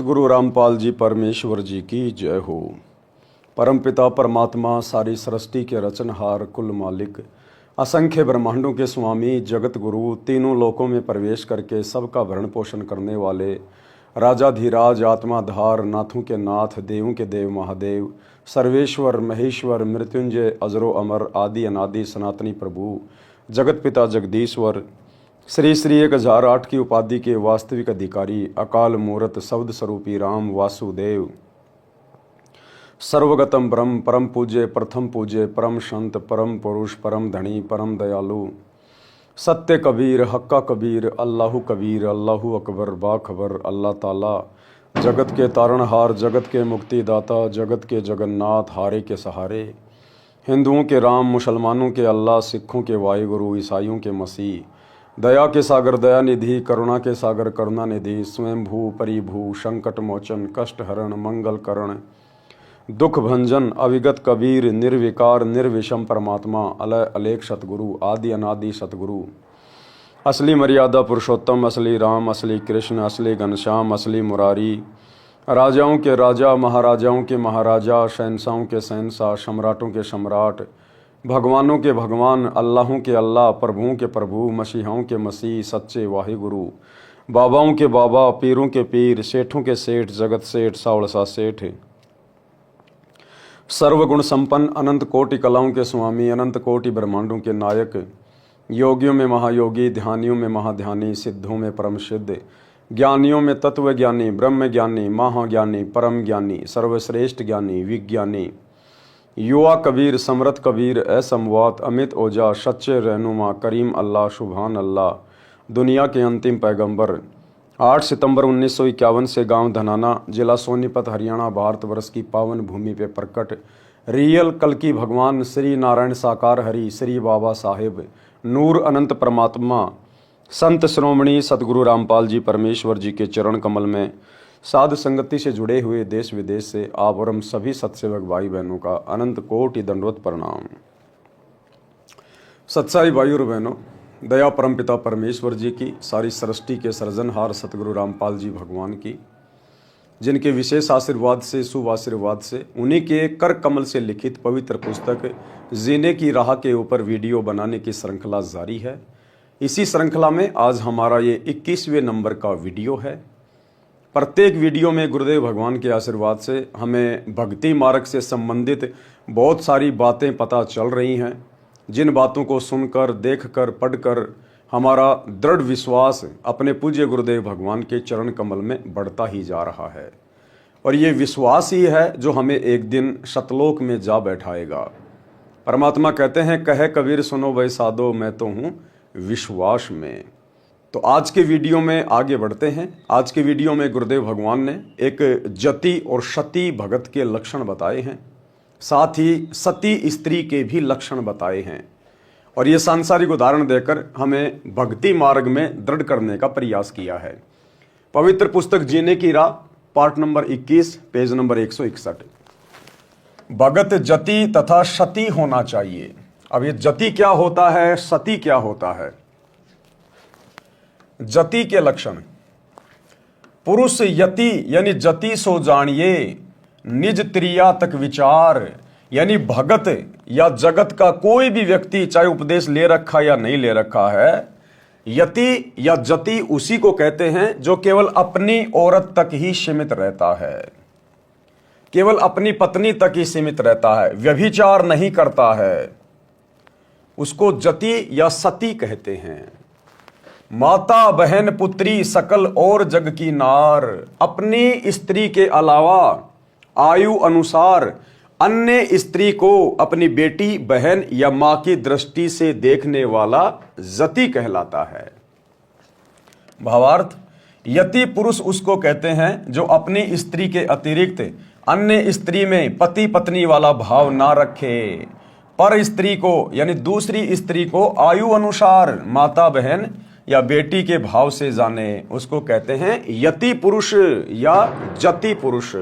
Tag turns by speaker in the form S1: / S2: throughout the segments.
S1: सतगुरु रामपाल जी परमेश्वर जी की जय हो। परमपिता परमात्मा सारी सृष्टि के रचनहार कुल मालिक असंख्य ब्रह्मांडों के स्वामी जगत गुरु तीनों लोकों में प्रवेश करके सबका भरण पोषण करने वाले राजाधिराज आत्माधार नाथों के नाथ देवों के देव महादेव सर्वेश्वर महेश्वर मृत्युंजय अजरो अमर आदि अनादि सनातनी प्रभु जगत पिता जगदीश्वर श्री श्री 1008 की उपाधि के वास्तविक अधिकारी अकाल मूर्त शब्द स्वरूपी राम वासुदेव सर्वगतम ब्रह्म परम पूज्य प्रथम पूज्य परम संत परम पुरुष परम धनी परम दयालु सत्य कबीर हक्का कबीर अल्लाहु कबीर अल्लाहु अकबर बाखबर अल्लाह ताला जगत के तारणहार जगत के मुक्तिदाता जगत के जगन्नाथ हारे के सहारे हिंदुओं के राम मुसलमानों के अल्लाह सिखों के वाहिगुरु ईसाइयों के मसीह दया के सागर दया निधि करुणा के सागर करुणा निधि स्वयं भू परिभू संकट मोचन कष्ट हरण मंगल करण दुख भंजन अविगत कबीर निर्विकार निर्विषम परमात्मा अलय अलेख सतगुरु आदि अनादि सतगुरु असली मर्यादा पुरुषोत्तम असली राम असली कृष्ण असली घनश्याम असली मुरारी राजाओं के राजा महाराजाओं के महाराजा शहंशाहों के शहंशाह सम्राटों के सम्राट भगवानों के भगवान अल्लाहों के अल्लाह प्रभुओं के प्रभु मसीहाओं के मसीह सच्चे वाहिगुरु बाबाओं के बाबा पीरों के पीर सेठों के सेठ जगत सेठ सावड़सा सेठ सर्वगुण संपन्न अनंत कोटि कलाओं के स्वामी अनंत कोटि ब्रह्मांडों के नायक योगियों में महायोगी ध्यानियों में महाध्यानी सिद्धों में परम सिद्ध ज्ञानियों में तत्व ज्ञानी ब्रह्म ज्ञानी महाज्ञानी परम ज्ञानी सर्वश्रेष्ठ ज्ञानी विज्ञानी युवा कबीर समरथ कबीर असमवात अमित ओजा सच्चे रहनुमा करीम अल्लाह सुभान अल्लाह दुनिया के अंतिम पैगंबर 8 सितंबर 1951 से गांव धनाना जिला सोनीपत हरियाणा भारतवर्ष की पावन भूमि पे प्रकट रियल कल की भगवान श्री नारायण साकार हरि श्री बाबा साहेब नूर अनंत परमात्मा संत श्रोमणी सतगुरु रामपाल जी परमेश्वर जी के चरण कमल में साध संगति से जुड़े हुए देश विदेश से आप और हम सभी सत्सेवक भाई बहनों का अनंत कोटि दंडवत प्रणाम। सत्साई भाई और बहनों, दया परमपिता परमेश्वर जी की सारी सृष्टि के सृजनहार सतगुरु रामपाल जी भगवान की जिनके विशेष आशीर्वाद से शुभ आशीर्वाद से उन्हीं के कर कमल से लिखित पवित्र पुस्तक जीने की राह के ऊपर वीडियो बनाने की श्रृंखला जारी है। इसी श्रृंखला में आज हमारा ये 21वें नंबर का वीडियो है। प्रत्येक वीडियो में गुरुदेव भगवान के आशीर्वाद से हमें भक्ति मार्ग से संबंधित बहुत सारी बातें पता चल रही हैं, जिन बातों को सुनकर देखकर पढ़कर हमारा दृढ़ विश्वास अपने पूज्य गुरुदेव भगवान के चरण कमल में बढ़ता ही जा रहा है और ये विश्वास ही है जो हमें एक दिन सतलोक में जा बैठाएगा। परमात्मा कहते हैं कहे कबीर सुनो वै साधो मैं तो हूँ विश्वास में। तो आज के वीडियो में आगे बढ़ते हैं। आज के वीडियो में गुरुदेव भगवान ने एक जति और सती भगत के लक्षण बताए हैं, साथ ही सती स्त्री के भी लक्षण बताए हैं और ये सांसारिक उदाहरण देकर हमें भक्ति मार्ग में दृढ़ करने का प्रयास किया है। पवित्र पुस्तक जीने की राह पार्ट नंबर 21 पेज नंबर 161 भगत जति तथा सती होना चाहिए। अब ये जति क्या होता है, सती क्या होता है? जति के लक्षण पुरुष यति यानी जति सो जानिए निज त्रिया तक विचार यानी भगत या जगत का कोई भी व्यक्ति चाहे उपदेश ले रखा या नहीं ले रखा है, यति या जति उसी को कहते हैं जो केवल अपनी औरत तक ही सीमित रहता है, केवल अपनी पत्नी तक ही सीमित रहता है, व्यभिचार नहीं करता है, उसको जति या सती कहते हैं। माता बहन पुत्री सकल और जग की नार अपनी स्त्री के अलावा आयु अनुसार अन्य स्त्री को अपनी बेटी बहन या मां की दृष्टि से देखने वाला जति कहलाता है। भावार्थ, यति पुरुष उसको कहते हैं जो अपनी स्त्री के अतिरिक्त अन्य स्त्री में पति पत्नी वाला भाव ना रखे, पर स्त्री को यानी दूसरी स्त्री को आयु अनुसार माता बहन या बेटी के भाव से जाने, उसको कहते हैं यति पुरुष या जति पुरुष।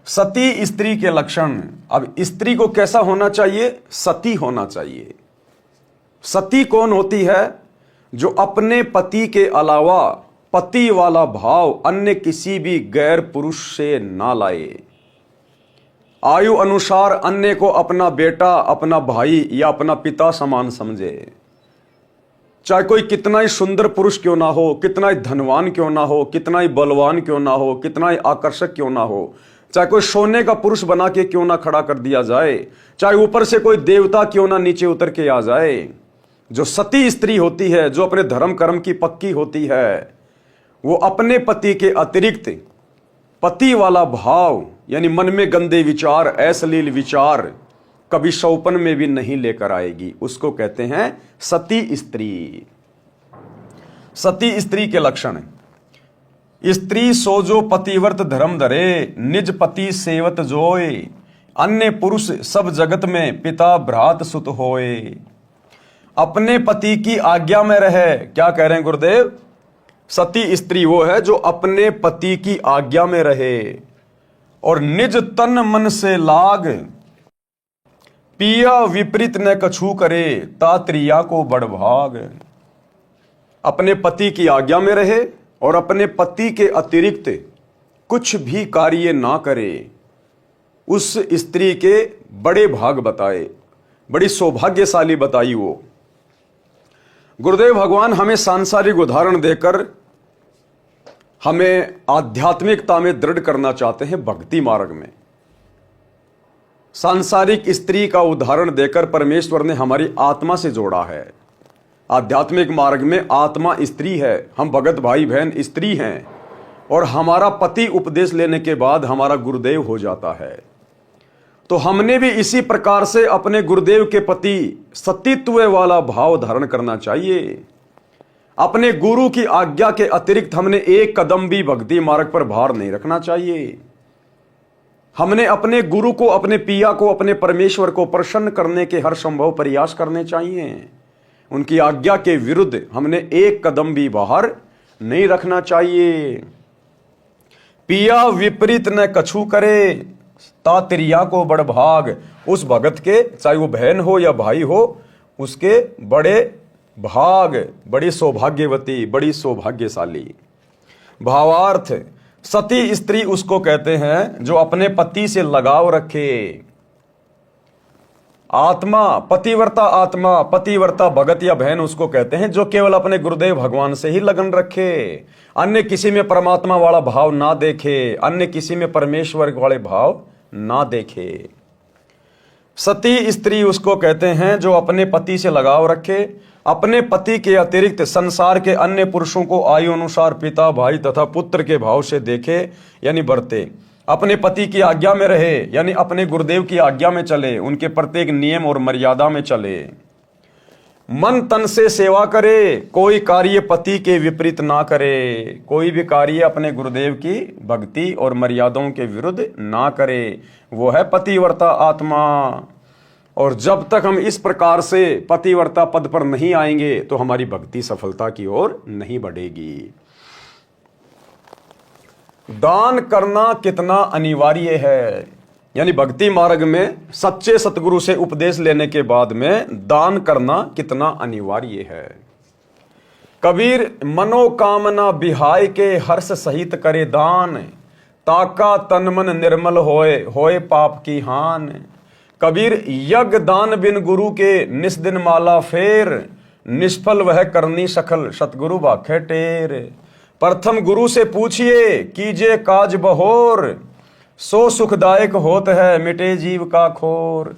S1: सती स्त्री के लक्षण। अब स्त्री को कैसा होना चाहिए? सती होना चाहिए। सती कौन होती है? जो अपने पति के अलावा पति वाला भाव अन्य किसी भी गैर पुरुष से ना लाए। आयु अनुसार अन्य को अपना बेटा, अपना भाई या अपना पिता समान समझे। चाहे कोई कितना ही सुंदर पुरुष क्यों ना हो, कितना ही धनवान क्यों ना हो, कितना ही बलवान क्यों ना हो, कितना ही आकर्षक क्यों ना हो, चाहे कोई सोने का पुरुष बना के क्यों ना खड़ा कर दिया जाए, चाहे ऊपर से कोई देवता क्यों ना नीचे उतर के आ जाए, जो सती स्त्री होती है, जो अपने धर्म कर्म की पक्की होती है, वो अपने पति के अतिरिक्त पति वाला भाव यानी मन में गंदे विचार, अश्लील विचार कभी सौपन में भी नहीं लेकर आएगी। उसको कहते हैं सती स्त्री। सती स्त्री के लक्षण: स्त्री सो जो पतिव्रत धर्म धरे, निज पति सेवत जोय, अन्य पुरुष सब जगत में पिता भ्रात सुत होए। अपने पति की आज्ञा में रहे। क्या कह रहे हैं गुरुदेव? सती स्त्री वो है जो अपने पति की आज्ञा में रहे और निज तन मन से लाग, पिया विपरीत न कछु करे, तात्रिया को बड़ भाग। अपने पति की आज्ञा में रहे और अपने पति के अतिरिक्त कुछ भी कार्य ना करे, उस स्त्री के बड़े भाग बताए, बड़ी सौभाग्यशाली बताई वो। गुरुदेव भगवान हमें सांसारिक उदाहरण देकर हमें आध्यात्मिकता में दृढ़ करना चाहते हैं। भक्ति मार्ग में सांसारिक स्त्री का उदाहरण देकर परमेश्वर ने हमारी आत्मा से जोड़ा है। आध्यात्मिक मार्ग में आत्मा स्त्री है, हम भगत भाई बहन स्त्री हैं और हमारा पति उपदेश लेने के बाद हमारा गुरुदेव हो जाता है। तो हमने भी इसी प्रकार से अपने गुरुदेव के प्रति सतीत्व वाला भाव धारण करना चाहिए। अपने गुरु की आज्ञा के अतिरिक्त हमने एक कदम भी भक्ति मार्ग पर भार नहीं रखना चाहिए। हमने अपने गुरु को, अपने पिया को, अपने परमेश्वर को प्रसन्न करने के हर संभव प्रयास करने चाहिए। उनकी आज्ञा के विरुद्ध हमने एक कदम भी बाहर नहीं रखना चाहिए। पिया विपरीत न कछु करे, तात्रिया को बड़ भाग। उस भगत के, चाहे वो बहन हो या भाई हो, उसके बड़े भाग, बड़ी सौभाग्यवती, बड़ी सौभाग्यशाली। भावार्थ: सती स्त्री उसको कहते हैं जो अपने पति से लगाव रखे। आत्मा, पतिव्रता आत्मा, पतिव्रता भगत या बहन उसको कहते हैं जो केवल अपने गुरुदेव भगवान से ही लगन रखे, अन्य किसी में परमात्मा वाला भाव ना देखे, अन्य किसी में परमेश्वर वाले भाव ना देखे। सती स्त्री उसको कहते हैं जो अपने पति से लगाव रखे, अपने पति के अतिरिक्त संसार के अन्य पुरुषों को आयु अनुसार पिता, भाई तथा पुत्र के भाव से देखे यानी बरते, अपने पति की आज्ञा में रहे यानी अपने गुरुदेव की आज्ञा में चले, उनके प्रत्येक नियम और मर्यादा में चले, मन तन से सेवा करे, कोई कार्य पति के विपरीत ना करे, कोई भी कार्य अपने गुरुदेव की भक्ति और मर्यादाओं के विरुद्ध ना करे, वो है पतिव्रता आत्मा। और जब तक हम इस प्रकार से पतिव्रता पद पर नहीं आएंगे तो हमारी भक्ति सफलता की ओर नहीं बढ़ेगी। दान करना कितना अनिवार्य है, यानी भक्ति मार्ग में सच्चे सतगुरु से उपदेश लेने के बाद में दान करना कितना अनिवार्य है। कबीर मनोकामना बिहाय के हर्ष सहित करे दान, ताका तन मन निर्मल होए पाप की हान। कबीर यज्ञ दान बिन गुरु के निस्दिन माला फेर, निष्फल वह करनी सखल सतगुरु भाखे टेर। प्रथम गुरु से पूछिए कीजिए काज बहोर, सो सुखदायक होत है मिटे जीव का खोर।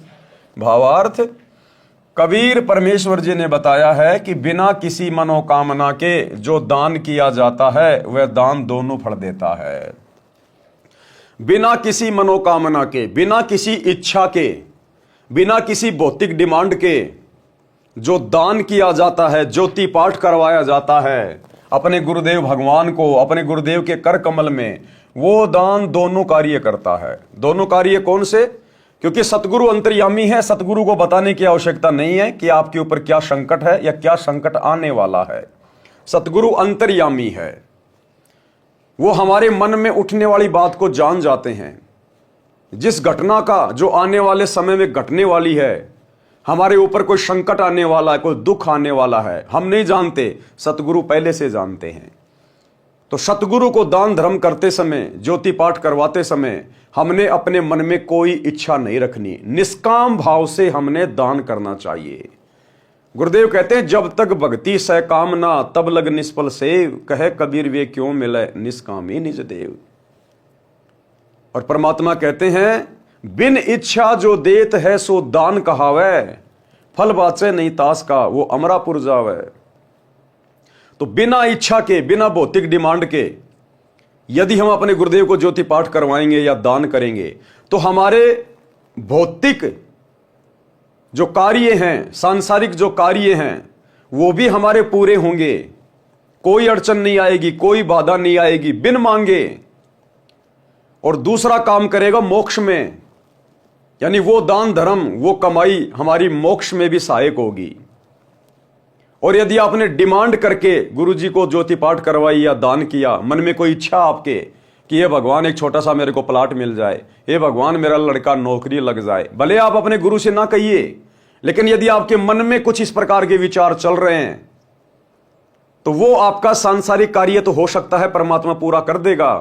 S1: भावार्थ: कबीर परमेश्वर जी ने बताया है कि बिना किसी मनोकामना के जो दान किया जाता है वह दान दोनों फल देता है। बिना किसी मनोकामना के, बिना किसी इच्छा के, बिना किसी भौतिक डिमांड के जो दान किया जाता है, ज्योति पाठ करवाया जाता है अपने गुरुदेव भगवान को, अपने गुरुदेव के कर कमल में, वो दान दोनों कार्य करता है। दोनों कार्य कौन से? क्योंकि सतगुरु अंतर्यामी है, सतगुरु को बताने की आवश्यकता नहीं है कि आपके ऊपर क्या संकट है या क्या संकट आने वाला है। सतगुरु अंतर्यामी है, वो हमारे मन में उठने वाली बात को जान जाते हैं। जिस घटना का जो आने वाले समय में घटने वाली है, हमारे ऊपर कोई संकट आने वाला है, कोई दुख आने वाला है, हम नहीं जानते, सतगुरु पहले से जानते हैं। तो सतगुरु को दान धर्म करते समय, ज्योति पाठ करवाते समय हमने अपने मन में कोई इच्छा नहीं रखनी, निष्काम भाव से हमने दान करना चाहिए। गुरुदेव कहते हैं जब तक भक्ति सह कामना तब लग निष्फल सेव, कहे कबीर वे क्यों मिले निष्कामी निज देव। और परमात्मा कहते हैं बिन इच्छा जो देत है सो दान कहावे, फल बाचे नहीं तास का वो अमरापुर जावे। तो बिना इच्छा के, बिना भौतिक डिमांड के यदि हम अपने गुरुदेव को ज्योति पाठ करवाएंगे या दान करेंगे तो हमारे भौतिक जो कार्य हैं, सांसारिक जो कार्य हैं वो भी हमारे पूरे होंगे, कोई अड़चन नहीं आएगी, कोई बाधा नहीं आएगी बिन मांगे। और दूसरा काम करेगा मोक्ष में, यानी वो दान धर्म, वो कमाई हमारी मोक्ष में भी सहायक होगी। और यदि आपने डिमांड करके गुरुजी को ज्योति पाठ करवाई या दान किया, मन में कोई इच्छा आपके कि ये भगवान एक छोटा सा मेरे को प्लाट मिल जाए, ये भगवान मेरा लड़का नौकरी लग जाए, भले आप अपने गुरु से ना कहिए, लेकिन यदि आपके मन में कुछ इस प्रकार के विचार चल रहे हैं तो वो आपका सांसारिक कार्य तो हो सकता है परमात्मा पूरा कर देगा,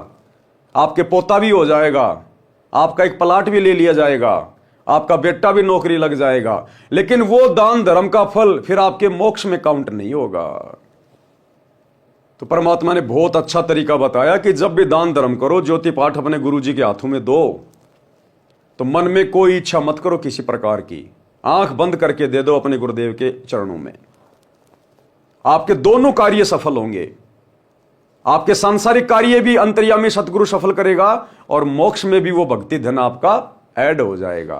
S1: आपके पोता भी हो जाएगा, आपका एक प्लाट भी ले लिया जाएगा, आपका बेटा भी नौकरी लग जाएगा, लेकिन वो दान धर्म का फल फिर आपके मोक्ष में काउंट नहीं होगा। तो परमात्मा ने बहुत अच्छा तरीका बताया कि जब भी दान धर्म करो, ज्योति पाठ अपने गुरुजी के हाथों में दो, तो मन में कोई इच्छा मत करो किसी प्रकार की, आंख बंद करके दे दो अपने गुरुदेव के चरणों में। आपके दोनों कार्य सफल होंगे, आपके सांसारिक कार्य भी अंतर्यामी सतगुरु सफल करेगा और मोक्ष में भी वो भक्ति धन आपका ऐड हो जाएगा।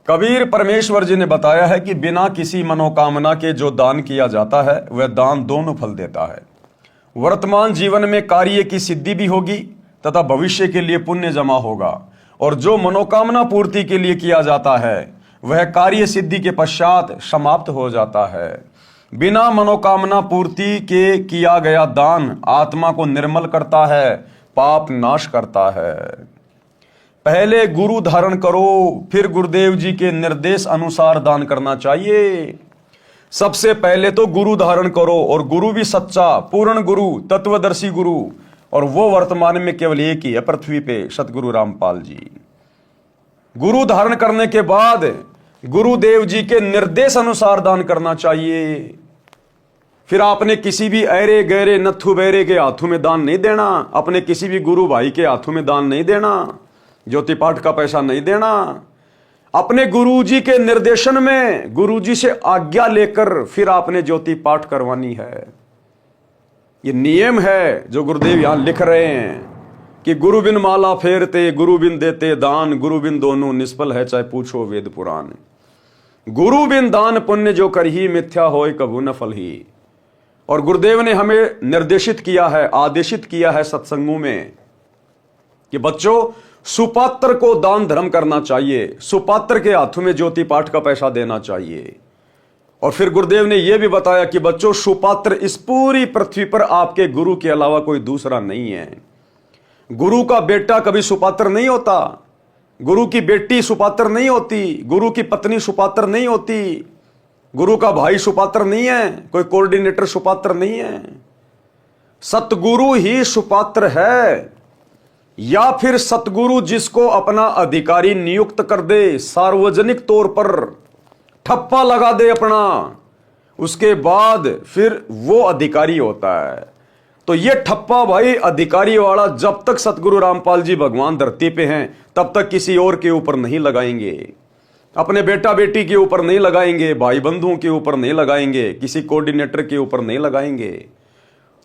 S1: कबीर परमेश्वर जी ने बताया है कि बिना किसी मनोकामना के जो दान किया जाता है वह दान दोनों फल देता है। वर्तमान जीवन में कार्य की सिद्धि भी होगी तथा भविष्य के लिए पुण्य जमा होगा, और जो मनोकामना पूर्ति के लिए किया जाता है वह कार्य सिद्धि के पश्चात समाप्त हो जाता है। बिना मनोकामना पूर्ति के किया गया दान आत्मा को निर्मल करता है, पाप नाश करता है। पहले गुरु धारण करो, फिर गुरुदेव जी के निर्देश अनुसार दान करना चाहिए। सबसे पहले तो गुरु धारण करो, और गुरु भी सच्चा पूर्ण गुरु, तत्वदर्शी गुरु, और वो वर्तमान में केवल एक ही है पृथ्वी पे, सतगुरु रामपाल जी। गुरु धारण करने के बाद गुरुदेव जी के निर्देश अनुसार दान करना चाहिए। फिर आपने किसी भी ऐरे गहरे नत्थु बैरे के हाथों में दान नहीं देना, अपने किसी भी गुरु भाई के हाथों में दान नहीं देना, ज्योति पाठ का पैसा नहीं देना। अपने गुरुजी के निर्देशन में, गुरुजी से आज्ञा लेकर फिर आपने ज्योति पाठ करवानी है। ये नियम है जो गुरुदेव यहां लिख रहे हैं कि गुरु बिन माला फेरते, गुरु बिन देते दान, गुरु बिन दोनों निष्फल है चाहे पूछो वेद पुराण। गुरु बिन दान पुण्य जो करही, मिथ्या होय कभू न फल ही। और गुरुदेव ने हमें निर्देशित किया है, आदेशित किया है सत्संगों में कि बच्चों सुपात्र को दान धर्म करना चाहिए, सुपात्र के हाथों में ज्योति पाठ का पैसा देना चाहिए। और फिर गुरुदेव ने यह भी बताया कि बच्चों सुपात्र इस पूरी पृथ्वी पर आपके गुरु के अलावा कोई दूसरा नहीं है। गुरु का बेटा कभी सुपात्र नहीं होता, गुरु की बेटी सुपात्र नहीं होती, गुरु की पत्नी सुपात्र नहीं होती, गुरु का भाई सुपात्र नहीं है, कोई कोऑर्डिनेटर सुपात्र नहीं है। सतगुरु ही सुपात्र है, या फिर सतगुरु जिसको अपना अधिकारी नियुक्त कर दे, सार्वजनिक तौर पर ठप्पा लगा दे अपना, उसके बाद फिर वो अधिकारी होता है। तो ये ठप्पा भाई अधिकारी वाला जब तक सतगुरु रामपाल जी भगवान धरती पे हैं तब तक किसी और के ऊपर नहीं लगाएंगे, अपने बेटा बेटी के ऊपर नहीं लगाएंगे, भाई बंधुओं के ऊपर नहीं लगाएंगे, किसी कोऑर्डिनेटर के ऊपर नहीं लगाएंगे।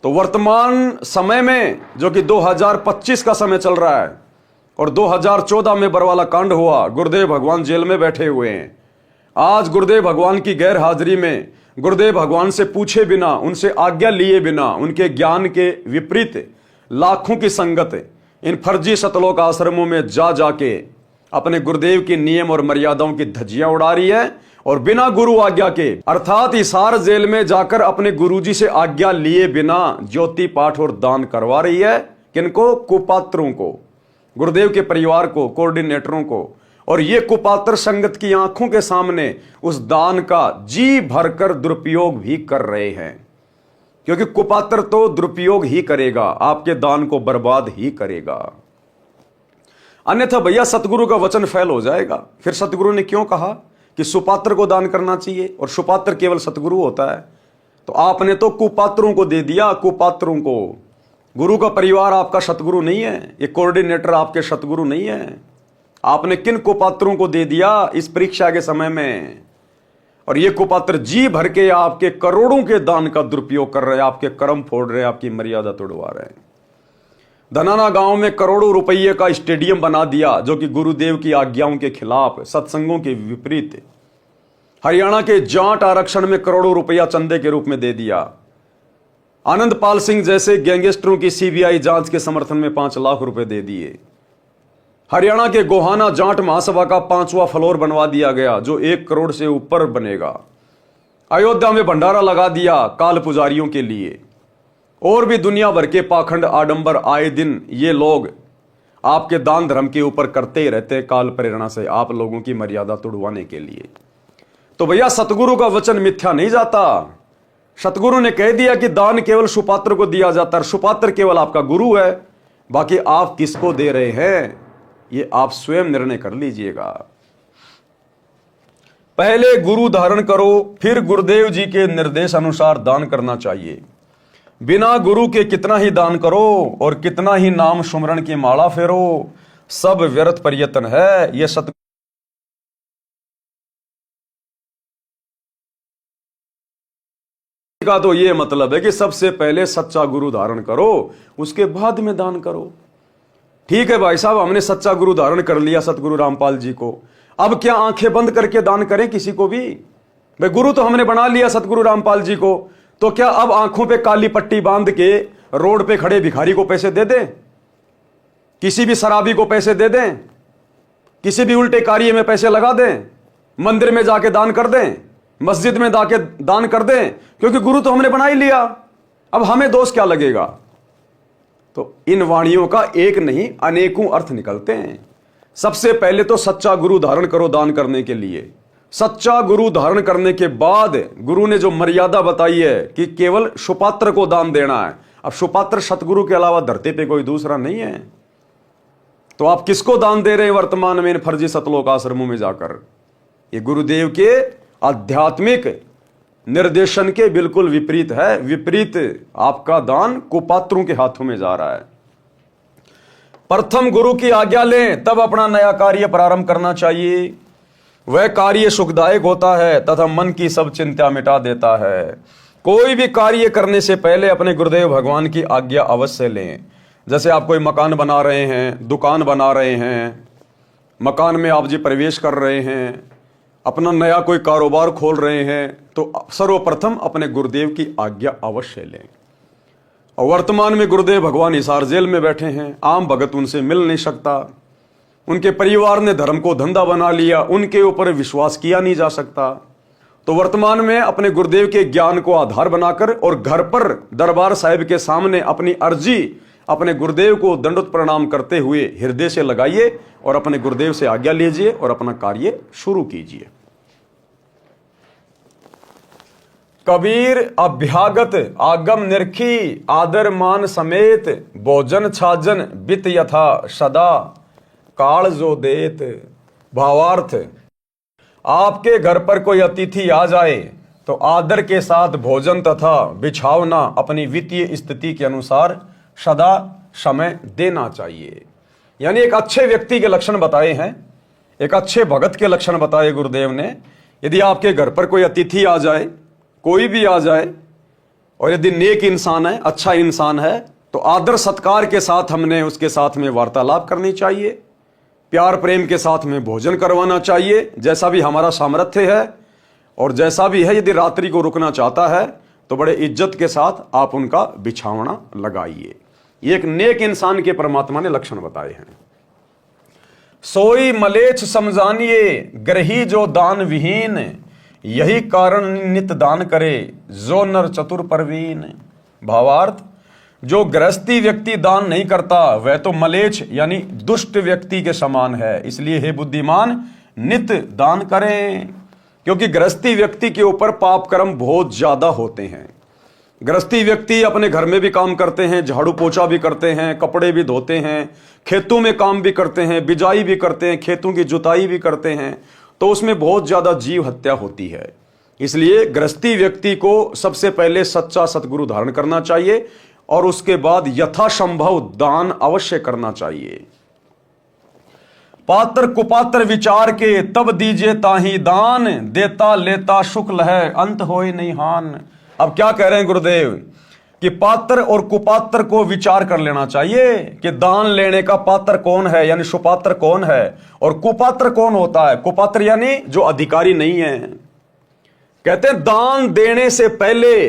S1: तो वर्तमान समय में जो कि 2025 का समय चल रहा है और 2014 में बरवाला कांड हुआ, गुरुदेव भगवान जेल में बैठे हुए हैं। आज गुरुदेव भगवान की गैर हाजिरी में, गुरुदेव भगवान से पूछे बिना, उनसे आज्ञा लिए बिना, उनके ज्ञान के विपरीत लाखों की संगत इन फर्जी सतलोक आश्रमों में जा जाके अपने गुरुदेव के नियम और मर्यादाओं की धज्जियां उड़ा रही है, और बिना गुरु आज्ञा के अर्थात हिसार जेल में जाकर अपने गुरुजी से आज्ञा लिए बिना ज्योति पाठ और दान करवा रही है। किनको? कुपात्रों को, गुरुदेव के परिवार को, कोऑर्डिनेटरों को। और ये कुपात्र संगत की आंखों के सामने उस दान का जी भरकर दुरुपयोग भी कर रहे हैं, क्योंकि कुपात्र तो दुरुपयोग ही करेगा, आपके दान को बर्बाद ही करेगा। अन्यथा भैया सतगुरु का वचन फैल हो जाएगा। फिर सतगुरु ने क्यों कहा कि सुपात्र को दान करना चाहिए और सुपात्र केवल सतगुरु होता है? तो आपने तो कुपात्रों को दे दिया, कुपात्रों को। गुरु का परिवार आपका सतगुरु नहीं है, ये कोऑर्डिनेटर आपके सतगुरु नहीं है। आपने किन कुपात्रों को दे दिया इस परीक्षा के समय में? और ये कुपात्र जी भर के आपके करोड़ों के दान का दुरुपयोग कर रहे हैं, आपके कर्म फोड़ रहे हैं, आपकी मर्यादा तोड़वा रहे हैं। धनाना गांव में करोड़ों रुपये का स्टेडियम बना दिया, जो कि गुरुदेव की आज्ञाओं के खिलाफ, सत्संगों के विपरीत। हरियाणा के जाट आरक्षण में करोड़ों रुपया चंदे के रूप में दे दिया। आनंदपाल सिंह जैसे गैंगस्टरों की सीबीआई जांच के समर्थन में 5 लाख रुपए दे दिए। हरियाणा के गोहाना जाट महासभा का 5वां फ्लोर बनवा दिया गया, जो 1 करोड़ से ऊपर बनेगा। अयोध्या में भंडारा लगा दिया काल पुजारियों के लिए। और भी दुनिया भर के पाखंड आडंबर आए दिन ये लोग आपके दान धर्म के ऊपर करते ही रहते, काल प्रेरणा से आप लोगों की मर्यादा तोड़वाने के लिए। तो भैया सतगुरु का वचन मिथ्या नहीं जाता। सतगुरु ने कह दिया कि दान केवल सुपात्र को दिया जाता है, सुपात्र केवल आपका गुरु है। बाकी आप किसको दे रहे हैं ये आप स्वयं निर्णय कर लीजिएगा। पहले गुरु धारण करो, फिर गुरुदेव जी के निर्देश अनुसार दान करना चाहिए। बिना गुरु के कितना ही दान करो और कितना ही नाम सुमरण की माला फेरो, सब व्यर्थ प्रयत्न है। यह सत का तो यह मतलब है कि सबसे पहले सच्चा गुरु धारण करो, उसके बाद में दान करो। ठीक है भाई साहब, हमने सच्चा गुरु धारण कर लिया सतगुरु रामपाल जी को, अब क्या आंखें बंद करके दान करें किसी को भी? भाई गुरु तो हमने बना लिया सतगुरु रामपाल जी को, तो क्या अब आंखों पे काली पट्टी बांध के रोड पे खड़े भिखारी को पैसे दे दें? किसी भी शराबी को पैसे दे दें? किसी भी उल्टे कार्य में पैसे लगा दें? मंदिर में जाके दान कर दें? मस्जिद में जाके दान कर दें? क्योंकि गुरु तो हमने बना ही लिया, अब हमें दोष क्या लगेगा? तो इन वाणियों का एक नहीं अनेकों अर्थ निकलते हैं। सबसे पहले तो सच्चा गुरु धारण करो दान करने के लिए। सच्चा गुरु धारण करने के बाद गुरु ने जो मर्यादा बताई है कि केवल सुपात्र को दान देना है। अब सुपात्र सतगुरु के अलावा धरती पे कोई दूसरा नहीं है, तो आप किसको दान दे रहे हैं वर्तमान में इन फर्जी सतलोक आश्रमों में जाकर? ये गुरुदेव के आध्यात्मिक निर्देशन के बिल्कुल विपरीत है। विपरीत आपका दान कुपात्रों के हाथों में जा रहा है। प्रथम गुरु की आज्ञा लें, तब अपना नया कार्य प्रारंभ करना चाहिए। वह कार्य सुखदायक होता है तथा मन की सब चिंता मिटा देता है। कोई भी कार्य करने से पहले अपने गुरुदेव भगवान की आज्ञा अवश्य लें। जैसे आप कोई मकान बना रहे हैं, दुकान बना रहे हैं, मकान में आप जी प्रवेश कर रहे हैं, अपना नया कोई कारोबार खोल रहे हैं, तो सर्वप्रथम अपने गुरुदेव की आज्ञा अवश्य लें। और वर्तमान में गुरुदेव भगवान हिसार जेल में बैठे हैं, आम भगत उनसे मिल नहीं सकता। उनके परिवार ने धर्म को धंधा बना लिया, उनके ऊपर विश्वास किया नहीं जा सकता। तो वर्तमान में अपने गुरुदेव के ज्ञान को आधार बनाकर और घर पर दरबार साहिब के सामने अपनी अर्जी अपने गुरुदेव को दंडवत प्रणाम करते हुए हृदय से लगाइए और अपने गुरुदेव से आज्ञा लीजिए और अपना कार्य शुरू कीजिए। कबीर अभ्यागत आगम निरखी, आदर मान समेत, भोजन छाजन बित यथा सदा, काल जो देत। भावार्थ, आपके घर पर कोई अतिथि आ जाए तो आदर के साथ भोजन तथा बिछावना अपनी वित्तीय स्थिति के अनुसार सदा समय देना चाहिए। यानी एक अच्छे व्यक्ति के लक्षण बताए हैं, एक अच्छे भगत के लक्षण बताए गुरुदेव ने। यदि आपके घर पर कोई अतिथि आ जाए, कोई भी आ जाए, और यदि नेक इंसान है, अच्छा इंसान है, तो आदर सत्कार के साथ हमने उसके साथ में वार्तालाप करनी चाहिए, प्यार प्रेम के साथ में भोजन करवाना चाहिए, जैसा भी हमारा सामर्थ्य है। और जैसा भी है, यदि रात्रि को रुकना चाहता है तो बड़े इज्जत के साथ आप उनका बिछावना लगाइए। ये एक नेक इंसान के परमात्मा ने लक्षण बताए हैं। सोई मलेच्छ समझानिए, ग्रही जो दान विहीन, यही कारण नित दान करे, जो नर चतुर परवीन। भावार्थ, जो गृहस्थी व्यक्ति दान नहीं करता वह तो मलेच्छ यानी दुष्ट व्यक्ति के समान है। इसलिए हे बुद्धिमान, नित दान करें, क्योंकि गृहस्थी व्यक्ति के ऊपर पाप कर्म बहुत ज्यादा होते हैं। गृहस्थी व्यक्ति अपने घर में भी काम करते हैं, झाड़ू पोछा भी करते हैं, कपड़े भी धोते हैं, खेतों में काम भी करते हैं, बिजाई भी करते हैं, खेतों की जुताई भी करते हैं, तो उसमें बहुत ज्यादा जीव हत्या होती है। इसलिए गृहस्थी व्यक्ति को सबसे पहले सच्चा सतगुरु धारण करना चाहिए और उसके बाद यथासंभव दान अवश्य करना चाहिए। पात्र कुपात्र विचार के तब दीजिए ताही दान, देता लेता शुक्ल है अंत होए नहीं हान। अब क्या कह रहे हैं गुरुदेव कि पात्र और कुपात्र को विचार कर लेना चाहिए कि दान लेने का पात्र कौन है, यानी सुपात्र कौन है, और कुपात्र कौन होता है। कुपात्र यानी जो अधिकारी नहीं है। कहते हैं दान देने से पहले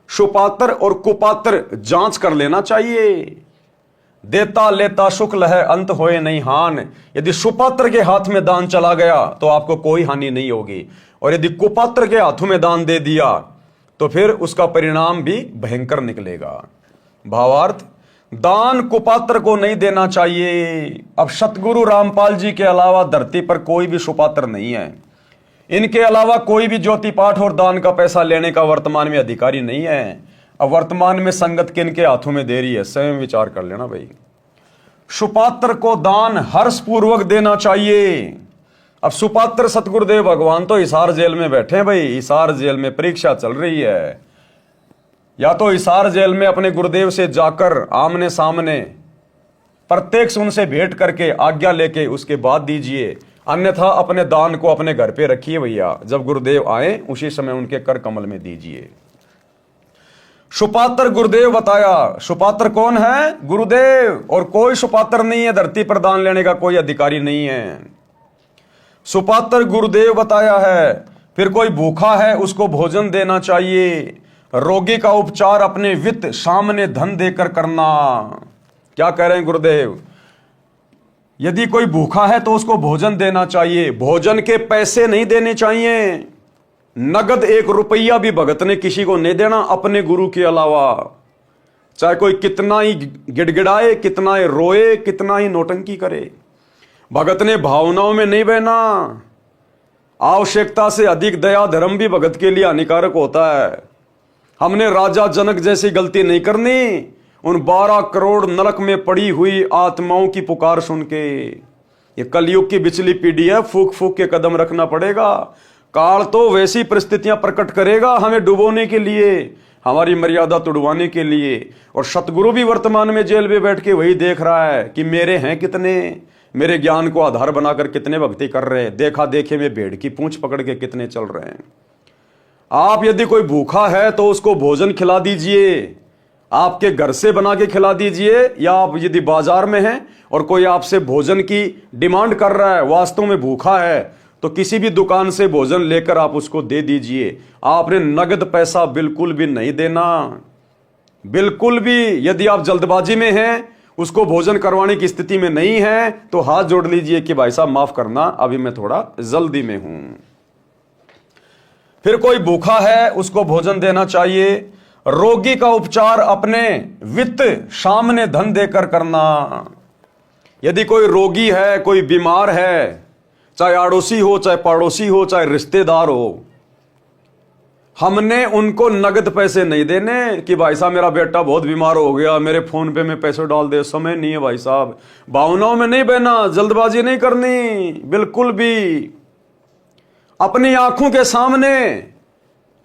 S1: सुपात्र और कुपात्र जांच कर लेना चाहिए। देता लेता शुक्ल है अंत होए नहीं हान। यदि सुपात्र के हाथ में दान चला गया तो आपको कोई हानि नहीं होगी, और यदि कुपात्र के हाथों में दान दे दिया तो फिर उसका परिणाम भी भयंकर निकलेगा। भावार्थ, दान कुपात्र को नहीं देना चाहिए। अब सतगुरु रामपाल जी के अलावा धरती पर कोई भी सुपात्र नहीं है। इनके अलावा कोई भी ज्योति पाठ और दान का पैसा लेने का वर्तमान में अधिकारी नहीं है। अब वर्तमान में संगत किनके हाथों में दे रही है, स्वयं विचार कर लेना भाई। सुपात्र को दान हर्षपूर्वक देना चाहिए। अब सुपात्र सतगुरुदेव भगवान तो हिसार जेल में बैठे हैं भाई। हिसार जेल में परीक्षा चल रही है। या तो हिसार जेल में अपने गुरुदेव से जाकर आमने सामने प्रत्यक्ष उनसे भेंट करके आज्ञा लेके उसके बाद दीजिए, अन्यथा अपने दान को अपने घर पे रखिए भैया। जब गुरुदेव आए उसी समय उनके कर कमल में दीजिए। सुपात्र गुरुदेव बताया। सुपात्र कौन है? गुरुदेव। और कोई सुपात्र नहीं है धरती पर, दान लेने का कोई अधिकारी नहीं है। सुपात्र गुरुदेव बताया है। फिर कोई भूखा है उसको भोजन देना चाहिए। रोगी का उपचार अपने वित्त सामने धन देकर करना। क्या कह रहे हैं गुरुदेव? यदि कोई भूखा है तो उसको भोजन देना चाहिए। भोजन के पैसे नहीं देने चाहिए। नगद 1 रुपया भी भगत ने किसी को नहीं देना अपने गुरु के अलावा। चाहे कोई कितना ही गिड़गिड़ाए, कितना ही रोए, कितना ही नौटंकी करे, भगत ने भावनाओं में नहीं बहना। आवश्यकता से अधिक दया धर्म भी भगत के लिए हानिकारक होता है। हमने राजा जनक जैसी गलती नहीं करनी। उन 12 करोड़ नरक में पड़ी हुई आत्माओं की पुकार सुन के, ये कलयुग की बिचली पीढ़ी है, फूक फूक के कदम रखना पड़ेगा। काल तो वैसी परिस्थितियां प्रकट करेगा हमें डुबोने के लिए, हमारी मर्यादा तुड़वाने के लिए। और सतगुरु भी वर्तमान में जेल में बैठ के वही देख रहा है कि मेरे हैं कितने, मेरे ज्ञान को आधार बनाकर कितने भक्ति कर रहे हैं, देखा देखे में भेड़ की पूंछ पकड़ के कितने चल रहे हैं। आप यदि कोई भूखा है तो उसको भोजन खिला दीजिए। आपके घर से बना के खिला दीजिए, या आप यदि बाजार में हैं और कोई आपसे भोजन की डिमांड कर रहा है, वास्तव में भूखा है, तो किसी भी दुकान से भोजन लेकर आप उसको दे दीजिए। आपने नगद पैसा बिल्कुल भी नहीं देना, बिल्कुल भी। यदि आप जल्दबाजी में हैं, उसको भोजन करवाने की स्थिति में नहीं है, तो हाथ जोड़ लीजिए कि भाई साहब माफ करना, अभी मैं थोड़ा जल्दी में हूं। फिर कोई भूखा है उसको भोजन देना चाहिए। रोगी का उपचार अपने वित्त सामने धन देकर करना। यदि कोई रोगी है, कोई बीमार है, चाहे आड़ोसी हो, चाहे पड़ोसी हो, चाहे रिश्तेदार हो, हमने उनको नगद पैसे नहीं देने कि भाई साहब मेरा बेटा बहुत बीमार हो गया, मेरे फोन पे में पैसे डाल दे। समय नहीं है भाई साहब, भावनाओं में नहीं बहना, जल्दबाजी नहीं करनी बिल्कुल भी। अपनी आंखों के सामने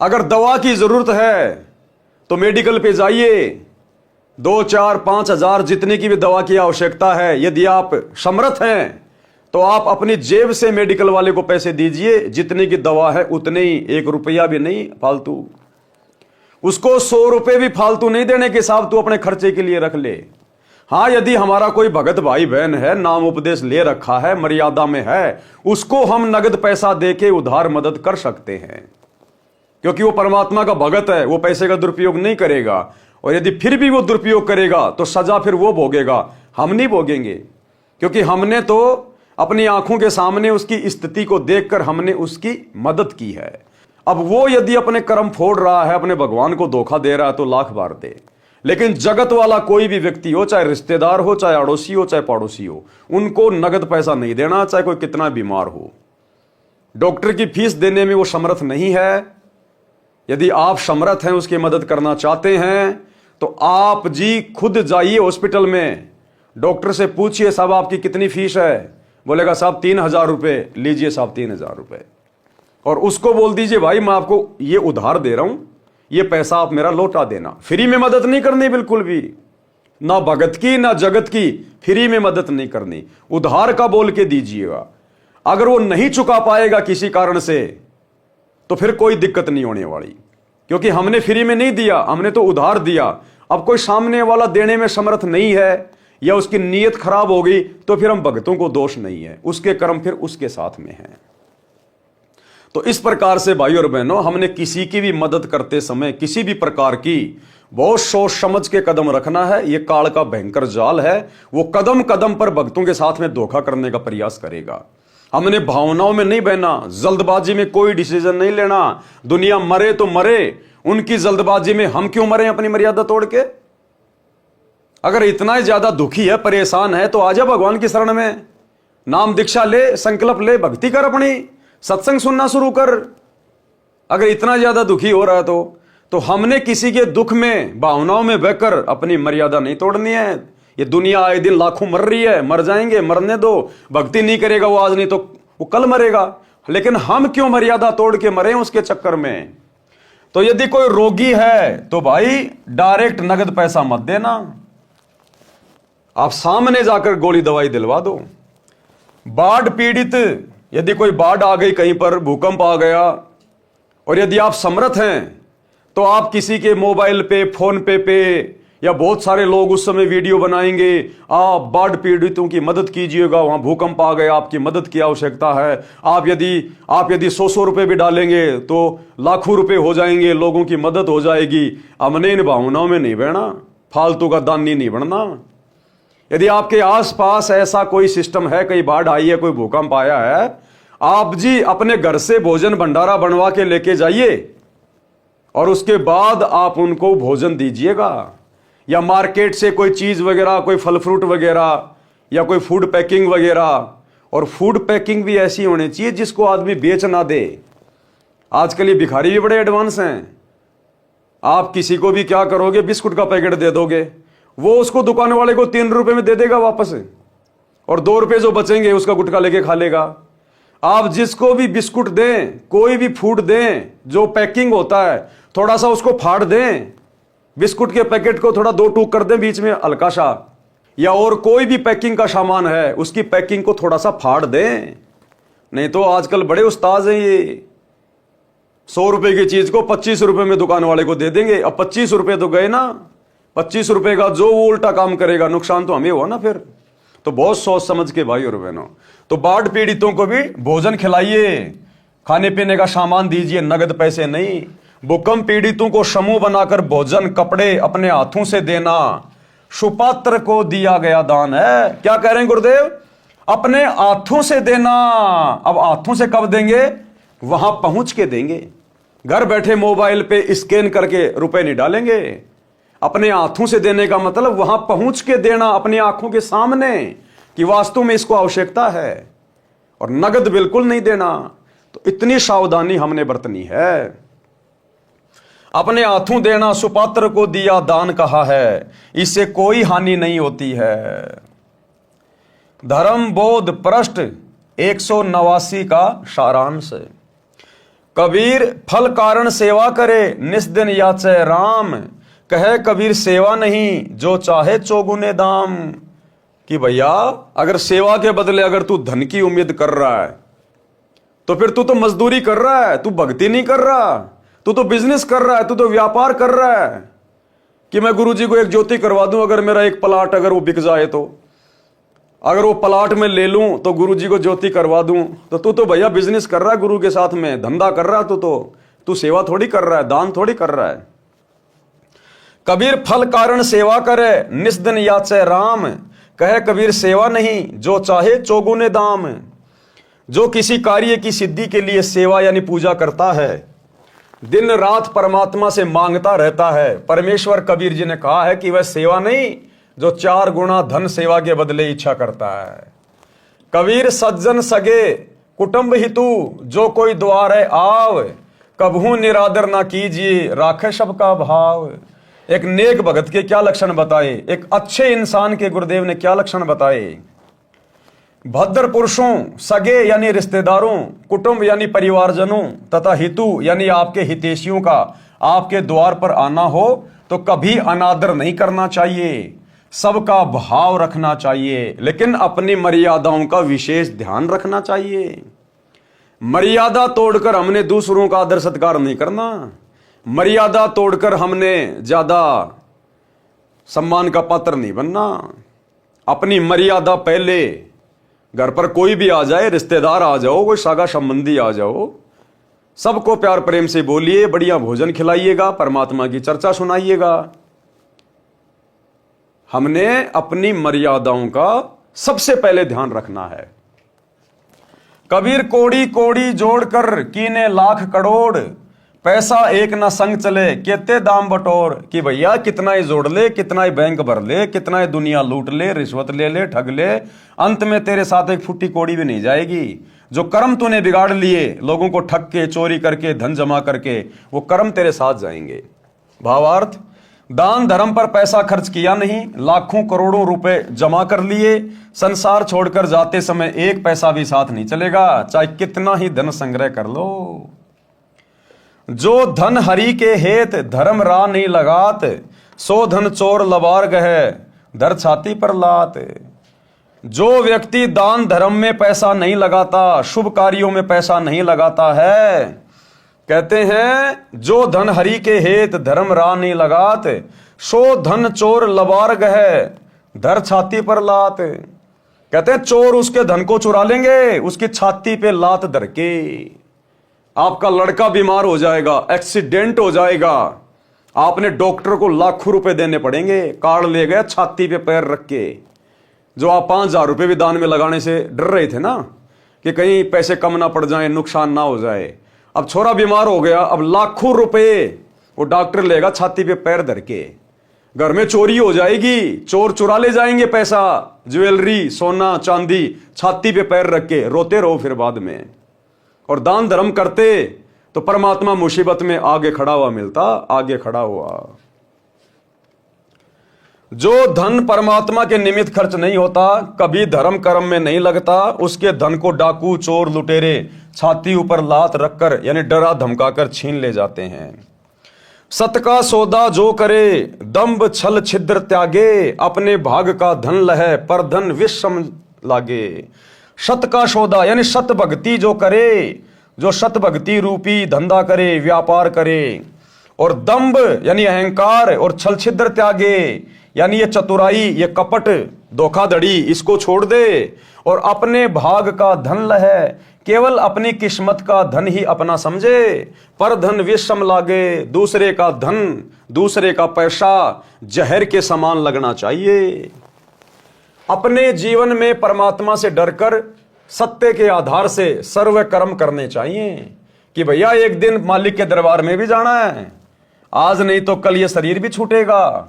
S1: अगर दवा की जरूरत है तो मेडिकल पे जाइए। 2, 4, 5 हजार जितने की भी दवा की आवश्यकता है, यदि आप समर्थ हैं तो आप अपनी जेब से मेडिकल वाले को पैसे दीजिए। जितने की दवा है उतने ही, 1 रुपया भी नहीं फालतू। उसको 100 रुपए भी फालतू नहीं देने के हिसाब तू अपने खर्चे के लिए रख ले। हाँ, यदि हमारा कोई भगत भाई बहन है, नाम उपदेश ले रखा है, मर्यादा में है, उसको हम नगद पैसा देके उधार मदद कर सकते हैं, क्योंकि वो परमात्मा का भगत है, वो पैसे का दुरुपयोग नहीं करेगा। और यदि फिर भी वो दुरुपयोग करेगा तो सजा फिर वो भोगेगा, हम नहीं भोगेंगे, क्योंकि हमने तो अपनी आंखों के सामने उसकी स्थिति को देखकर हमने उसकी मदद की है। अब वो यदि अपने कर्म फोड़ रहा है, अपने भगवान को धोखा दे रहा है, तो लाख बार दे। लेकिन जगत वाला कोई भी व्यक्ति हो, चाहे रिश्तेदार हो, चाहे अड़ोसी हो, चाहे पड़ोसी हो, उनको नगद पैसा नहीं देना, चाहे कोई कितना बीमार हो। डॉक्टर की फीस देने में वो समर्थ नहीं है, यदि आप समर्थ हैं, उसकी मदद करना चाहते हैं, तो आप जी खुद जाइए हॉस्पिटल में, डॉक्टर से पूछिए साहब आपकी कितनी फीस है, बोलेगा साहब 3,000 रुपये, लीजिए साहब 3,000 रुपये, और उसको बोल दीजिए भाई मैं आपको ये उधार दे रहा हूं, ये पैसा आप मेरा लौटा देना। फ्री में मदद नहीं करनी, बिल्कुल भी ना भगत की ना जगत की, फ्री में मदद नहीं करनी, उधार का बोल के दीजिएगा। अगर वो नहीं चुका पाएगा किसी कारण से, तो फिर कोई दिक्कत नहीं होने वाली, क्योंकि हमने फ्री में नहीं दिया, हमने तो उधार दिया। अब कोई सामने वाला देने में समर्थ नहीं है या उसकी नीयत खराब हो गई, तो फिर हम भगतों को दोष नहीं है, उसके कर्म फिर उसके साथ में है। तो इस प्रकार से भाई और बहनों, हमने किसी की भी मदद करते समय किसी भी प्रकार की बहुत सोच समझ के कदम रखना है। यह काल का भयंकर जाल है, वो कदम कदम पर भक्तों के साथ में धोखा करने का प्रयास करेगा। हमने भावनाओं में नहीं बहना, जल्दबाजी में कोई डिसीजन नहीं लेना। दुनिया मरे तो मरे, उनकी जल्दबाजी में हम क्यों मरे अपनी मर्यादा तोड़ के। अगर इतना ही ज्यादा दुखी है, परेशान है, तो आजा भगवान की शरण में, नाम दीक्षा ले, संकल्प ले, भक्ति कर, अपनी सत्संग सुनना शुरू कर। अगर इतना ज्यादा दुखी हो रहा है तो हमने किसी के दुख में भावनाओं में बहकर अपनी मर्यादा नहीं तोड़नी है। ये दुनिया आए दिन लाखों मर रही है, मर जाएंगे, मरने दो। भक्ति नहीं करेगा वो आज, नहीं तो वो कल मरेगा। लेकिन हम क्यों मर्यादा तोड़ के मरे उसके चक्कर में। तो यदि कोई रोगी है तो भाई डायरेक्ट नगद पैसा मत देना, आप सामने जाकर गोली दवाई दिलवा दो। बाढ़ पीड़ित, यदि कोई बाढ़ आ गई, कहीं पर भूकंप आ गया, और यदि आप समर्थ हैं, तो आप किसी के मोबाइल पे, फोन पे या बहुत सारे लोग उस समय वीडियो बनाएंगे, आप बाढ़ पीड़ितों की मदद कीजिएगा, वहां भूकंप आ गया, आपकी मदद की आवश्यकता है। आप यदि 100 रुपए भी डालेंगे तो लाखों रुपए हो जाएंगे, लोगों की मदद हो जाएगी। हमने इन भावनाओं में नहीं बहना, फालतू का दानी नहीं बनना। यदि आपके आसपास ऐसा कोई सिस्टम है, कहीं बाढ़ आई है, कोई भूकंप आया है, आप जी अपने घर से भोजन भंडारा बनवा के लेके जाइए, और उसके बाद आप उनको भोजन दीजिएगा। या मार्केट से कोई चीज वगैरह, कोई फल फ्रूट वगैरह, या कोई फूड पैकिंग वगैरह। और फूड पैकिंग भी ऐसी होनी चाहिए जिसको आदमी बेच ना दे। आजकल ये भिखारी भी बड़े एडवांस हैं। आप किसी को भी क्या करोगे, बिस्कुट का पैकेट दे दोगे, वो उसको दुकान वाले को 3 रुपए में दे देगा वापस, और 2 रुपए जो बचेंगे उसका गुटखा लेके खा लेगा। आप जिसको भी बिस्कुट दें, कोई भी फूड दें, जो पैकिंग होता है थोड़ा सा उसको फाड़ दें, बिस्कुट के पैकेट को थोड़ा 2 टूक कर दें बीच में हल्का सा, या और कोई भी पैकिंग का सामान है उसकी पैकिंग को थोड़ा सा फाड़ दें। नहीं तो आजकल बड़े उस्ताद हैं, ये 100 रुपए की चीज को 25 रुपए में दुकान वाले को दे देंगे। अब 25 रुपए तो गए ना, 25 रुपए का जो वो उल्टा काम करेगा, नुकसान तो हमें हुआ ना फिर। तो बहुत सोच समझ के भाई और बहनों, तो बाढ़ पीड़ितों को भी भोजन खिलाइए, खाने पीने का सामान दीजिए, नगद पैसे नहीं। भूकंप पीड़ितों को समूह बनाकर भोजन, कपड़े अपने हाथों से देना सुपात्र को दिया गया दान है। क्या कह रहे हैं गुरुदेव, अपने हाथों से देना। अब हाथों से कब देंगे, वहां पहुंच के देंगे। घर बैठे मोबाइल पे स्कैन करके रुपए नहीं डालेंगे। अपने हाथों से देने का मतलब वहां पहुंच के देना, अपनी आंखों के सामने कि वास्तव में इसको आवश्यकता है, और नगद बिल्कुल नहीं देना। तो इतनी सावधानी हमने बरतनी है। अपने हाथों देना, सुपात्र को दिया दान कहा है, इससे कोई हानि नहीं होती है। धर्म बोध पृष्ठ 189 का सारांश। कबीर फल कारण सेवा करे, निस्दिन याचे राम। कहे कबीर सेवा नहीं, जो चाहे चौगुने दाम। कि भैया अगर सेवा के बदले अगर तू धन की उम्मीद कर रहा है, तो फिर तू तो मजदूरी कर रहा है, तू भक्ति नहीं कर रहा, तू तो बिजनेस कर रहा है, तू तो व्यापार कर रहा है। कि मैं गुरुजी को एक ज्योति करवा दूं, अगर मेरा एक प्लाट अगर वो बिक जाए, तो अगर वो प्लाट में ले लूं तो गुरुजी को ज्योति करवा दूं, तो तू तो भैया बिजनेस कर रहा है, गुरु के साथ में धंधा कर रहा है। तू सेवा थोड़ी कर रहा है, दान थोड़ी कर रहा है। कबीर फल कारण सेवा करे, निस्दिन याचे राम। कहे कबीर सेवा नहीं, जो चाहे चौगुने दाम। जो किसी कार्य की सिद्धि के लिए सेवा यानी पूजा करता है, दिन रात परमात्मा से मांगता रहता है। परमेश्वर कबीर जी ने कहा है कि वह सेवा नहीं, जो 4 गुना धन सेवा के बदले इच्छा करता है। कबीर सज्जन सगे कुटुंब हितु, जो कोई द्वारे आव। कबहू निरादर ना कीजिए, राखे सबका भाव। एक नेक भगत के क्या लक्षण बताए, एक अच्छे इंसान के गुरुदेव ने क्या लक्षण बताए। भद्र पुरुषों, सगे यानी रिश्तेदारों, कुटुंब यानी परिवारजनों तथा हितु यानी आपके हितैषियों का आपके द्वार पर आना हो तो कभी अनादर नहीं करना चाहिए, सबका भाव रखना चाहिए, लेकिन अपनी मर्यादाओं का विशेष ध्यान रखना चाहिए। मर्यादा तोड़कर हमने दूसरों का आदर सत्कार नहीं करना, मर्यादा तोड़कर हमने ज्यादा सम्मान का पात्र नहीं बनना। अपनी मर्यादा पहले, घर पर कोई भी आ जाए, रिश्तेदार आ जाओ, कोई सगा संबंधी आ जाओ, सबको प्यार प्रेम से बोलिए, बढ़िया भोजन खिलाइएगा, परमात्मा की चर्चा सुनाइएगा। हमने अपनी मर्यादाओं का सबसे पहले ध्यान रखना है। कबीर कोड़ी कोड़ी जोड़कर कीने लाख करोड़, पैसा एक ना संग चले केते दाम बटोर। कि भैया कितना ही जोड़ ले, कितना ही बैंक भर ले, कितना ही दुनिया लूट ले, रिश्वत ले ले, ठग ले, अंत में तेरे साथ एक फुट्टी कोड़ी भी नहीं जाएगी। जो कर्म तूने बिगाड़ लिए, लोगों को ठग के, चोरी करके, धन जमा करके, वो कर्म तेरे साथ जाएंगे। भावार्थ, दान धर्म पर पैसा खर्च किया नहीं, लाखों करोड़ों रुपए जमा कर लिए, संसार छोड़कर जाते समय एक पैसा भी साथ नहीं चलेगा, चाहे कितना ही धन संग्रह कर लो। जो धन हरि के हेत धर्म रा नहीं लगात, सो धन चोर लबार गहे धर छाती पर लात। जो व्यक्ति दान धर्म में पैसा नहीं लगाता, शुभ कार्यों में पैसा नहीं लगाता है, कहते हैं जो धन हरि के हेत धर्म रा नहीं लगात, सो धन चोर लबार गहे धर छाती पर लात। कहते हैं चोर उसके धन को चुरा लेंगे, उसकी छाती पे लात धर के। आपका लड़का बीमार हो जाएगा, एक्सीडेंट हो जाएगा, आपने डॉक्टर को लाखों रुपए देने पड़ेंगे, कार्ड ले गए, छाती पे पैर रख के। जो आप 5,000 रुपए भी दान में लगाने से डर रहे थे ना, कि कहीं पैसे कम ना पड़ जाए, नुकसान ना हो जाए, अब छोरा बीमार हो गया, अब लाखों रुपए वो डॉक्टर लेगा छाती पे पैर धर के। घर में चोरी हो जाएगी, चोर चुरा ले जाएंगे पैसा, ज्वेलरी, सोना चांदी, छाती पे पैर रख के रोते रहो फिर बाद में। और दान धर्म करते तो परमात्मा मुसीबत में आगे खड़ा हुआ मिलता, आगे खड़ा हुआ। जो धन परमात्मा के निमित्त खर्च नहीं होता, कभी धर्म कर्म में नहीं लगता, उसके धन को डाकू, चोर, लुटेरे छाती ऊपर लात रखकर यानी डरा धमकाकर छीन ले जाते हैं। सत का सौदा जो करे दंभ छल छिद्र त्यागे, अपने भाग का धन लहे पर धन विषम लागे। सत का सौदा यानी सत भक्ति जो करे, जो सत भक्ति रूपी धंधा करे, व्यापार करे, और दंभ यानी अहंकार और छल छिद्र त्यागे यानी ये चतुराई, ये कपट, धोखाधड़ी, इसको छोड़ दे और अपने भाग का धन लहे, केवल अपनी किस्मत का धन ही अपना समझे, पर धन विषम लागे। दूसरे का धन, दूसरे का पैसा जहर के समान लगना चाहिए। अपने जीवन में परमात्मा से डरकर सत्य के आधार से सर्व कर्म करने चाहिए कि भैया एक दिन मालिक के दरबार में भी जाना है, आज नहीं तो कल ये शरीर भी छूटेगा,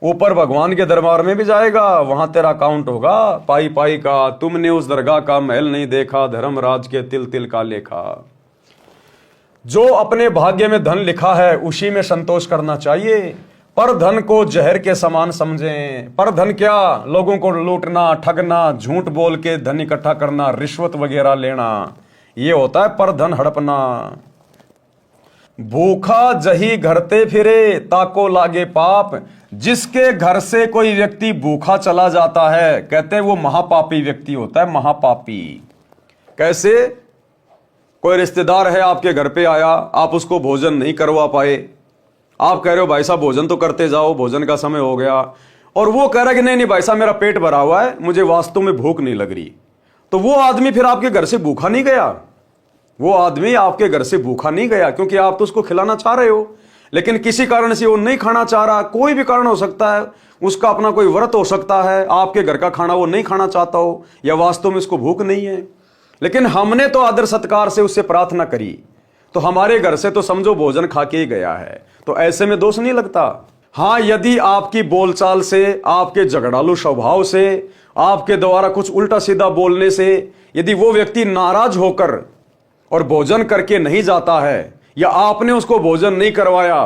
S1: ऊपर भगवान के दरबार में भी जाएगा, वहां तेरा अकाउंट होगा पाई पाई का। तुमने उस दरगाह का महल नहीं देखा, धर्मराज के तिल तिल का लेखा। जो अपने भाग्य में धन लिखा है उसी में संतोष करना चाहिए, पर धन को जहर के समान समझें। पर धन क्या, लोगों को लूटना, ठगना, झूठ बोल के धन इकट्ठा करना, रिश्वत वगैरह लेना, ये होता है पर धन हड़पना। भूखा जही घरते फिरे ताको लागे पाप, जिसके घर से कोई व्यक्ति भूखा चला जाता है, कहते हैं वो महापापी व्यक्ति होता है, महापापी। कैसे? कोई रिश्तेदार है आपके घर पे आया, आप उसको भोजन नहीं करवा पाए, आप कह रहे हो भाई साहब भोजन तो करते जाओ, भोजन का समय हो गया, और वो कह रहा है कि नहीं नहीं भाई साहब मेरा पेट भरा हुआ है, मुझे वास्तव में भूख नहीं लग रही। तो वो आदमी फिर आपके घर से भूखा नहीं गया, वो आदमी आपके घर से भूखा नहीं गया, क्योंकि आप तो उसको खिलाना चाह रहे हो, लेकिन किसी कारण से वो नहीं खाना चाह रहा। कोई भी कारण हो सकता है, उसका अपना कोई व्रत हो सकता है, आपके घर का खाना वो नहीं खाना चाहता हो, या वास्तव में उसको भूख नहीं है, लेकिन हमने तो आदर सत्कार से उससे प्रार्थना करी, तो हमारे घर से तो समझो भोजन खा के ही गया है, तो ऐसे में दोष नहीं लगता। हाँ, यदि आपकी बोलचाल से, आपके झगड़ालू स्वभाव से, आपके द्वारा कुछ उल्टा सीधा बोलने से यदि वो व्यक्ति नाराज होकर और भोजन करके नहीं जाता है, या आपने उसको भोजन नहीं करवाया,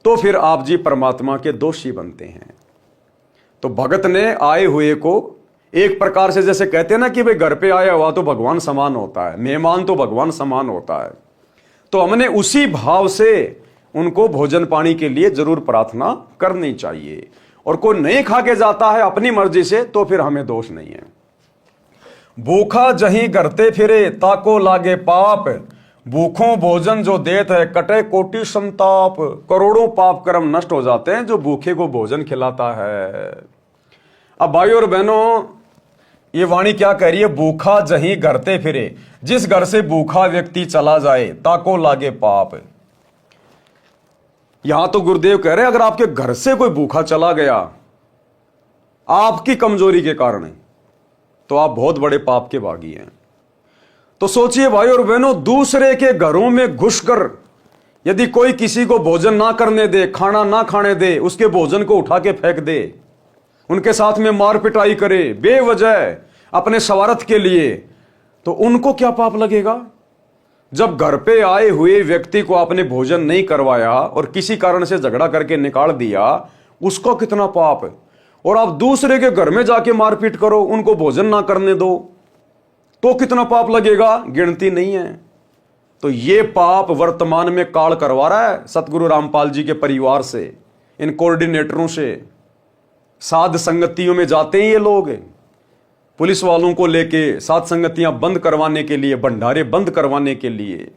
S1: तो फिर आप जी परमात्मा के दोषी बनते हैं। तो भगत ने आए हुए को एक प्रकार से, जैसे कहते हैं ना कि भाई घर पे आया हुआ तो भगवान समान होता है, मेहमान तो भगवान समान होता है, तो हमने उसी भाव से उनको भोजन पानी के लिए जरूर प्रार्थना करनी चाहिए। और कोई नहीं खा के जाता है अपनी मर्जी से, तो फिर हमें दोष नहीं है। भूखा जहीं करते फिरे ताको लागे पाप, भूखों भोजन जो देत है कटे कोटि संताप। करोड़ों पाप कर्म नष्ट हो जाते हैं जो भूखे को भोजन खिलाता है। अब भाइयों और बहनों, ये वाणी क्या कह रही है? भूखा जहीं करते फिरे, जिस घर से भूखा व्यक्ति चला जाए ताको लागे पाप। यहां तो गुरुदेव कह रहे हैं अगर आपके घर से कोई भूखा चला गया आपकी कमजोरी के कारण, तो आप बहुत बड़े पाप के भागी हैं। तो सोचिए भाई और बहनों, दूसरे के घरों में घुसकर यदि कोई किसी को भोजन ना करने दे, खाना ना खाने दे, उसके भोजन को उठा के फेंक दे, उनके साथ में मार पिटाई करे बेवजह अपने स्वार्थ के लिए, तो उनको क्या पाप लगेगा? जब घर पे आए हुए व्यक्ति को आपने भोजन नहीं करवाया और किसी कारण से झगड़ा करके निकाल दिया, उसका कितना पाप है। और आप दूसरे के घर में जाके मारपीट करो, उनको भोजन ना करने दो, तो कितना पाप लगेगा, गिनती नहीं है। तो ये पाप वर्तमान में काल करवा रहा है सतगुरु रामपाल जी के परिवार से, इन कोऑर्डिनेटरों से। साध संगतियों में जाते हैं ये लोग, पुलिस वालों को लेके साध संगतियां बंद करवाने के लिए, भंडारे बंद करवाने के लिए,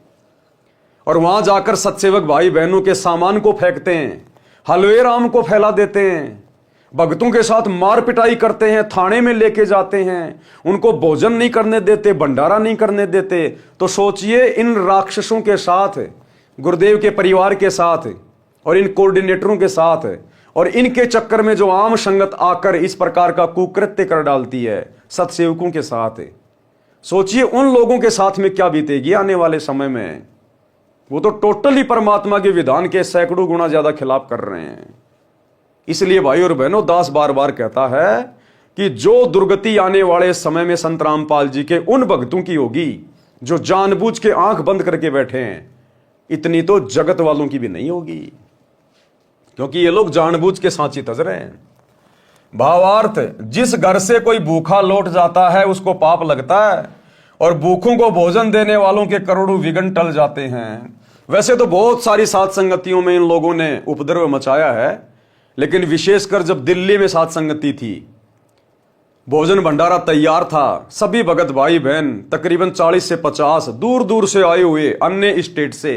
S1: और वहां जाकर सत्सेवक भाई बहनों के सामान को फेंकते हैं, हलवे राम को फैला देते हैं, भक्तों के साथ मार पिटाई करते हैं, थाने में लेके जाते हैं, उनको भोजन नहीं करने देते, भंडारा नहीं करने देते। तो सोचिए इन राक्षसों के साथ, गुरुदेव के परिवार के साथ और इन कोऑर्डिनेटरों के साथ, और इनके चक्कर में जो आम संगत आकर इस प्रकार का कुकृत्य कर डालती है सत्सेवकों के साथ, सोचिए उन लोगों के साथ में क्या बीतेगी आने वाले समय में। वो तो टोटली परमात्मा के विधान के सैकड़ों गुना ज्यादा खिलाफ कर रहे हैं। इसलिए भाई और बहनों, दास बार बार कहता है कि जो दुर्गति आने वाले समय में संत रामपाल जी के उन भक्तों की होगी जो जानबूझ के आंख बंद करके बैठे हैं, इतनी तो जगत वालों की भी नहीं होगी, क्योंकि ये लोग जानबूझ के सांची तज रहे हैं। भावार्थ, जिस घर से कोई भूखा लौट जाता है उसको पाप लगता है, और भूखों को भोजन देने वालों के करोड़ों विघ्न टल जाते हैं। वैसे तो बहुत सारी साध संगतियों में इन लोगों ने उपद्रव मचाया है, लेकिन विशेषकर जब दिल्ली में साध संगति थी, भोजन भंडारा तैयार था, सभी भगत भाई बहन तकरीबन 40 से 50 दूर दूर से आए हुए अन्य स्टेट से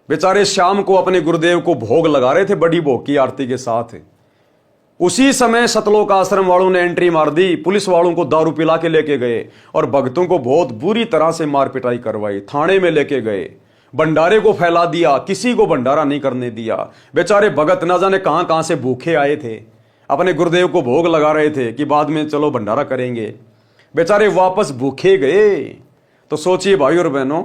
S1: बेचारे शाम को अपने गुरुदेव को भोग लगा रहे थे बड़ी भोग की आरती के साथ। उसी समय सतलोक आश्रम वालों ने एंट्री मार दी, पुलिस वालों को दारू पिला के लेके गए और भक्तों को बहुत बुरी तरह से मार पिटाई करवाई, थाने में लेके गए, भंडारे को फैला दिया, किसी को भंडारा नहीं करने दिया। बेचारे भगत न जाने कहां कहां से भूखे आए थे, अपने गुरुदेव को भोग लगा रहे थे कि बाद में चलो भंडारा करेंगे, बेचारे वापस भूखे गए। तो सोचिए भाई और बहनों,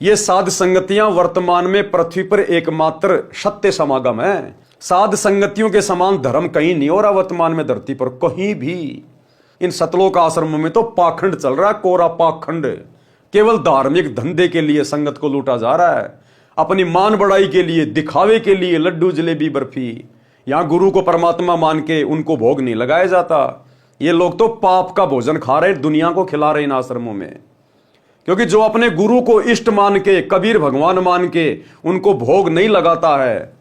S1: ये साध संगतियां वर्तमान में पृथ्वी पर एकमात्र सत्य समागम है। साध संगतियों के समान धर्म कहीं नहीं हो रहा वर्तमान में धरती पर कहीं भी। इन सतलोक आश्रमों में तो पाखंड चल रहा है, कोरा पाखंड। केवल धार्मिक धंधे के लिए संगत को लूटा जा रहा है, अपनी मान बढ़ाई के लिए, दिखावे के लिए लड्डू जलेबी बर्फी। यहां गुरु को परमात्मा मान के उनको भोग नहीं लगाया जाता। ये लोग तो पाप का भोजन खा रहे, दुनिया को खिला रहे इन आश्रमों में। क्योंकि जो अपने गुरु को इष्ट मान के, कबीर भगवान मान के उनको भोग नहीं लगाता है,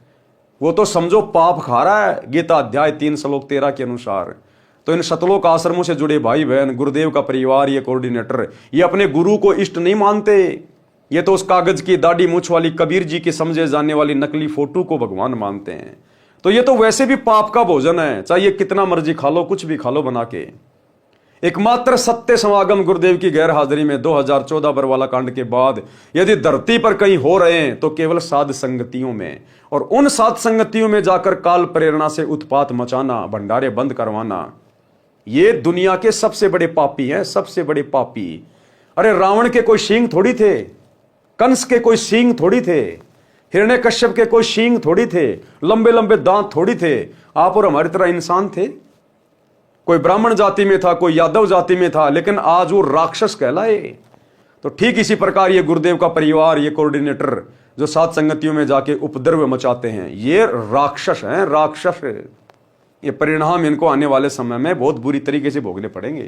S1: वो तो समझो पाप खा रहा है, गीता अध्याय 3 श्लोक 13 के अनुसार। तो इन सतलोक आश्रमों से जुड़े भाई बहन, गुरुदेव का परिवार, ये कोऑर्डिनेटर, ये अपने गुरु को इष्ट नहीं मानते। ये तो उस कागज की दाढ़ी मूछ वाली कबीर जी की समझे जाने वाली नकली फोटो को भगवान मानते हैं। तो ये तो वैसे भी पाप का भोजन है, चाहिए कितना मर्जी खा लो, कुछ भी खा लो बना के। एकमात्र सत्य समागम गुरुदेव की गैर हाजिरी में 2014 बरवाला कांड के बाद यदि धरती पर कहीं हो रहे हैं तो केवल साध संगतियों में, और उन साध संगतियों में जाकर काल प्रेरणा से उत्पात मचाना, भंडारे बंद करवाना, ये दुनिया के सबसे बड़े पापी हैं, सबसे बड़े पापी। अरे रावण के कोई सींग थोड़ी थे, कंस के कोई सींग थोड़ी थे, हिरण्यकश्यप के कोई सींग थोड़ी थे, लंबे लंबे दांत थोड़ी थे। आप और हमारी तरह इंसान थे, कोई ब्राह्मण जाति में था, कोई यादव जाति में था, लेकिन आज वो राक्षस कहलाए। तो ठीक इसी प्रकार ये गुरुदेव का परिवार, ये कोऑर्डिनेटर जो सात संगतियों में जाके उपद्रव मचाते हैं, ये राक्षस हैं, राक्षस। ये परिणाम इनको आने वाले समय में बहुत बुरी तरीके से भोगने पड़ेंगे।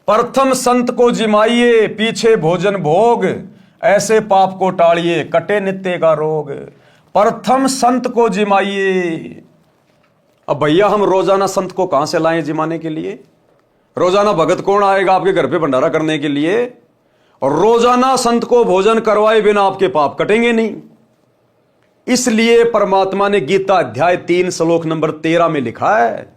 S1: प्रथम संत को जिमाइए, पीछे भोजन भोग, ऐसे पाप को टाड़िए, कटे नित्य का रोग। प्रथम संत को जिमाइए। अब भैया हम रोजाना संत को कहां से लाएं जिमाने के लिए? रोजाना भगत कौन आएगा आपके घर पे भंडारा करने के लिए? और रोजाना संत को भोजन करवाए बिना आपके पाप कटेंगे नहीं। इसलिए परमात्मा ने गीता अध्याय 3 श्लोक नंबर 13 में लिखा है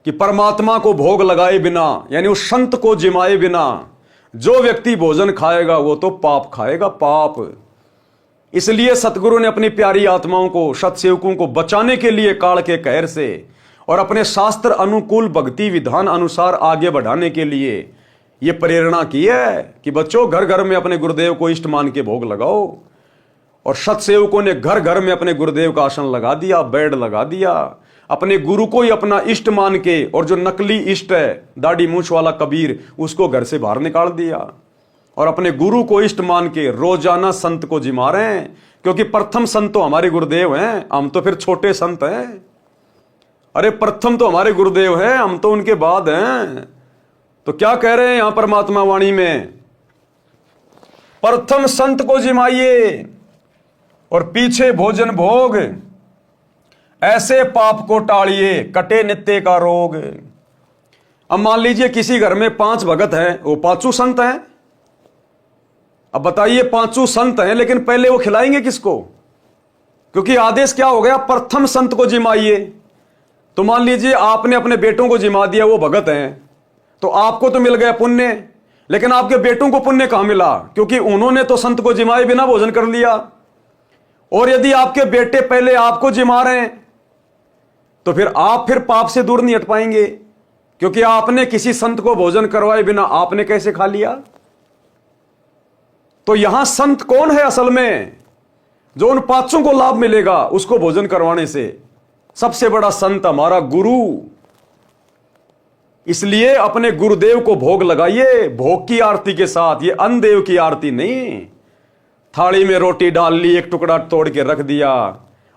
S1: कि परमात्मा को भोग लगाए बिना, यानी उस संत को जिमाए बिना जो व्यक्ति भोजन खाएगा वो तो पाप खाएगा, पाप। इसलिए सतगुरु ने अपनी प्यारी आत्माओं को, सत्सेवकों को बचाने के लिए काल के कहर से और अपने शास्त्र अनुकूल भक्ति विधान अनुसार आगे बढ़ाने के लिए यह प्रेरणा की है कि बच्चों घर घर में अपने गुरुदेव को इष्ट मान के भोग लगाओ। और सत्सेवकों ने घर घर में अपने गुरुदेव का आसन लगा दिया, बेड लगा दिया, अपने गुरु को ही अपना इष्ट मान के, और जो नकली इष्ट है दाढ़ी मूछ वाला कबीर, उसको घर से बाहर निकाल दिया और अपने गुरु को इष्ट मान के रोजाना संत को जिमा रहे हैं। क्योंकि प्रथम संत तो हमारे गुरुदेव हैं, हम तो फिर छोटे संत हैं। अरे प्रथम तो हमारे गुरुदेव हैं, हम तो उनके बाद हैं। तो क्या कह रहे हैं यहां परमात्मा वाणी में? प्रथम संत को जिमाइए और पीछे भोजन भोग, ऐसे पाप को टाड़िए, कटे नित्य का रोग। अब मान लीजिए किसी घर में 5 भगत हैं, वो 5 संत हैं। अब बताइए 5 संत हैं, लेकिन पहले वो खिलाएंगे किसको? क्योंकि आदेश क्या हो गया? प्रथम संत को जिमाइए। तो मान लीजिए आपने अपने बेटों को जिमा दिया, वो भगत हैं, तो आपको तो मिल गया पुण्य, लेकिन आपके बेटों को पुण्य कहां मिला? क्योंकि उन्होंने तो संत को जिमाए बिना भोजन कर लिया। और यदि आपके बेटे पहले आपको जिमा रहे हैं तो फिर आप फिर पाप से दूर नहीं हट पाएंगे, क्योंकि आपने किसी संत को भोजन करवाए बिना आपने कैसे खा लिया? तो यहां संत कौन है असल में? जो उन 5 को लाभ मिलेगा उसको भोजन करवाने से। सबसे बड़ा संत हमारा गुरु। इसलिए अपने गुरुदेव को भोग लगाइए, भोग की आरती के साथ। ये अन्नदेव की आरती नहीं, थाली में रोटी डाल ली, एक टुकड़ा तोड़ के रख दिया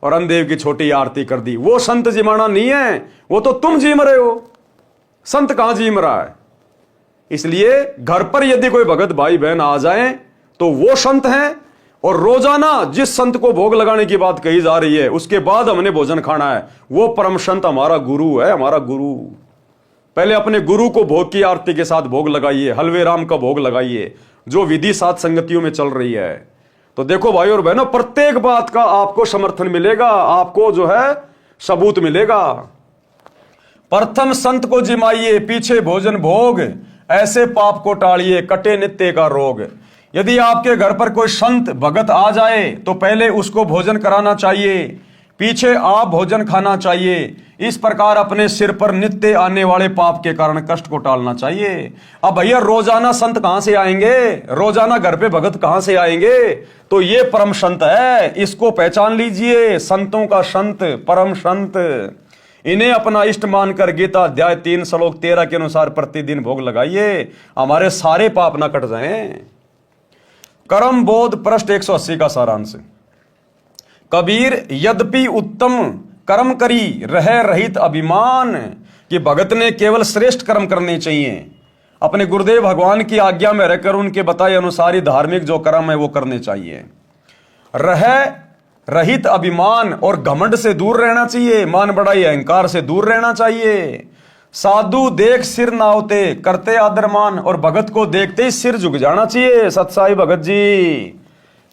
S1: और अन्नदेव की छोटी आरती कर दी। वो संत जिमाना नहीं है, वो तो तुम जिम रहे हो। संत कहां जिम रहा है? इसलिए घर पर यदि कोई भगत भाई बहन आ जाएं तो वो संत हैं। और रोजाना जिस संत को भोग लगाने की बात कही जा रही है उसके बाद हमने भोजन खाना है, वो परम संत हमारा गुरु है, हमारा गुरु। पहले अपने गुरु को भोग की आरती के साथ भोग लगाइए, हलवे राम का भोग लगाइए, जो विधि सात संगतियों में चल रही है। तो देखो भाई और बहनों, प्रत्येक बात का आपको समर्थन मिलेगा, आपको जो है सबूत मिलेगा। प्रथम संत को जिमाइए, पीछे भोजन भोग, ऐसे पाप को टाड़िए, कटे नित्य का रोग। यदि आपके घर पर कोई संत भगत आ जाए तो पहले उसको भोजन कराना चाहिए, पीछे आप भोजन खाना चाहिए। इस प्रकार अपने सिर पर नित्य आने वाले पाप के कारण कष्ट को टालना चाहिए। अब भैया रोजाना संत कहां से आएंगे? रोजाना घर पे भगत कहां से आएंगे? तो ये परम संत है, इसको पहचान लीजिए। संतों का संत, परम संत। इन्हें अपना इष्ट मानकर गीता अध्याय 3 श्लोक 13 के अनुसार प्रतिदिन भोग लगाइए, हमारे सारे पाप ना कट जाएं। कर्म बोध पृष्ठ 180 का सारांश। कबीर यद्यपि उत्तम कर्म करी रह रहित अभिमान, कि भगत ने केवल श्रेष्ठ कर्म करने चाहिए। अपने गुरुदेव भगवान की आज्ञा में रहकर उनके बताए अनुसार ही धार्मिक जो कर्म है वो करने चाहिए। रह रहित अभिमान, और घमंड से दूर रहना चाहिए, मान बड़ाई अहंकार से दूर रहना चाहिए। साधु देख सिर नावते, करते आदरमान, और भगत को देखते ही सिर झुक जाना चाहिए। सत्साई भगत जी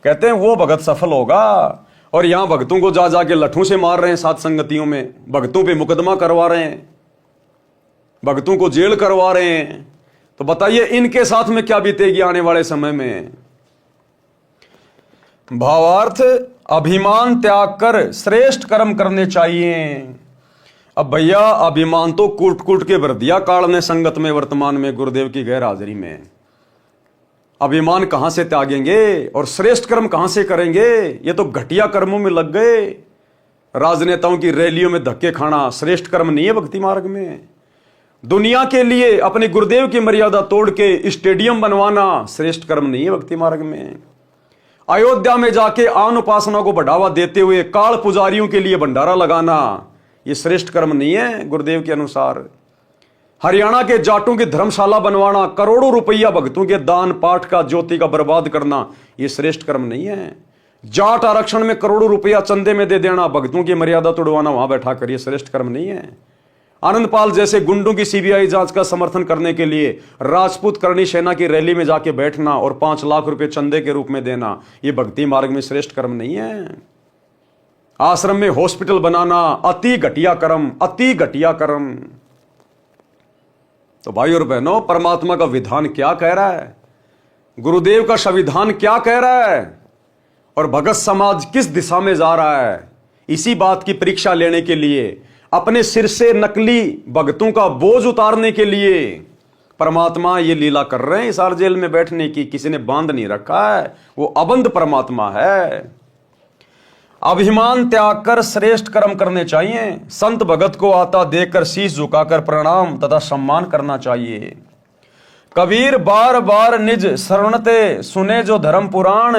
S1: कहते हैं वो भगत सफल होगा। और यहां भक्तों को जा जाके लठों से मार रहे हैं सात संगतियों में, भक्तों पे मुकदमा करवा रहे हैं, भक्तों को जेल करवा रहे हैं। तो बताइए इनके साथ में क्या बीतेगी आने वाले समय में? भावार्थ, अभिमान त्याग कर श्रेष्ठ कर्म करने चाहिए। अब भैया अभिमान तो कूट कूट के भर दिया काल ने संगत में, वर्तमान में गुरुदेव की गैर हाजिरी में। अभिमान कहां से त्यागेंगे और श्रेष्ठ कर्म कहां से करेंगे? ये तो घटिया कर्मों में लग गए। राजनेताओं की रैलियों में धक्के खाना श्रेष्ठ कर्म नहीं है भक्ति मार्ग में। दुनिया के लिए अपने गुरुदेव की मर्यादा तोड़ के स्टेडियम बनवाना श्रेष्ठ कर्म नहीं है भक्ति मार्ग में। अयोध्या में जाके आन उपासना को बढ़ावा देते हुए काल पुजारियों के लिए भंडारा लगाना यह श्रेष्ठ कर्म नहीं है गुरुदेव के अनुसार। हरियाणा के जाटों की धर्मशाला बनवाना, करोड़ों रुपया भक्तों के दान पाठ का ज्योति का बर्बाद करना यह श्रेष्ठ कर्म नहीं है। जाट आरक्षण में करोड़ों रुपया चंदे में दे देना, भक्तों की मर्यादा तोड़वाना वहां बैठा कर यह श्रेष्ठ कर्म नहीं है। आनंदपाल जैसे गुंडों की सीबीआई जांच का समर्थन करने के लिए राजपूत करणी सेना की रैली में जाके बैठना और 5 लाख रुपए चंदे के रूप में देना यह भक्ति मार्ग में श्रेष्ठ कर्म नहीं है। आश्रम में हॉस्पिटल बनाना अति घटिया कर्म, अति घटिया कर्म। तो भाई और बहनों, परमात्मा का विधान क्या कह रहा है, गुरुदेव का संविधान क्या कह रहा है और भगत समाज किस दिशा में जा रहा है, इसी बात की परीक्षा लेने के लिए, अपने सिर से नकली भक्तों का बोझ उतारने के लिए परमात्मा ये लीला कर रहे हैं। इस आर जेल में बैठने की किसी ने बांध नहीं रखा है, वो अबंध परमात्मा है। अभिमान त्याग कर श्रेष्ठ कर्म करने चाहिए। संत भगत को आता देखकर शीश झुकाकर प्रणाम तथा सम्मान करना चाहिए। कबीर बार बार निज शरणते सुने जो धर्म पुराण,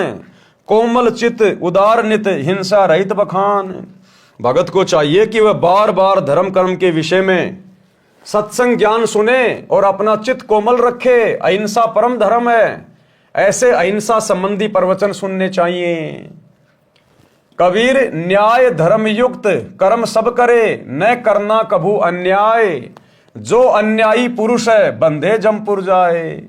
S1: कोमल चित उदार नित हिंसा रहित बखान। भगत को चाहिए कि वह बार बार धर्म कर्म के विषय में सत्संग ज्ञान सुने और अपना चित्त कोमल रखे। अहिंसा परम धर्म है, ऐसे अहिंसा संबंधी प्रवचन सुनने चाहिए। कबीर न्याय धर्म युक्त कर्म सब करे, न करना कभू अन्याय। जो अन्यायी पुरुष है बंधे जमपुर जाए।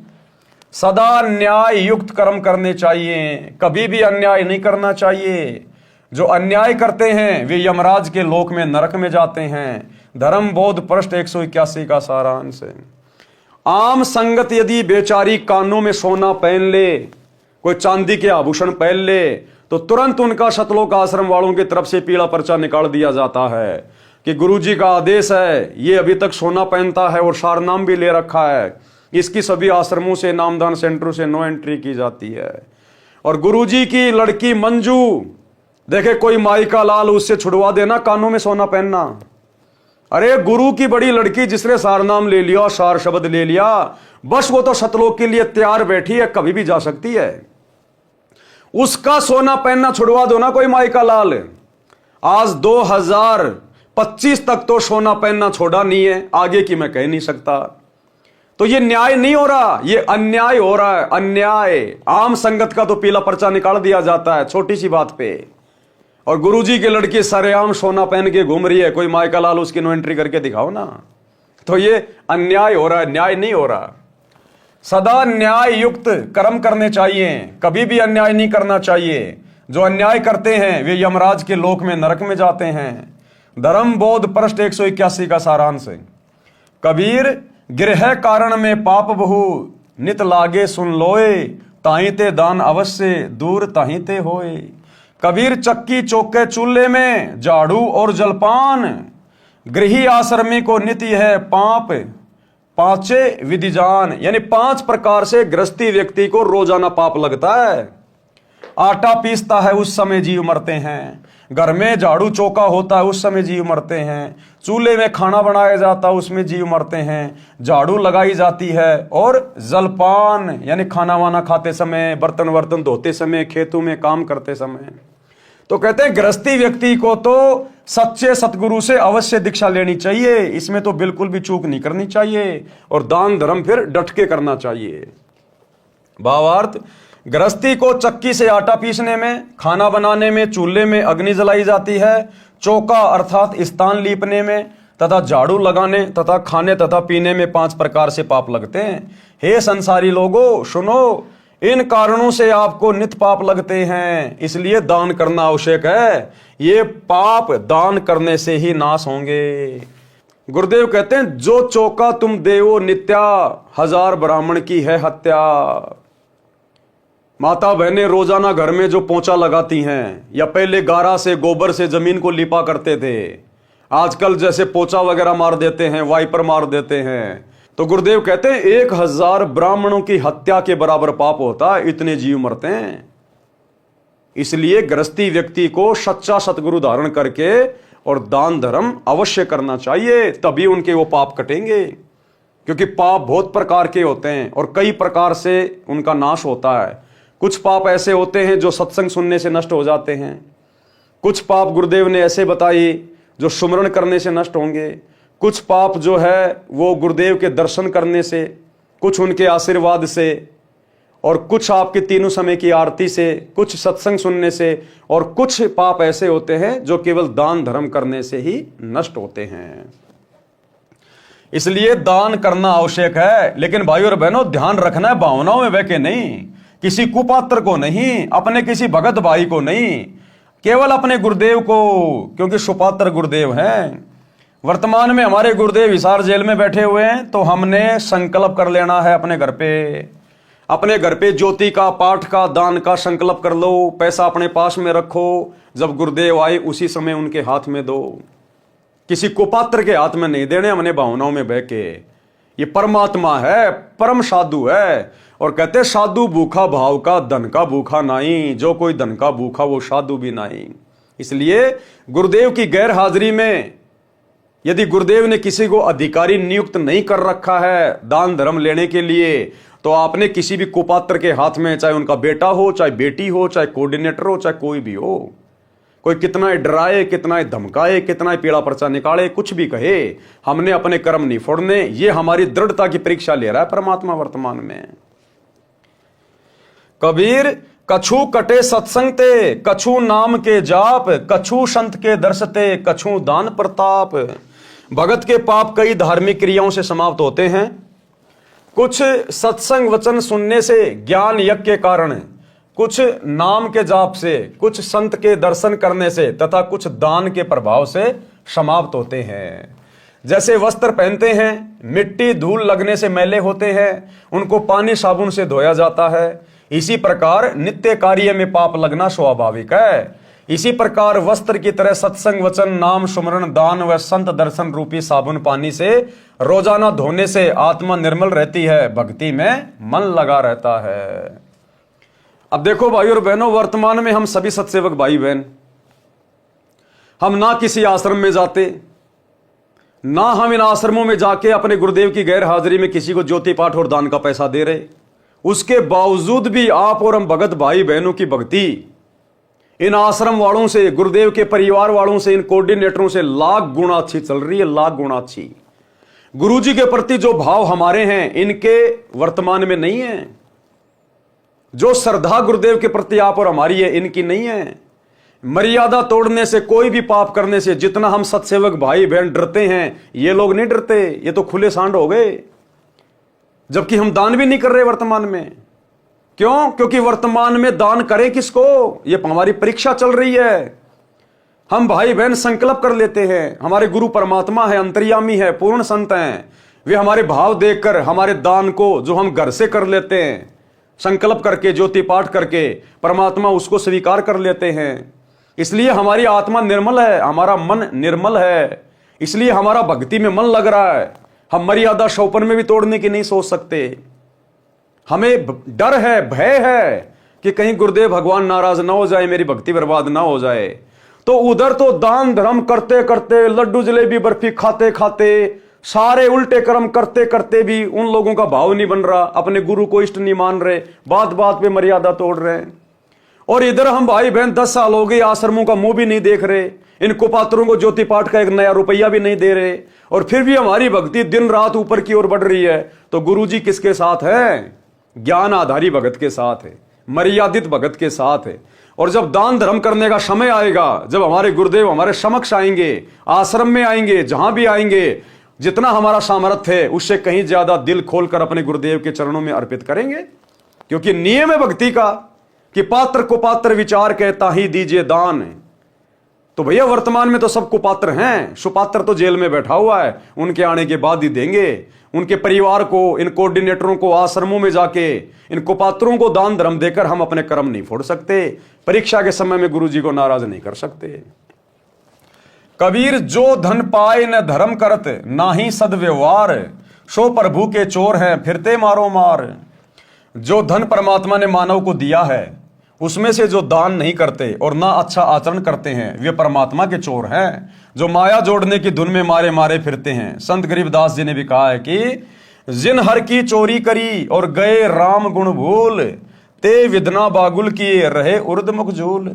S1: सदा न्याय युक्त कर्म करने चाहिए, कभी भी अन्याय नहीं करना चाहिए। जो अन्याय करते हैं वे यमराज के लोक में नरक में जाते हैं। धर्म बोध पृष्ठ 181 का सारांश है। आम संगत यदि बेचारी कानों में सोना पहन ले, कोई चांदी के आभूषण पहन ले, तो तुरंत उनका शतलोक आश्रम वालों की तरफ से पीला पर्चा निकाल दिया जाता है कि गुरुजी का आदेश है, ये अभी तक सोना पहनता है और सारनाम भी ले रखा है, इसकी सभी आश्रमों से नामदान सेंटरों से नो एंट्री की जाती है। और गुरुजी की लड़की मंजू, देखे कोई माई का लाल, उससे छुड़वा देना कानों में सोना पहनना। अरे गुरु की बड़ी लड़की जिसने सारनाम ले लिया, सार शब्द ले लिया, बस वो तो सतलोक के लिए तैयार बैठी है, कभी भी जा सकती है। उसका सोना पहनना छुड़वा दो ना कोई माई का लाल। आज 2025 तक तो सोना पहनना छोड़ा नहीं है, आगे की मैं कह नहीं सकता। तो ये न्याय नहीं हो रहा, ये अन्याय हो रहा है, अन्याय। आम संगत का तो पीला पर्चा निकाल दिया जाता है छोटी सी बात पे, और गुरुजी की लड़की सरेआम सोना पहन के घूम रही है, कोई माई का लाल उसकी नो एंट्री करके दिखाओ ना। तो ये अन्याय हो रहा है, न्याय नहीं हो रहा। सदा न्याय युक्त कर्म करने चाहिए, कभी भी अन्याय नहीं करना चाहिए। जो अन्याय करते हैं वे यमराज के लोक में नरक में जाते हैं। धर्म बोध पृष्ठ 181 का सारांश है। कबीर गृह कारण में पाप बहु नित लागे सुन लोए, ताही ते दान अवश्य दूर ताही ते होए। कबीर चक्की चौके चूल्हे में झाड़ू और जलपान, गृही आश्रमी को नित्य है पाप पांचे विधिजान। यानी 5 प्रकार से गृहस्थी व्यक्ति को रोजाना पाप लगता है। आटा पीसता है उस समय जीव मरते हैं, घर में झाड़ू चौका होता है उस समय जीव मरते हैं, चूल्हे में खाना बनाया जाता है उसमें जीव मरते हैं, झाड़ू लगाई जाती है, और जलपान यानी खाना वाना खाते समय, बर्तन वर्तन धोते समय, खेतों में काम करते समय। तो कहते हैं गृहस्थी व्यक्ति को तो सच्चे सतगुरु से अवश्य दीक्षा लेनी चाहिए, इसमें तो बिल्कुल भी चूक नहीं करनी चाहिए, और दान धर्म फिर डट के करना चाहिए। भावार्थ, गृहस्थी को चक्की से आटा पीसने में, खाना बनाने में चूल्हे में अग्नि जलाई जाती है, चौका अर्थात स्थान लीपने में तथा झाड़ू लगाने तथा खाने तथा पीने में 5 प्रकार से पाप लगते हैं। हे संसारी लोगों सुनो, इन कारणों से आपको नित पाप लगते हैं, इसलिए दान करना आवश्यक है। ये पाप दान करने से ही नाश होंगे। गुरुदेव कहते हैं जो चौका तुम देवो नित्या, 1000 ब्राह्मण की है हत्या। माता बहनें रोजाना घर में जो पोंछा लगाती हैं, या पहले गारा से गोबर से जमीन को लिपा करते थे, आजकल जैसे पोंछा वगैरह मार देते हैं, वाइपर मार देते हैं। तो गुरुदेव कहते हैं 1000 ब्राह्मणों की हत्या के बराबर पाप होता है, इतने जीव मरते हैं। इसलिए गृहस्थी व्यक्ति को सच्चा सतगुरु धारण करके और दान धर्म अवश्य करना चाहिए, तभी उनके वो पाप कटेंगे। क्योंकि पाप बहुत प्रकार के होते हैं और कई प्रकार से उनका नाश होता है। कुछ पाप ऐसे होते हैं जो सत्संग सुनने से नष्ट हो जाते हैं, कुछ पाप गुरुदेव ने ऐसे बताए जो सुमरण करने से नष्ट होंगे, कुछ पाप जो है वो गुरुदेव के दर्शन करने से, कुछ उनके आशीर्वाद से, और कुछ आपके तीनों समय की आरती से, कुछ सत्संग सुनने से, और कुछ पाप ऐसे होते हैं जो केवल दान धर्म करने से ही नष्ट होते हैं। इसलिए दान करना आवश्यक है, लेकिन भाइयों और बहनों ध्यान रखना है भावनाओं में बह के नहीं, किसी कुपात्र को नहीं, अपने किसी भगत भाई को नहीं, केवल अपने गुरुदेव को, क्योंकि सुपात्र गुरुदेव हैं। वर्तमान में हमारे गुरुदेव हिसार जेल में बैठे हुए हैं, तो हमने संकल्प कर लेना है अपने घर पे ज्योति का, पाठ का, दान का संकल्प कर लो। पैसा अपने पास में रखो, जब गुरुदेव आए उसी समय उनके हाथ में दो, किसी कुपात्र के हाथ में नहीं देने हमने भावनाओं में बह के। ये परमात्मा है, परम साधु है, और कहते साधु भूखा भाव का, धन का भूखा नहीं, जो कोई धन का भूखा वो साधु भी नहीं। इसलिए गुरुदेव की गैर हाजिरी में यदि गुरुदेव ने किसी को अधिकारी नियुक्त नहीं कर रखा है दान धर्म लेने के लिए, तो आपने किसी भी कुपात्र के हाथ में, चाहे उनका बेटा हो, चाहे बेटी हो, चाहे कोऑर्डिनेटर हो, चाहे कोई भी हो, कोई कितना डराए, कितना धमकाए, कितना पीड़ा पर्चा निकाले, कुछ भी कहे, हमने अपने कर्म नहीं फोड़ने। ये हमारी दृढ़ता की परीक्षा ले रहा है परमात्मा वर्तमान में। कबीर कछु कटे सत्संग ते, कछु नाम के जाप, कछु संत के दर्शते, कछु दान प्रताप। भगत के पाप कई धार्मिक क्रियाओं से समाप्त होते हैं, कुछ सत्संग वचन सुनने से, ज्ञान यज्ञ के कारण, कुछ नाम के जाप से, कुछ संत के दर्शन करने से, तथा कुछ दान के प्रभाव से समाप्त होते हैं। जैसे वस्त्र पहनते हैं, मिट्टी धूल लगने से मैले होते हैं, उनको पानी साबुन से धोया जाता है, इसी प्रकार नित्य कार्य में पाप लगना स्वाभाविक है। इसी प्रकार वस्त्र की तरह सत्संग वचन नाम सुमरण दान व संत दर्शन रूपी साबुन पानी से रोजाना धोने से आत्मा निर्मल रहती है, भक्ति में मन लगा रहता है। अब देखो भाई और बहनों, वर्तमान में हम सभी सत्सेवक भाई बहन, हम ना किसी आश्रम में जाते, ना हम इन आश्रमों में जाके अपने गुरुदेव की गैर हाजिरी में किसी को ज्योति पाठ और दान का पैसा दे रहे। उसके बावजूद भी आप और हम भगत भाई बहनों की भक्ति इन आश्रम वालों से, गुरुदेव के परिवार वालों से, इन कोऑर्डिनेटरों से लाख गुना अच्छी चल रही है, लाख गुना अच्छी। गुरुजी के प्रति जो भाव हमारे हैं इनके वर्तमान में नहीं है। जो श्रद्धा गुरुदेव के प्रति आप और हमारी है इनकी नहीं है। मर्यादा तोड़ने से, कोई भी पाप करने से जितना हम सत्सेवक भाई बहन डरते हैं, ये लोग नहीं डरते, ये तो खुले सांड हो गए। जबकि हम दान भी नहीं कर रहे वर्तमान में। क्यों? क्योंकि वर्तमान में दान करें किसको, ये हमारी परीक्षा चल रही है। हम भाई बहन संकल्प कर लेते हैं, हमारे गुरु परमात्मा है, अंतर्यामी है, पूर्ण संत हैं, वे हमारे भाव देखकर हमारे दान को जो हम घर से कर लेते हैं, संकल्प करके, ज्योति पाठ करके, परमात्मा उसको स्वीकार कर लेते हैं। इसलिए हमारी आत्मा निर्मल है, हमारा मन निर्मल है, इसलिए हमारा भक्ति में मन लग रहा है। हम मर्यादा शौपन में भी तोड़ने की नहीं सोच सकते। हमें डर है, भय है कि कहीं गुरुदेव भगवान नाराज ना हो जाए, मेरी भक्ति बर्बाद ना हो जाए। तो उधर तो दान धर्म करते करते, लड्डू जलेबी बर्फी खाते खाते, सारे उल्टे कर्म करते करते भी उन लोगों का भाव नहीं बन रहा, अपने गुरु को इष्ट नहीं मान रहे, बात बात पे मर्यादा तोड़ रहे हैं। और इधर हम भाई बहन 10 साल हो गए आश्रमों का मुंह भी नहीं देख रहे, इन कुपात्रों को ज्योति पाठ का एक नया रुपया भी नहीं दे रहे, और फिर भी हमारी भक्ति दिन रात ऊपर की ओर बढ़ रही है। तो गुरुजी किसके साथ है? ज्ञान आधारी भगत के साथ है, मर्यादित भगत के साथ है। और जब दान धर्म करने का समय आएगा, जब हमारे गुरुदेव हमारे समक्ष आएंगे, आश्रम में आएंगे, जहां भी आएंगे, जितना हमारा सामर्थ्य है उससे कहीं ज्यादा दिल खोलकर अपने गुरुदेव के चरणों में अर्पित करेंगे। क्योंकि नियम है भक्ति का कि पात्र को पात्र विचार कहता ही दीजिए दान। तो भैया वर्तमान में तो सब कुपात्र हैं, सुपात्र तो जेल में बैठा हुआ है, उनके आने के बाद ही देंगे। उनके परिवार को, इन कोऑर्डिनेटरों को, आश्रमों में जाके इन कुपात्रों को दान धर्म देकर हम अपने कर्म नहीं फोड़ सकते, परीक्षा के समय में गुरुजी को नाराज नहीं कर सकते। कबीर जो धन पाए न धर्म करत, ना ही सदव्यवहार, सो प्रभु के चोर हैं फिरते मारो मार। जो धन परमात्मा ने मानव को दिया है उसमें से जो दान नहीं करते और ना अच्छा आचरण करते हैं वे परमात्मा के चोर हैं, जो माया जोड़ने की धुन में मारे मारे फिरते हैं। संत गरीबदास जी ने भी कहा है कि जिन हर की चोरी करी और गए राम गुण भूल, ते विदना बागुल किए रहे उर्दमुख झूल।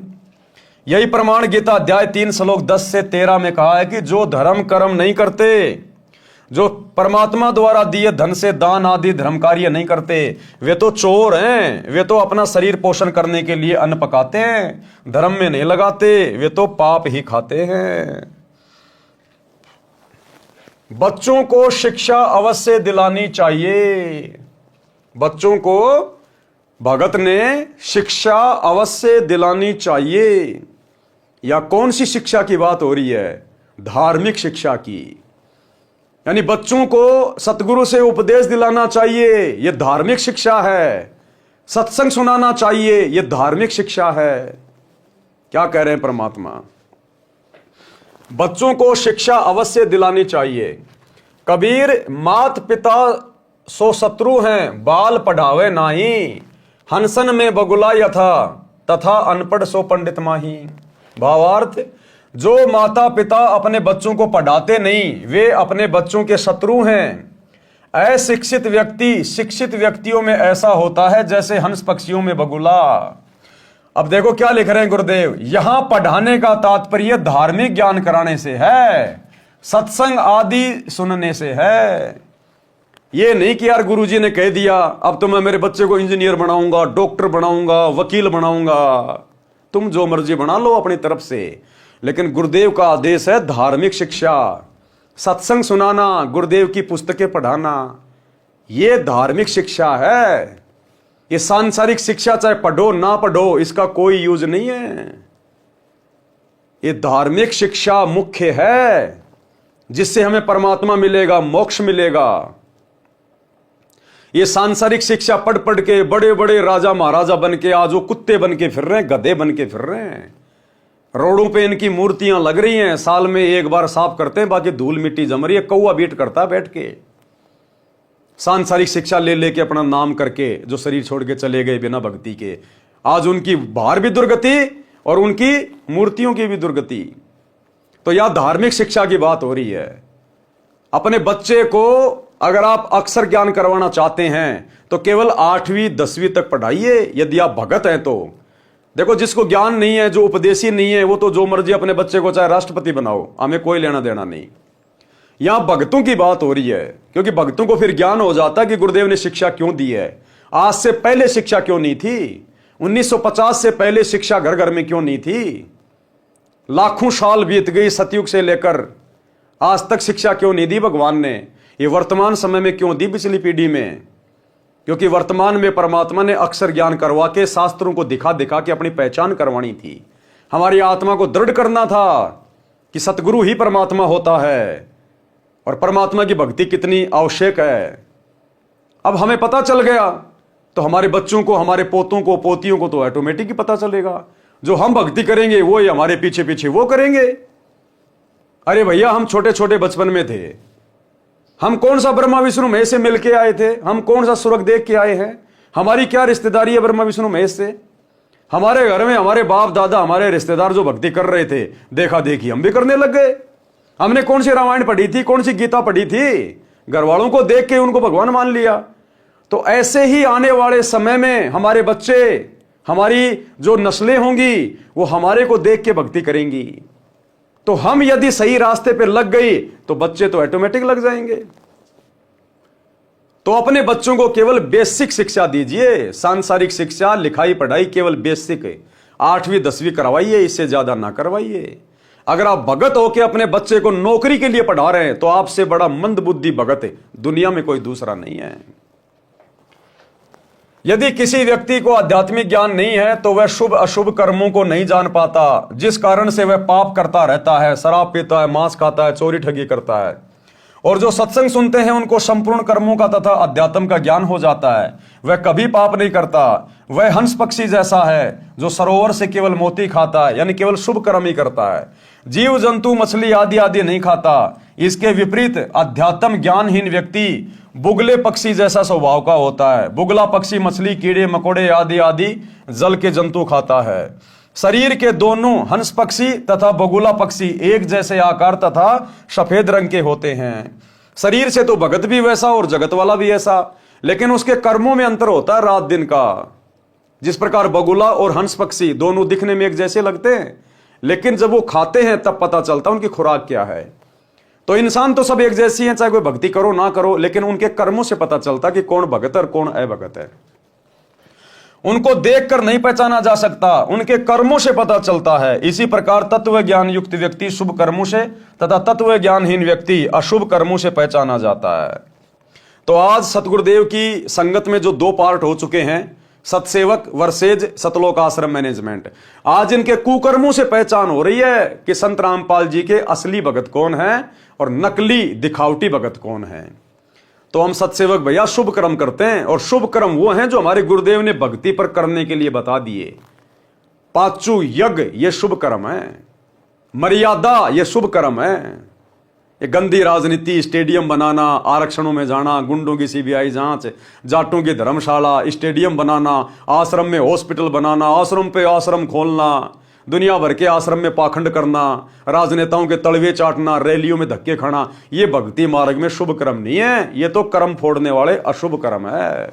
S1: यही प्रमाण गीता अध्याय 3 श्लोक 10 से 13 में कहा है कि जो धर्म कर्म नहीं करते, जो परमात्मा द्वारा दिए धन से दान आदि धर्म कार्य नहीं करते, वे तो चोर हैं, वे तो अपना शरीर पोषण करने के लिए अन्न पकाते हैं, धर्म में नहीं लगाते, वे तो पाप ही खाते हैं। बच्चों को शिक्षा अवश्य दिलानी चाहिए। बच्चों को भगत ने शिक्षा अवश्य दिलानी चाहिए। या कौन सी शिक्षा की बात हो रही है? धार्मिक शिक्षा की। यानी बच्चों को सतगुरु से उपदेश दिलाना चाहिए, यह धार्मिक शिक्षा है। सत्संग सुनाना चाहिए, यह धार्मिक शिक्षा है। क्या कह रहे हैं परमात्मा? बच्चों को शिक्षा अवश्य दिलानी चाहिए। कबीर मात पिता सो शत्रु हैं, बाल पढ़ावे नाही, हंसन में बगुला यथा तथा अनपढ़ सो पंडित माही। भावार्थ, जो माता पिता अपने बच्चों को पढ़ाते नहीं, वे अपने बच्चों के शत्रु हैं। अशिक्षित व्यक्ति शिक्षित व्यक्तियों में ऐसा होता है जैसे हंस पक्षियों में बगुला। अब देखो क्या लिख रहे हैं गुरुदेव, यहां पढ़ाने का तात्पर्य धार्मिक ज्ञान कराने से है, सत्संग आदि सुनने से है। ये नहीं कि यार गुरुजी ने कह दिया अब तो मैं मेरे बच्चे को इंजीनियर बनाऊंगा, डॉक्टर बनाऊंगा, वकील बनाऊंगा। तुम जो मर्जी बना लो अपनी तरफ से, लेकिन गुरुदेव का आदेश है धार्मिक शिक्षा, सत्संग सुनाना, गुरुदेव की पुस्तकें पढ़ाना, यह धार्मिक शिक्षा है। ये सांसारिक शिक्षा चाहे पढ़ो ना पढ़ो, इसका कोई यूज नहीं है। ये धार्मिक शिक्षा मुख्य है, जिससे हमें परमात्मा मिलेगा, मोक्ष मिलेगा। ये सांसारिक शिक्षा पढ़ पढ़ के बड़े बड़े राजा महाराजा बन के आज वो कुत्ते बन के फिर रहे हैं, गधे बन के फिर रहे हैं। रोडों पे इनकी मूर्तियां लग रही हैं, साल में एक बार साफ करते हैं, बाकी धूल मिट्टी जम रही है, कौवा बीट करता है बैठ के। सांसारिक शिक्षा ले लेके अपना नाम करके जो शरीर छोड़ के चले गए बिना भक्ति के, आज उनकी बाहर भी दुर्गति और उनकी मूर्तियों की भी दुर्गति। तो यह धार्मिक शिक्षा की बात हो रही है। अपने बच्चे को अगर आप अक्षर ज्ञान करवाना चाहते हैं तो केवल 8वीं 10वीं तक पढ़ाइए, यदि आप भगत हैं तो। देखो, जिसको ज्ञान नहीं है, जो उपदेशी नहीं है, वो तो जो मर्जी अपने बच्चे को चाहे राष्ट्रपति बनाओ, हमें कोई लेना देना नहीं। यहां भक्तों की बात हो रही है, क्योंकि भक्तों को फिर ज्ञान हो जाता कि गुरुदेव ने शिक्षा क्यों दी है। आज से पहले शिक्षा क्यों नहीं थी? 1950 से पहले शिक्षा घर घर में क्यों नहीं थी? लाखों साल बीत गई सतयुग से लेकर आज तक शिक्षा क्यों नहीं दी भगवान ने? ये वर्तमान समय में क्यों दी पिछली पीढ़ी में? क्योंकि वर्तमान में परमात्मा ने अक्षर ज्ञान करवा के शास्त्रों को दिखा दिखा के अपनी पहचान करवानी थी। हमारी आत्मा को दृढ़ करना था कि सतगुरु ही परमात्मा होता है और परमात्मा की भक्ति कितनी आवश्यक है। अब हमें पता चल गया तो हमारे बच्चों को, हमारे पोतों को, पोतियों को तो ऑटोमेटिक ही पता चलेगा। जो हम भक्ति करेंगे वो ही हमारे पीछे पीछे वो करेंगे। अरे भैया, हम छोटे छोटे बचपन में थे, हम कौन सा ब्रह्मा विष्णु महेश से मिलके आए थे? हम कौन सा स्वर्ग देख के आए हैं? हमारी क्या रिश्तेदारी है ब्रह्मा विष्णु महेश से? हमारे घर में हमारे बाप दादा, हमारे रिश्तेदार जो भक्ति कर रहे थे, देखा देखी हम भी करने लग गए। हमने कौन सी रामायण पढ़ी थी, कौन सी गीता पढ़ी थी? घर वालों को देख के उनको भगवान मान लिया। तो ऐसे ही आने वाले समय में हमारे बच्चे, हमारी जो नस्लें होंगी, वो हमारे को देख के भक्ति करेंगी। तो हम यदि सही रास्ते पे लग गई तो बच्चे तो ऑटोमेटिक लग जाएंगे। तो अपने बच्चों को केवल बेसिक शिक्षा दीजिए, सांसारिक शिक्षा, लिखाई पढ़ाई केवल बेसिक 8वीं 10वीं करवाइए, इससे ज्यादा ना करवाइए। अगर आप भगत होकर अपने बच्चे को नौकरी के लिए पढ़ा रहे हैं तो आपसे बड़ा मंदबुद्धि भगत दुनिया में कोई दूसरा नहीं है। यदि किसी व्यक्ति को आध्यात्मिक ज्ञान नहीं है तो वह शुभ अशुभ कर्मों को नहीं जान पाता, जिस कारण से वह पाप करता रहता है, शराब पीता है, मांस खाता है, चोरी ठगी करता है। और जो सत्संग सुनते हैं उनको संपूर्ण कर्मों का तथा अध्यात्म का ज्ञान हो जाता है, वह कभी पाप नहीं करता। वह हंस पक्षी जैसा है जो सरोवर से केवल मोती खाता है, यानी केवल शुभ कर्म ही करता है। जीव जंतु मछली आदि आदि नहीं खाता। इसके विपरीत अध्यात्म ज्ञानहीन व्यक्ति बुगले पक्षी जैसा स्वभाव का होता है। बुगला पक्षी मछली, कीड़े मकोड़े आदि आदि जल के जंतु खाता है। शरीर के दोनों हंस पक्षी तथा बगुला पक्षी एक जैसे आकार तथा सफेद रंग के होते हैं। शरीर से तो भगत भी वैसा और जगत वाला भी ऐसा, लेकिन उसके कर्मों में अंतर होता है रात दिन का। जिस प्रकार बगुला और हंस पक्षी दोनों दिखने में एक जैसे लगते हैं, लेकिन जब वो खाते हैं तब पता चलता है उनकी खुराक क्या है। तो इंसान तो सब एक जैसी हैं, चाहे कोई भक्ति करो ना करो, लेकिन उनके कर्मों से पता चलता कि कौन भगत है और कौन अभगत है। उनको देखकर नहीं पहचाना जा सकता, उनके कर्मों से पता चलता है। इसी प्रकार तत्व ज्ञान युक्त व्यक्ति शुभ कर्मों से तथा तत्व ज्ञानहीन व्यक्ति अशुभ कर्मों से पहचाना जाता है। तो आज सतगुरुदेव की संगत में जो दो पार्ट हो चुके हैं, सतसेवक वर्सेज सतलोक आश्रम मैनेजमेंट, आज इनके कुकर्मों से पहचान हो रही है कि संत रामपाल जी के असली भगत कौन है और नकली दिखावटी भगत कौन है। तो हम सतसेवक भैया शुभ कर्म करते हैं, और शुभ कर्म वो हैं जो हमारे गुरुदेव ने भक्ति पर करने के लिए बता दिए। पांचू यज्ञ ये शुभ कर्म है, मर्यादा ये शुभ कर्म है। ये गंदी राजनीति, स्टेडियम बनाना, आरक्षणों में जाना, गुंडों की सीबीआई जांच, जाटों की धर्मशाला, स्टेडियम बनाना, आश्रम में हॉस्पिटल बनाना, आश्रम पे आश्रम खोलना, दुनिया भर के आश्रम में पाखंड करना, राजनेताओं के तलवे चाटना, रैलियों में धक्के खाना, ये भक्ति मार्ग में शुभ कर्म नहीं है, ये तो कर्म फोड़ने वाले अशुभ कर्म है।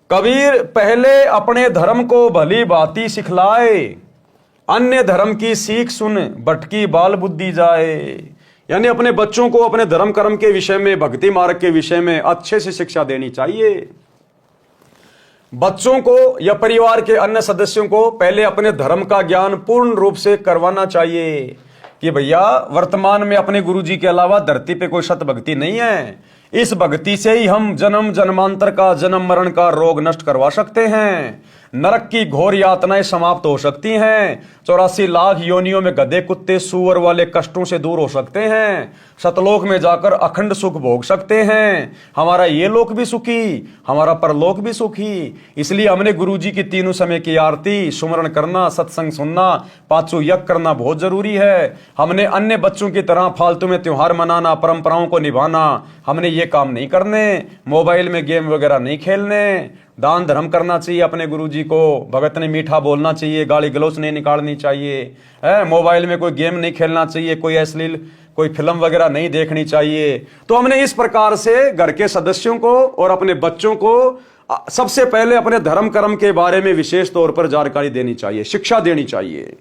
S1: कबीर पहले अपने धर्म को भली भांति सिखलाए, अन्य धर्म की सीख सुन भटकी बाल बुद्धि जाए। यानी अपने बच्चों को अपने धर्म कर्म के विषय में, भक्ति मार्ग के विषय में अच्छे से शिक्षा देनी चाहिए। बच्चों को या परिवार के अन्य सदस्यों को पहले अपने धर्म का ज्ञान पूर्ण रूप से करवाना चाहिए कि भैया वर्तमान में अपने गुरुजी के अलावा धरती पे कोई सत भक्ति नहीं है। इस भक्ति से ही हम जन्म जन्मांतर का, जन्म मरण का रोग नष्ट करवा सकते हैं, नरक की घोर यातनाएं समाप्त हो सकती हैं, 84 लाख योनियों में गधे कुत्ते सूअर वाले कष्टों से दूर हो सकते हैं, सतलोक में जाकर अखंड सुख भोग सकते हैं, हमारा ये लोक भी सुखी, हमारा परलोक भी सुखी। इसलिए हमने गुरुजी की तीनों समय की आरती, सुमरण करना, सत्संग सुनना, पांचों यज्ञ करना बहुत जरूरी है। हमने अन्य बच्चों की तरह फालतू में त्योहार मनाना, परंपराओं को निभाना, हमने ये काम नहीं करने। मोबाइल में गेम वगैरह नहीं खेलने, दान धर्म करना चाहिए अपने गुरुजी को, भगत ने मीठा बोलना चाहिए, गाली गलौच नहीं निकालनी चाहिए, मोबाइल में कोई गेम नहीं खेलना चाहिए, कोई अश्लील कोई फिल्म वगैरह नहीं देखनी चाहिए। तो हमने इस प्रकार से घर के सदस्यों को और अपने बच्चों को सबसे पहले अपने धर्म कर्म के बारे में विशेष तौर पर जानकारी देनी चाहिए, शिक्षा देनी चाहिए।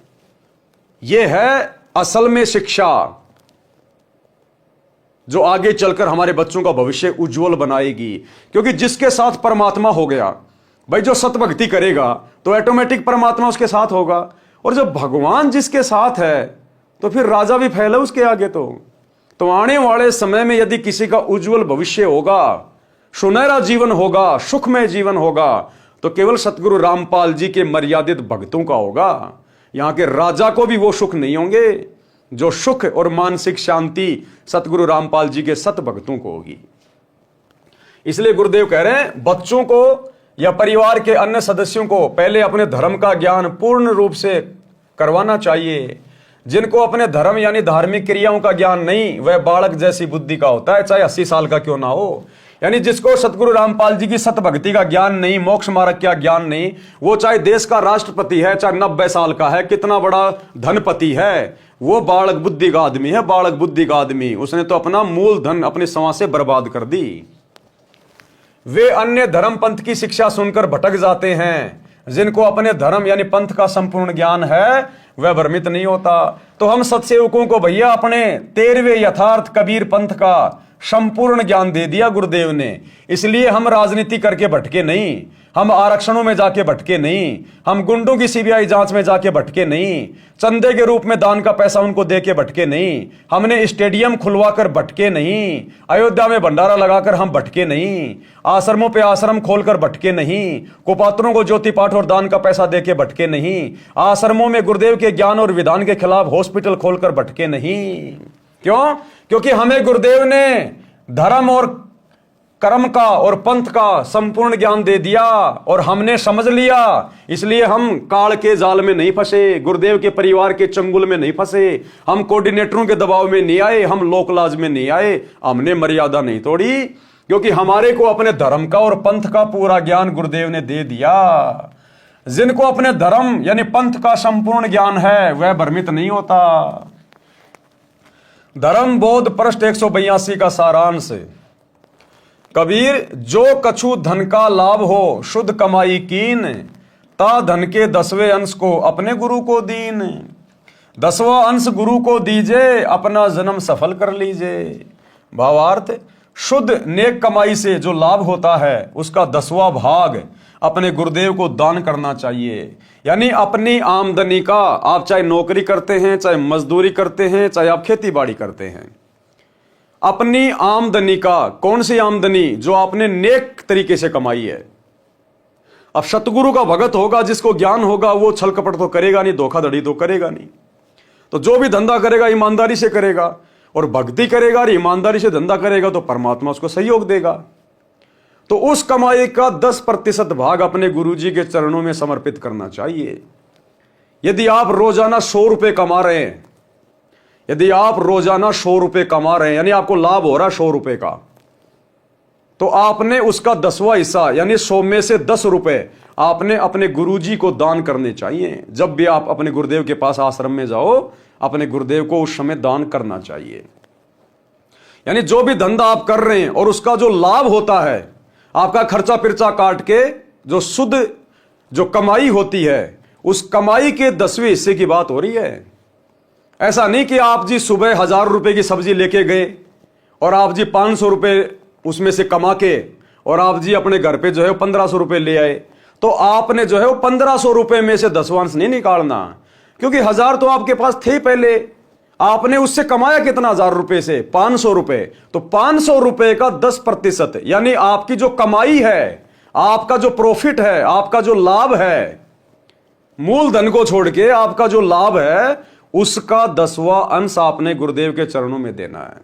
S1: यह है असल में शिक्षा जो आगे चलकर हमारे बच्चों का भविष्य उज्जवल बनाएगी। क्योंकि जिसके साथ परमात्मा हो गया भाई, जो सतभक्ति करेगा तो ऑटोमेटिक परमात्मा उसके साथ होगा, और जब भगवान जिसके साथ है तो फिर राजा भी फैले उसके आगे। तो आने वाले समय में यदि किसी का उज्जवल भविष्य होगा, सुनहरा जीवन होगा, सुखमय जीवन होगा, तो केवल सतगुरु रामपाल जी के मर्यादित भक्तों का होगा। यहां के राजा को भी वो सुख नहीं होंगे जो सुख और मानसिक शांति सतगुरु रामपाल जी के सत भक्तों को होगी। इसलिए गुरुदेव कह रहे हैं बच्चों को या परिवार के अन्य सदस्यों को पहले अपने धर्म का ज्ञान पूर्ण रूप से करवाना चाहिए। जिनको अपने धर्म यानी धार्मिक क्रियाओं का ज्ञान नहीं, वह बालक जैसी बुद्धि का होता है, चाहे 80 साल का क्यों ना हो। यानी जिसको सतगुरु रामपाल जी की सत भक्ति का ज्ञान नहीं, मोक्ष मार्ग का ज्ञान नहीं, वो चाहे देश का राष्ट्रपति है, चाहे 90 साल का है, कितना बड़ा धनपति है, वो बालक बुद्धि का आदमी है, बालक बुद्धि का आदमी। उसने तो अपना मूल धन अपने समाज से बर्बाद कर दी। वे अन्य धर्म पंथ की शिक्षा सुनकर भटक जाते हैं। जिनको अपने धर्म यानी पंथ का संपूर्ण ज्ञान है वह भ्रमित नहीं होता। तो हम सत्सेवकों को भैया अपने 13वें यथार्थ कबीर पंथ का संपूर्ण ज्ञान दे दिया गुरुदेव ने। इसलिए हम राजनीति करके भटके नहीं, हम आरक्षणों में जाके भटके नहीं, हम गुंडों की सीबीआई जांच में जाके भटके नहीं, चंदे के रूप में दान का पैसा उनको दे के भटके नहीं, हमने स्टेडियम खुलवाकर भटके नहीं, अयोध्या में भंडारा लगाकर हम भटके नहीं, आश्रमों पे आश्रम खोलकर भटके नहीं, कुपात्रों को ज्योति पाठ और दान का पैसा दे के भटके नहीं, आश्रमों में गुरुदेव के ज्ञान और विधान के खिलाफ हॉस्पिटल खोलकर भटके नहीं। क्यों? क्योंकि हमें गुरुदेव ने धर्म और कर्म का और पंथ का संपूर्ण ज्ञान दे दिया और हमने समझ लिया। इसलिए हम काल के जाल में नहीं फंसे, गुरुदेव के परिवार के चंगुल में नहीं फंसे, हम कोऑर्डिनेटरों के दबाव में नहीं आए, हम लोकलाज में नहीं आए, हमने मर्यादा नहीं तोड़ी, क्योंकि हमारे को अपने धर्म का और पंथ का पूरा ज्ञान गुरुदेव ने दे दिया। जिनको अपने धर्म यानी पंथ का संपूर्ण ज्ञान है वह भ्रमित नहीं होता। धर्म बोध पृष्ठ 182 का सारांश। कबीर, जो कछु धन का लाभ हो शुद्ध कमाई कीन, ता धन के 10वें अंश को अपने गुरु को दीन। 10वां अंश गुरु को दीजिए, अपना जन्म सफल कर लीजिए। भावार्थ, शुद्ध नेक कमाई से जो लाभ होता है उसका 10वां भाग अपने गुरुदेव को दान करना चाहिए। यानी अपनी आमदनी का, आप चाहे नौकरी करते हैं, चाहे मजदूरी करते हैं, चाहे आप खेती बाड़ी करते हैं, अपनी आमदनी का, कौन सी आमदनी? जो आपने नेक तरीके से कमाई है। अब सतगुरु का भगत होगा, जिसको ज्ञान होगा, वो छल कपट तो करेगा नहीं, धोखाधड़ी तो करेगा नहीं। तो जो भी धंधा करेगा ईमानदारी से करेगा, और भक्ति करेगा और ईमानदारी से धंधा करेगा तो परमात्मा उसको सहयोग देगा। तो उस कमाई का 10% भाग अपने गुरुजी के चरणों में समर्पित करना चाहिए। यदि आप रोजाना 100 रुपए कमा रहे हैं, यदि आप रोजाना 100 रुपए कमा रहे हैं, यानी आपको लाभ हो रहा है 100 रुपए का, तो आपने उसका 10वां हिस्सा यानी 100 में से 10 रुपए आपने अपने गुरुजी को दान करने चाहिए। जब भी आप अपने गुरुदेव के पास आश्रम में जाओ, अपने गुरुदेव को उस समय दान करना चाहिए। यानी जो भी धंधा आप कर रहे हैं और उसका जो लाभ होता है, आपका खर्चा पिर्चा काट के जो शुद्ध जो कमाई होती है, उस कमाई के 10वें हिस्से की बात हो रही है। ऐसा नहीं कि आप जी सुबह 1000 रुपए की सब्जी लेके गए और आप जी 500 रुपए उसमें से कमा के और आप जी अपने घर पे जो है 1500 रुपए ले आए, तो आपने जो है वो 1500 रुपए में से 10वां अंश नहीं निकालना, क्योंकि 1000 तो आपके पास थे पहले। आपने उससे कमाया कितना? 1000 रुपए से 500 रुपए, तो 500 रुपए का 10% यानी आपकी जो कमाई है, आपका जो प्रॉफिट है, आपका जो लाभ है, मूलधन को छोड़ के आपका जो लाभ है, उसका 10वां अंश आपने गुरुदेव के चरणों में देना है।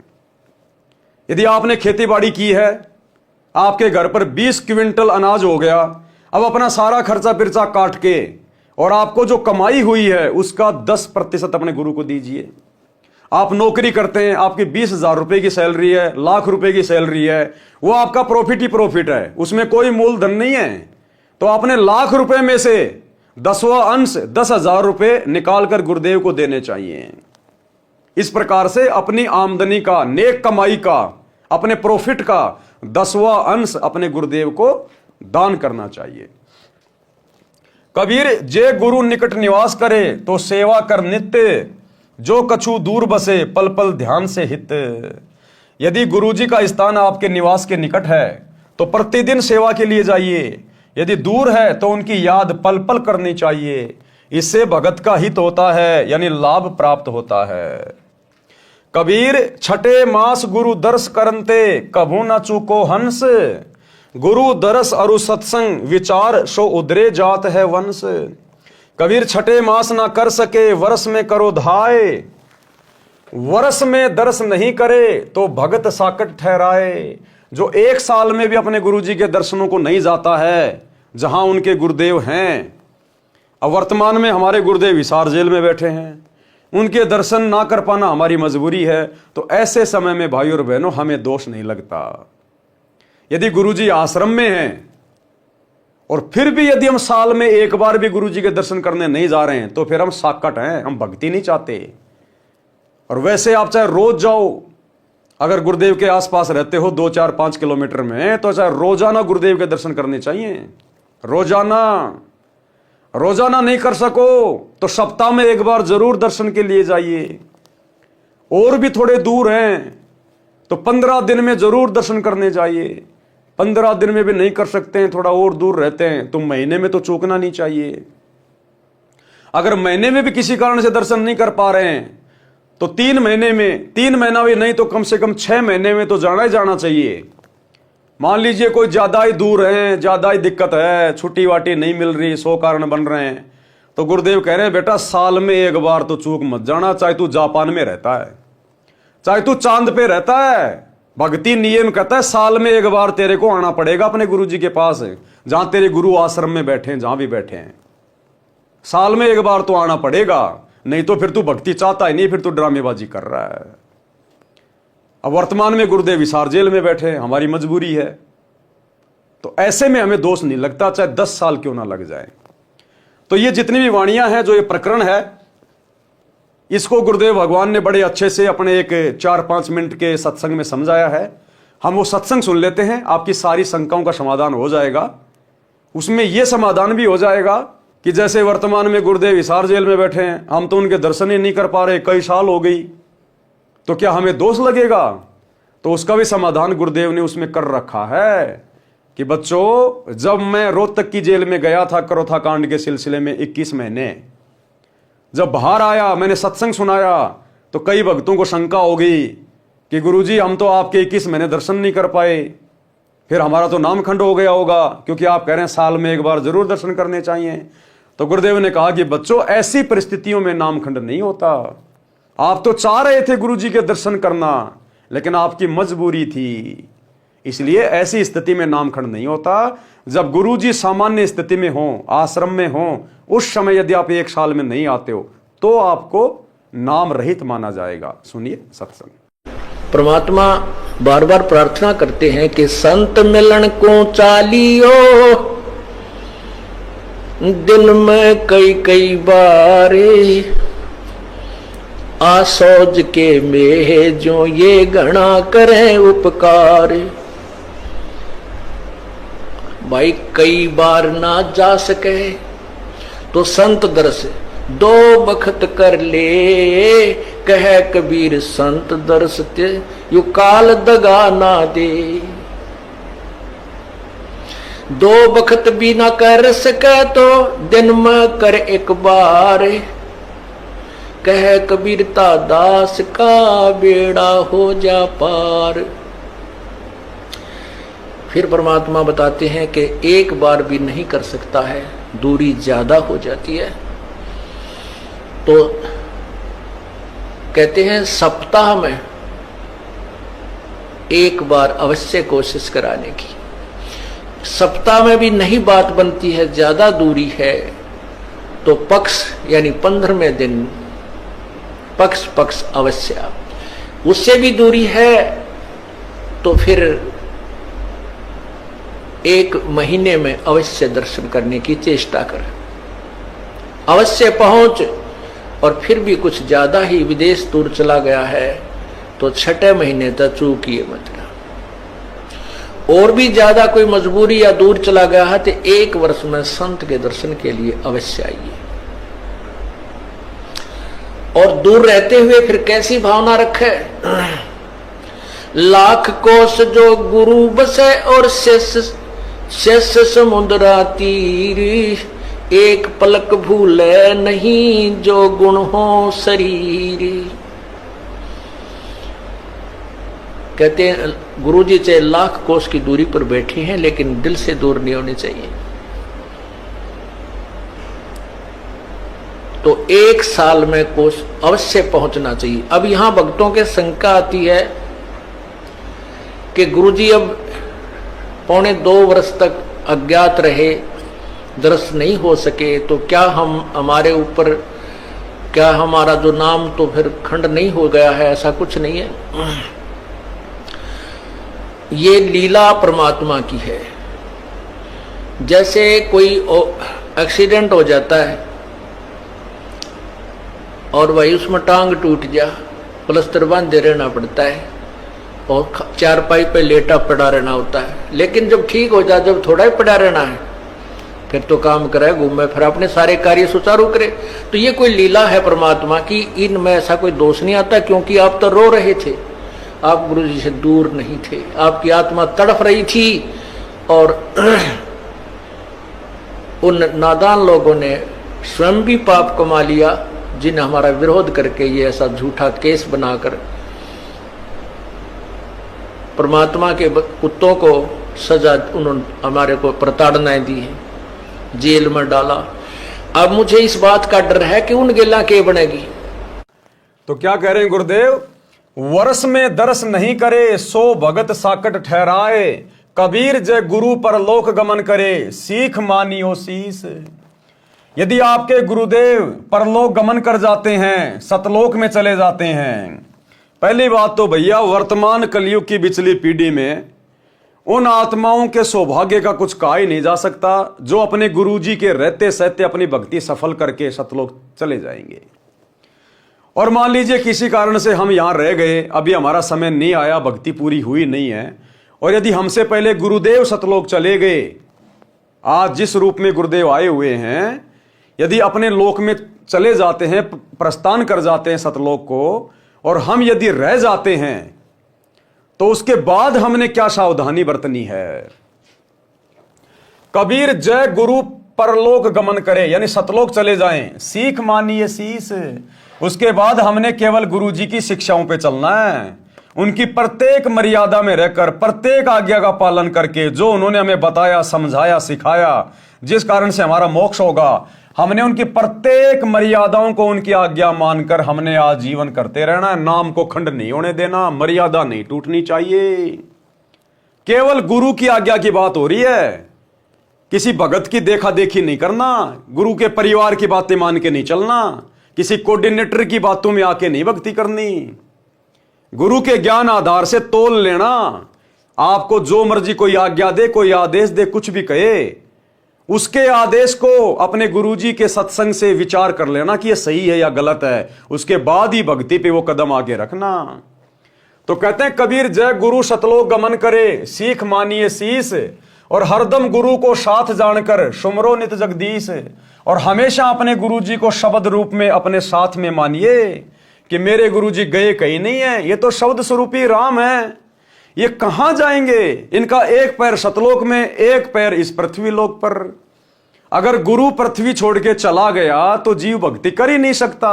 S1: यदि आपने खेती बाड़ी की है, आपके घर पर 20 क्विंटल अनाज हो गया, अब अपना सारा खर्चा पिर्चा काट के और आपको जो कमाई हुई है उसका 10% अपने गुरु को दीजिए। आप नौकरी करते हैं, आपकी 20,000 रुपए की सैलरी है, लाख रुपए की सैलरी है, वो आपका प्रॉफिट ही प्रॉफिट है, उसमें कोई मूलधन नहीं है। तो आपने लाख रुपए में से 10वां अंश 10,000 रुपए निकाल कर गुरुदेव को देने चाहिए। इस प्रकार से अपनी आमदनी का, नेक कमाई का, अपने प्रॉफिट का 10वां अंश अपने गुरुदेव को दान करना चाहिए। कबीर, जे गुरु निकट निवास करे तो सेवा कर नित्य, जो कछु दूर बसे पल पल ध्यान से हित। यदि गुरुजी का स्थान आपके निवास के निकट है तो प्रतिदिन सेवा के लिए जाइए, यदि दूर है तो उनकी याद पल पल करनी चाहिए। इससे भगत का हित होता है, यानी लाभ प्राप्त होता है। कबीर, छठे मास गुरु दर्श करंते कभू न चूको हंस, गुरु दरस अरु सत्संग विचार सो उदरे जात है वंश। कबीर, छठे मास ना कर सके वर्ष में करो धाय, वर्ष में दर्श नहीं करे तो भगत साकट ठहराए। जो 1 साल में भी अपने गुरुजी के दर्शनों को नहीं जाता है, जहां उनके गुरुदेव हैं, अब वर्तमान में हमारे गुरुदेव हिसार जेल में बैठे हैं, उनके दर्शन ना कर पाना हमारी मजबूरी है। तो ऐसे समय में भाइयों और बहनों हमें दोष नहीं लगता। यदि गुरुजी आश्रम में हैं और फिर भी यदि हम साल में 1 बार भी गुरुजी के दर्शन करने नहीं जा रहे हैं, तो फिर हम साकट हैं, हम भक्ति नहीं चाहते। और वैसे आप चाहे रोज जाओ, अगर गुरुदेव के आसपास रहते हो 2, 4, 5 किलोमीटर में, तो चाहे रोजाना गुरुदेव के दर्शन करने चाहिए। रोजाना नहीं कर सको तो सप्ताह में 1 बार जरूर दर्शन के लिए जाइए। और भी थोड़े दूर हैं तो 15 दिन में जरूर दर्शन करने जाइए। 15 दिन में भी नहीं कर सकते हैं, थोड़ा और दूर रहते हैं, तो महीने में तो चूकना नहीं चाहिए। अगर महीने में भी किसी कारण से दर्शन नहीं कर पा रहे हैं तो 3 महीने में, 3 महीना भी नहीं तो कम से कम 6 महीने में तो जाना ही जाना चाहिए। मान लीजिए कोई ज्यादा ही दूर है, ज्यादा ही दिक्कत है, छुट्टी वाटी नहीं मिल रही, 100 कारण बन रहे हैं, तो गुरुदेव कह रहे हैं बेटा साल में 1 बार तो चूक मत जाना, चाहे तू जापान में रहता है, चाहे तू चांद पे रहता है। भक्ति नियम कहता है साल में 1 बार तेरे को आना पड़ेगा अपने गुरुजी के पास, जहां तेरे गुरु आश्रम में बैठे हैं, जहां भी बैठे हैं, साल में 1 बार तो आना पड़ेगा। नहीं तो फिर तू भक्ति चाहता ही नहीं, फिर तू ड्रामेबाजी कर रहा है। अब वर्तमान में गुरुदेव हिसार जेल में बैठे हैं, हमारी मजबूरी है। तो ऐसे में हमें दोष नहीं लगता, चाहे 10 साल क्यों ना लग जाए। तो ये जितनी भी वाणियां हैं, जो ये प्रकरण है, इसको गुरुदेव भगवान ने बड़े अच्छे से अपने एक 4-5 मिनट के सत्संग में समझाया है। हम वो सत्संग सुन लेते हैं, आपकी सारी शंकाओं का समाधान हो जाएगा। उसमें यह समाधान भी हो जाएगा कि जैसे वर्तमान में गुरुदेव हिसार जेल में बैठे हैं, हम तो उनके दर्शन ही नहीं कर पा रहे, कई साल हो गई, तो क्या हमें दोष लगेगा? तो उसका भी समाधान गुरुदेव ने उसमें कर रखा है कि बच्चों, जब मैं रोहतक की जेल में गया था करोथा कांड के सिलसिले में 21 महीने, जब बाहर आया, मैंने सत्संग सुनाया, तो कई भक्तों को शंका हो गई कि गुरुजी हम तो आपके 21 महीने दर्शन नहीं कर पाए, फिर हमारा तो नामखंड हो गया होगा, क्योंकि आप कह रहे हैं साल में एक बार जरूर दर्शन करने चाहिए। तो गुरुदेव ने कहा कि बच्चों, ऐसी परिस्थितियों में नामखंड नहीं होता। आप तो चाह रहे थे गुरुजी के दर्शन करना, लेकिन आपकी मजबूरी थी, इसलिए ऐसी स्थिति में नामखंड नहीं होता। जब गुरुजी सामान्य स्थिति में हो, आश्रम में हो, उस समय यदि आप 1 साल में नहीं आते हो तो आपको नाम रहित माना जाएगा। सुनिए सत्संग।
S2: परमात्मा बार बार प्रार्थना करते हैं कि संत मिलन को चालियो, दिन में कई बार आसोज के में जो ये गणा करें उपकार। भाई कई बार ना जा सके तो संत दर्श 2 बखत कर ले, कह कबीर संत दर्श ते यू काल दगा ना दे। 2 बखत भी ना कर सके तो दिन में कर एक बार, कह कबीरता दास का बेड़ा हो जा पार। फिर परमात्मा बताते हैं कि एक बार भी नहीं कर सकता है, दूरी ज्यादा हो जाती है, तो कहते हैं सप्ताह में एक बार अवश्य कोशिश कराने की। सप्ताह में भी नहीं बात बनती है, ज्यादा दूरी है, तो पक्ष यानी 15वें दिन पक्ष अवश्य। उससे भी दूरी है तो फिर 1 महीने में अवश्य दर्शन करने की चेष्टा कर, अवश्य पहुंच। और फिर भी कुछ ज्यादा ही विदेश दूर चला गया है तो 6 महीने तक चूकिए मत। और भी ज्यादा कोई मजबूरी या दूर चला गया है तो 1 वर्ष में संत के दर्शन के लिए अवश्य आइए। और दूर रहते हुए फिर कैसी भावना रखे? लाख कोस जो गुरु बसे और शेष समुद्रा तीर, एक पलक भूले नहीं जो गुण हो शरीर। कहते हैं गुरुजी चाहे लाख कोस की दूरी पर बैठे हैं लेकिन दिल से दूर नहीं होने चाहिए। तो 1 साल में कोस अवश्य पहुंचना चाहिए। अब यहां भक्तों के शंका आती है कि गुरुजी अब 1.25 वर्ष तक अज्ञात रहे, दर्शन नहीं हो सके, तो क्या हमारे ऊपर, क्या हमारा जो नाम तो फिर खंड नहीं हो गया है? ऐसा कुछ नहीं है। ये लीला परमात्मा की है। जैसे कोई एक्सीडेंट हो जाता है और भाई उसमें टांग टूट जा, प्लास्टर बांधे रहना पड़ता है और चारपाई पे लेटा पड़ा रहना होता है। लेकिन जब ठीक हो जाए, जब थोड़ा ही पड़ा रहना है, फिर तो काम करे, घूमे, फिर अपने सारे कार्य सुचारू करे। तो ये कोई लीला है परमात्मा की, इनमें ऐसा कोई दोष नहीं आता। क्योंकि आप तो रो रहे थे, आप गुरु जी से दूर नहीं थे, आपकी आत्मा तड़फ रही थी और उन नादान लोगों ने स्वयं भी पाप कमा लिया, जिन्हें हमारा विरोध करके ये ऐसा झूठा केस बनाकर परमात्मा के कुत्तों को सजा उन्होंने हमारे को प्रताड़नाएं दी है, जेल में डाला। अब मुझे इस बात का डर है कि उन गेला के बनेगी।
S1: तो क्या कह रहे हैं गुरुदेव? वर्ष में दर्श नहीं करे, सो भगत साकट ठहराए, कबीर जय गुरु पर लोक गमन करे, सीख मानियो शीस। यदि आपके गुरुदेव परलोक गमन कर जाते हैं, सतलोक में चले जाते हैं, पहली बात तो भैया वर्तमान कलयुग की बिचली पीढ़ी में उन आत्माओं के सौभाग्य का कुछ कहा ही नहीं जा सकता जो अपने गुरुजी के रहते सहते अपनी भक्ति सफल करके सतलोक चले जाएंगे। और मान लीजिए किसी कारण से हम यहां रह गए, अभी हमारा समय नहीं आया, भक्ति पूरी हुई नहीं है, और यदि हमसे पहले गुरुदेव सतलोक चले गए, आज जिस रूप में गुरुदेव आए हुए हैं, यदि अपने लोक में चले जाते हैं, प्रस्थान कर जाते हैं सतलोक को, और हम यदि रह जाते हैं, तो उसके बाद हमने क्या सावधानी बरतनी है। कबीर जय गुरु परलोक गमन करे, यानी सतलोक चले जाएं, सीख मानिए शीस। उसके बाद हमने केवल गुरु जी की शिक्षाओं पे चलना है, उनकी प्रत्येक मर्यादा में रहकर, प्रत्येक आज्ञा का पालन करके, जो उन्होंने हमें बताया, समझाया, सिखाया, जिस कारण से हमारा मोक्ष होगा, हमने उनकी प्रत्येक मर्यादाओं को, उनकी आज्ञा मानकर हमने आजीवन करते रहना है। नाम को खंड नहीं होने देना, मर्यादा नहीं टूटनी चाहिए। केवल गुरु की आज्ञा की बात हो रही है, किसी भगत की देखा देखी नहीं करना, गुरु के परिवार की बातें मान के नहीं चलना, किसी कोऑर्डिनेटर की बातों में आके नहीं भक्ति करनी। गुरु के ज्ञान आधार से तोल लेना। आपको जो मर्जी कोई आज्ञा दे, कोई आदेश दे, कुछ भी कहे, उसके आदेश को अपने गुरुजी के सत्संग से विचार कर लेना कि यह सही है या गलत है, उसके बाद ही भक्ति पे वो कदम आगे रखना। तो कहते हैं कबीर जय गुरु सतलोक गमन करे, सीख मानिए शीस, और हरदम गुरु को साथ जानकर सुमरो नित जगदीश। और हमेशा अपने गुरुजी को शब्द रूप में अपने साथ में मानिए कि मेरे गुरुजी गए कहीं नहीं है, ये तो शब्द स्वरूपी राम है, ये कहां जाएंगे, इनका एक पैर सतलोक में, एक पैर इस पृथ्वी लोक पर। अगर गुरु पृथ्वी छोड़ के चला गया तो जीव भक्ति कर ही नहीं सकता।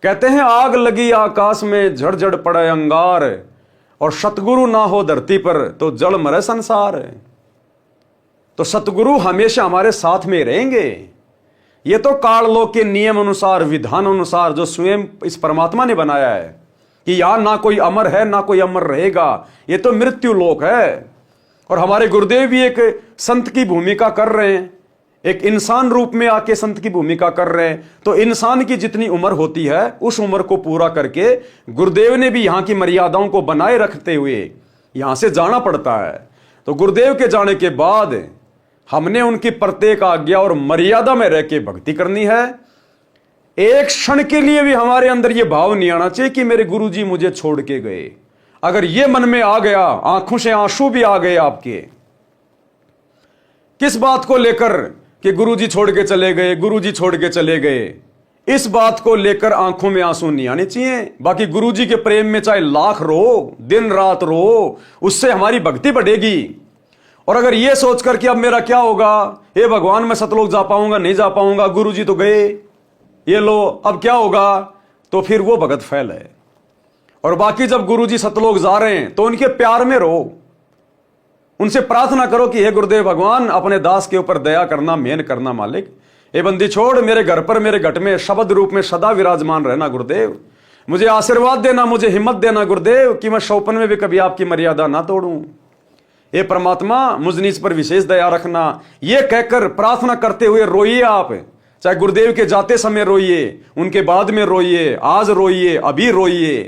S1: कहते हैं आग लगी आकाश में, झड़झड़ पड़े अंगार, और सतगुरु ना हो धरती पर तो जल मरे संसार। तो सतगुरु हमेशा हमारे साथ में रहेंगे। ये तो काल लोक के नियम अनुसार, विधान अनुसार जो स्वयं इस परमात्मा ने बनाया है कि यहां ना कोई अमर है ना कोई अमर रहेगा, ये तो मृत्यु लोक है। और हमारे गुरुदेव भी एक संत की भूमिका कर रहे हैं, एक इंसान रूप में आके संत की भूमिका कर रहे हैं। तो इंसान की जितनी उम्र होती है उस उम्र को पूरा करके गुरुदेव ने भी यहां की मर्यादाओं को बनाए रखते हुए यहां से जाना पड़ता है। तो गुरुदेव के जाने के बाद हमने उनकी प्रत्येक आज्ञा और मर्यादा में रह के भक्ति करनी है। एक क्षण के लिए भी हमारे अंदर यह भाव नहीं आना चाहिए कि मेरे गुरुजी मुझे छोड़ के गए। अगर यह मन में आ गया, आंखों से आंसू भी आ गए आपके, किस बात को लेकर कि गुरुजी छोड़ के चले गए, गुरुजी छोड़ के चले गए, इस बात को लेकर आंखों में आंसू नहीं आने चाहिए। बाकी गुरुजी के प्रेम में चाहे लाख रो, दिन रात रो, उससे हमारी भक्ति बढ़ेगी। और अगर यह सोचकर कि अब मेरा क्या होगा, हे भगवान मैं सतलोक जा पाऊंगा नहीं जा पाऊंगा, गुरुजी तो गए, ये लो अब क्या होगा, तो फिर वो भगत फैल है। और बाकी जब गुरुजी सतलोक जा रहे हैं तो उनके प्यार में रहो, उनसे प्रार्थना करो कि हे गुरुदेव भगवान अपने दास के ऊपर दया करना, मेहन करना मालिक, ए बंदी छोड़, मेरे घर पर मेरे घट में शब्द रूप में सदा विराजमान रहना गुरुदेव, मुझे आशीर्वाद देना, मुझे हिम्मत देना गुरुदेव कि मैं शौपन में भी कभी आपकी मर्यादा ना तोड़ूं। ये परमात्मा मुझ नीच पर विशेष दया रखना। ये कहकर प्रार्थना करते हुए रोइए आप, चाहे गुरुदेव के जाते समय रोइए, उनके बाद में रोइए, आज रोइए, अभी रोइए,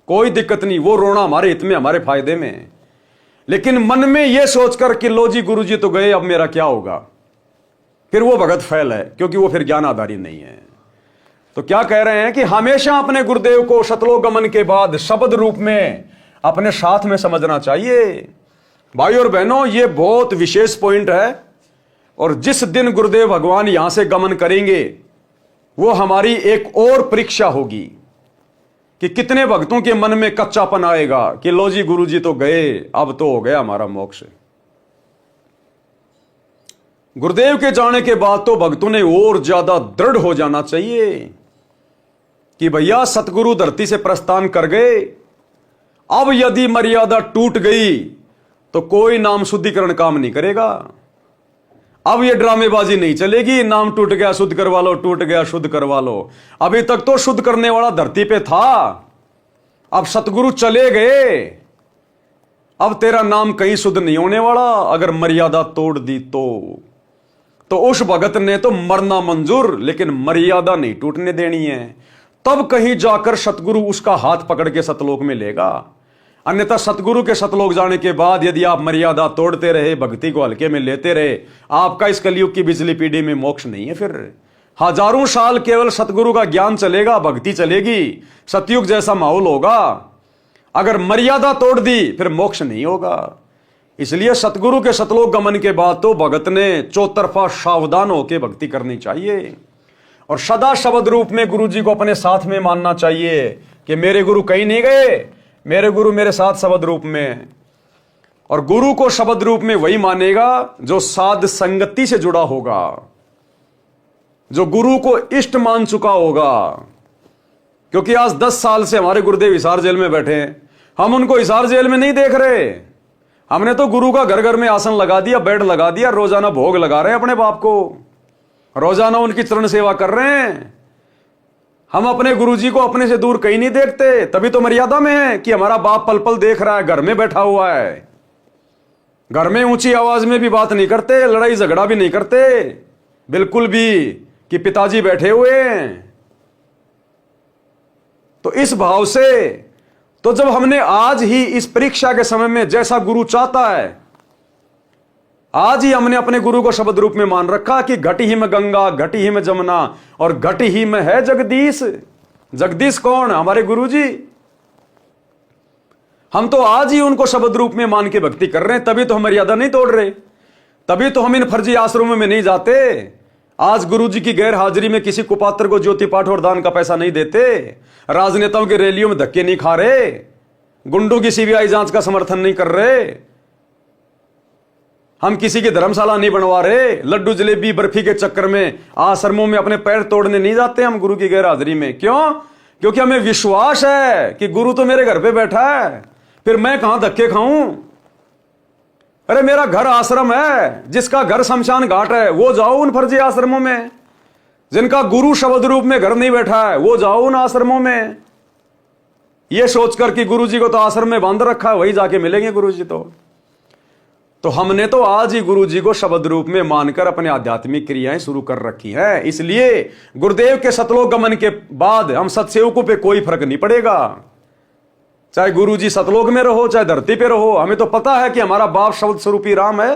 S1: कोई दिक्कत नहीं, वो रोना हमारे हित में, हमारे फायदे में। लेकिन मन में यह सोचकर कि लो जी गुरुजी तो गए, अब मेरा क्या होगा, फिर वो भगत फैल है, क्योंकि वो फिर ज्ञान आधारी नहीं है। तो क्या कह रहे हैं कि हमेशा अपने गुरुदेव को सतलोक गमन के बाद शब्द रूप में अपने साथ में समझना चाहिए। भाई और बहनों, ये बहुत विशेष पॉइंट है। और जिस दिन गुरुदेव भगवान यहां से गमन करेंगे वो हमारी एक और परीक्षा होगी कि कितने भक्तों के मन में कच्चापन आएगा कि लो जी गुरुजी तो गए, अब तो हो गया हमारा मोक्ष। गुरुदेव के जाने के बाद तो भक्तों ने और ज्यादा दृढ़ हो जाना चाहिए कि भैया सतगुरु धरती से प्रस्थान कर गए, अब यदि मर्यादा टूट गई तो कोई नाम शुद्धिकरण काम नहीं करेगा। अब ये ड्रामेबाजी नहीं चलेगी, नाम टूट गया शुद्ध करवा लो, टूट गया शुद्ध करवा लो। अभी तक तो शुद्ध करने वाला धरती पे था, अब सतगुरु चले गए, अब तेरा नाम कहीं शुद्ध नहीं होने वाला अगर मर्यादा तोड़ दी तो उस भगत ने तो मरना मंजूर, लेकिन मर्यादा नहीं टूटने देनी है। तब कहीं जाकर सतगुरु उसका हाथ पकड़ के सतलोक में लेगा। अन्यथा सतगुरु के सतलोक जाने के बाद यदि आप मर्यादा तोड़ते रहे, भक्ति को हल्के में लेते रहे, आपका इस कलयुग की बिजली पीढ़ी में मोक्ष नहीं है। फिर हजारों साल केवल सतगुरु का ज्ञान चलेगा, भक्ति चलेगी, सतयुग जैसा माहौल होगा। अगर मर्यादा तोड़ दी फिर मोक्ष नहीं होगा। इसलिए सतगुरु के सतलोक गमन के बाद तो भगत ने चौतरफा सावधान होकर भक्ति करनी चाहिए और सदा शब्द रूप में गुरु जी को अपने साथ में मानना चाहिए कि मेरे गुरु कहीं नहीं गए, मेरे गुरु मेरे साथ शब्द रूप में। और गुरु को शब्द रूप में वही मानेगा जो साध संगति से जुड़ा होगा, जो गुरु को इष्ट मान चुका होगा। क्योंकि आज 10 साल से हमारे गुरुदेव हिसार जेल में बैठे हैं, हम उनको हिसार जेल में नहीं देख रहे। हमने तो गुरु का घर घर में आसन लगा दिया, बेड लगा दिया, रोजाना भोग लगा रहे हैं अपने बाप को, रोजाना उनकी चरण सेवा कर रहे हैं। हम अपने गुरु जी को अपने से दूर कहीं नहीं देखते। तभी तो मर्यादा में है कि हमारा बाप पल पल देख रहा है, घर में बैठा हुआ है। घर में ऊंची आवाज में भी बात नहीं करते, लड़ाई झगड़ा भी नहीं करते बिल्कुल भी, कि पिताजी बैठे हुए हैं। तो इस भाव से तो जब हमने आज ही इस परीक्षा के समय में जैसा गुरु चाहता है, आज ही हमने अपने गुरु को शब्द रूप में मान रखा कि घट ही में गंगा, घट ही में जमुना और घट ही में है जगदीश। जगदीश कौन? हमारे गुरु जी। हम तो आज ही उनको शब्द रूप में मान के भक्ति कर रहे हैं, तभी तो हम मर्यादा नहीं तोड़ रहे, तभी तो हम इन फर्जी आश्रमों में नहीं जाते। आज गुरु जी की गैर हाजिरी में किसी कुपात्र को ज्योति पाठ और दान का पैसा नहीं देते, राजनेताओं की रैलियों में धक्के नहीं खा रहे, गुंडों की सीबीआई जांच का समर्थन नहीं कर रहे, हम किसी की धर्मशाला नहीं बनवा रहे, लड्डू जलेबी बर्फी के चक्कर में आश्रमों में अपने पैर तोड़ने नहीं जाते हम गुरु की गैर हाजिरी में। क्यों? क्योंकि हमें विश्वास है कि गुरु तो मेरे घर पे बैठा है, फिर मैं कहां धक्के खाऊं। अरे मेरा घर आश्रम है, जिसका घर शमशान घाट है वो जाओ उन फर्जी आश्रमों में, जिनका गुरु शब्द रूप में घर नहीं बैठा है वो जाओ उन आश्रमों में, ये सोचकर कि गुरु जी को तो आश्रम में बांध रखा है, वही जाके मिलेंगे गुरु जी। तो हमने तो आज ही गुरु जी को शब्द रूप में मानकर अपने आध्यात्मिक क्रियाएं शुरू कर रखी हैं। इसलिए गुरुदेव के सतलोक गमन के बाद हम सत्सेवकों पे कोई फर्क नहीं पड़ेगा, चाहे गुरु जी सतलोक में रहो चाहे धरती पे रहो। हमें तो पता है कि हमारा बाप शब्द स्वरूपी राम है।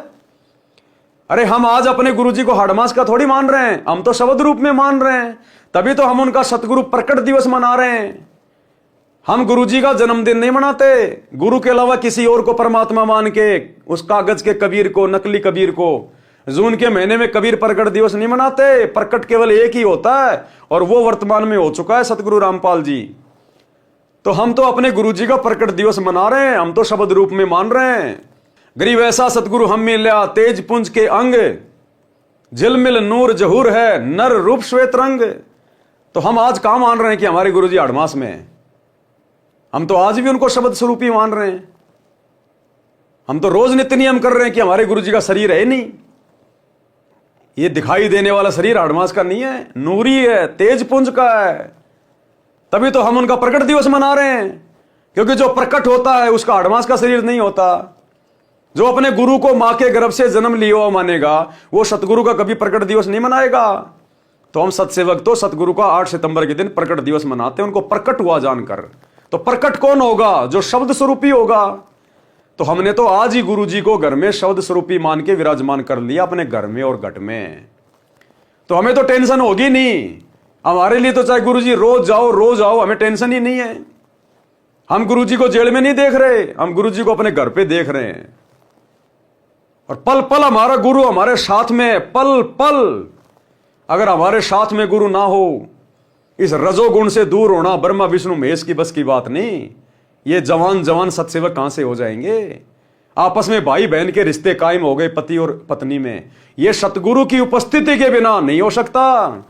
S1: अरे हम आज अपने गुरु जी को हाड़मास का थोड़ी मान रहे हैं, हम तो शब्द रूप में मान रहे हैं, तभी तो हम उनका सतगुरु प्रकट दिवस मना रहे हैं। हम गुरु जी का जन्मदिन नहीं मनाते, गुरु के अलावा किसी और को परमात्मा मान के, उस कागज के कबीर को, नकली कबीर को, जून के महीने में कबीर प्रकट दिवस नहीं मनाते। प्रकट केवल एक ही होता है और वो वर्तमान में हो चुका है, सतगुरु रामपाल जी। तो हम तो अपने गुरु जी का प्रकट दिवस मना रहे हैं, हम तो शब्द रूप में मान रहे हैं। गरीब ऐसा सतगुरु हम मिल्या, तेज पुंज के अंग, झिलमिल नूर जहूर है, नर रूप श्वेत रंग। तो हम आज कहां मान रहे हैं कि हमारे गुरु जी हाड़मास में है? हम तो आज भी उनको शब्द स्वरूपी मान रहे हैं। हम तो रोज नित्य नियम कर रहे हैं कि हमारे गुरु जी का शरीर है नहीं, ये दिखाई देने वाला शरीर हाड़मास का नहीं है, नूरी है, तेज पुंज का है। तभी तो हम उनका प्रकट दिवस मना रहे हैं, क्योंकि जो प्रकट होता है उसका हाड़मास का शरीर नहीं होता। जो अपने गुरु को मां के गर्भ से जन्म लिया हुआ मानेगा वो सतगुरु का कभी प्रकट दिवस नहीं मनाएगा। तो हम सत्सेवक तो सतगुरु का 8 सितंबर के दिन प्रकट दिवस मनाते हैं, उनको प्रकट हुआ जानकर। तो प्रकट कौन होगा? जो शब्द स्वरूपी होगा। तो हमने तो आज ही गुरु जी को घर में शब्द स्वरूपी मान के विराजमान कर लिया, अपने घर में और घट में। तो हमें तो टेंशन होगी नहीं। हमारे लिए तो चाहे गुरु जी रोज आओ, हमें टेंशन ही नहीं है। हम गुरु जी को जेल में नहीं देख रहे, हम गुरु जी को अपने घर पे देख रहे हैं। और पल पल हमारा गुरु हमारे साथ में, पल पल। अगर हमारे साथ में गुरु ना हो, इस रजोगुण से दूर होना ब्रह्मा विष्णु महेश की बस की बात नहीं। ये जवान सत्सेवक कहां से हो जाएंगे? आपस में भाई बहन के रिश्ते कायम हो गए पति और पत्नी में, ये सतगुरु की उपस्थिति के बिना नहीं हो सकता।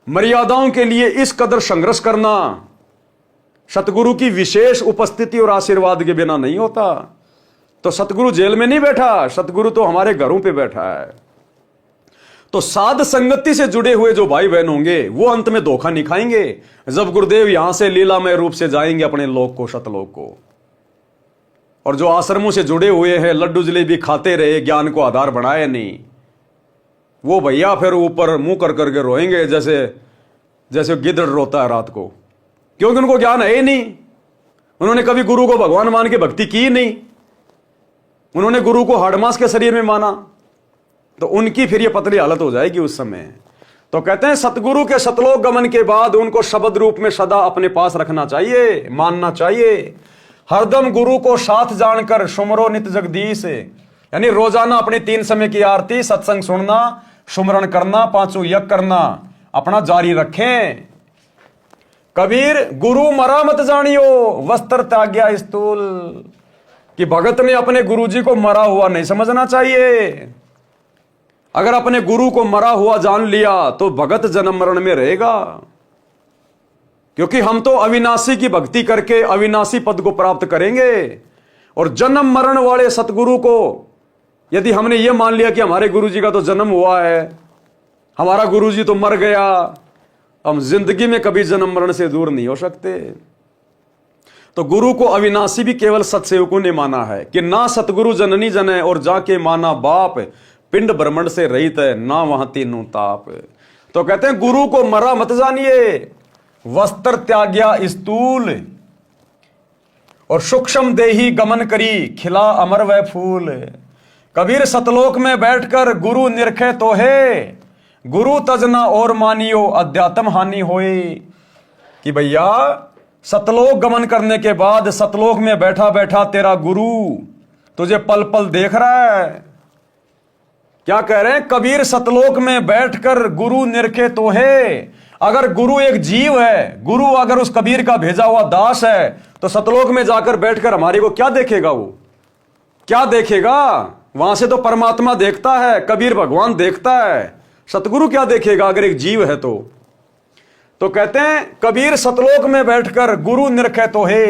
S1: मर्यादाओं के लिए इस कदर संघर्ष करना सतगुरु की विशेष उपस्थिति और आशीर्वाद के बिना नहीं होता। तो सतगुरु जेल में नहीं बैठा, सतगुरु तो हमारे घरों पे बैठा है। तो साध संगति से जुड़े हुए जो भाई बहन होंगे वो अंत में धोखा नहीं खाएंगे, जब गुरुदेव यहां से लीलामय रूप से जाएंगे अपने लोक को, सतलोक को। और जो आश्रमों से जुड़े हुए हैं, लड्डू जलेबी खाते रहे, ज्ञान को आधार बनाए नहीं, वो भैया फिर ऊपर मुंह कर करके रोएंगे जैसे गिद्ध रोता है रात को, क्योंकि उनको ज्ञान है ही नहीं। उन्होंने कभी गुरु को भगवान मान के भक्ति की नहीं, उन्होंने गुरु को हाड़मास के शरीर में माना। तो उनकी फिर ये पतली हालत हो जाएगी उस समय। तो कहते हैं सतगुरु के सतलोक गमन के बाद उनको शब्द रूप में सदा अपने पास रखना चाहिए, मानना चाहिए। हरदम गुरु को साथ जानकर सुमरो नित जगदीश, यानी रोजाना अपनी 3 समय की आरती, सत्संग सुनना, सुमरण करना, 5 यज्ञ करना अपना जारी रखें। कबीर गुरु मरा मत जानियो, वस्त्र त्याग्या स्थूल, कि भगत ने अपने गुरु जी को मरा हुआ नहीं समझना चाहिए। अगर अपने गुरु को मरा हुआ जान लिया तो भगत जन्म मरण में रहेगा, क्योंकि हम तो अविनाशी की भक्ति करके अविनाशी पद को प्राप्त करेंगे। और जन्म मरण वाले सतगुरु को यदि हमने ये मान लिया कि हमारे गुरु जी का तो जन्म हुआ है, हमारा गुरु जी तो मर गया, हम जिंदगी में कभी जन्म मरण से दूर नहीं हो सकते। तो गुरु को अविनाशी भी केवल सत्सेवकों ने माना है कि ना सतगुरु जननी जने और जाके माना बाप, पिंड ब्रह्मंड से रहित है ना वहां तीनों ताप। तो कहते हैं गुरु को मरा मत जानिए, वस्त्र त्याग्या स्थूल, और सूक्ष्म देही गमन करी खिला अमर वह फूल। कबीर सतलोक में बैठकर गुरु निरखे तो है, गुरु तजना और मानियो अध्यात्म हानि होए। कि भैया सतलोक गमन करने के बाद सतलोक में बैठा बैठा तेरा गुरु तुझे पल पल देख रहा है। क्या कह रहे हैं? कबीर सतलोक में बैठकर गुरु निरखे तो है। अगर गुरु एक जीव है, गुरु अगर उस कबीर का भेजा हुआ दास है, तो सतलोक में जाकर बैठकर हमारे को क्या देखेगा? वो क्या देखेगा? वहां से तो परमात्मा देखता है, कबीर भगवान देखता है, सतगुरु क्या देखेगा अगर एक जीव है तो कहते हैं कबीर सतलोक में बैठकर गुरु निरखे तो है।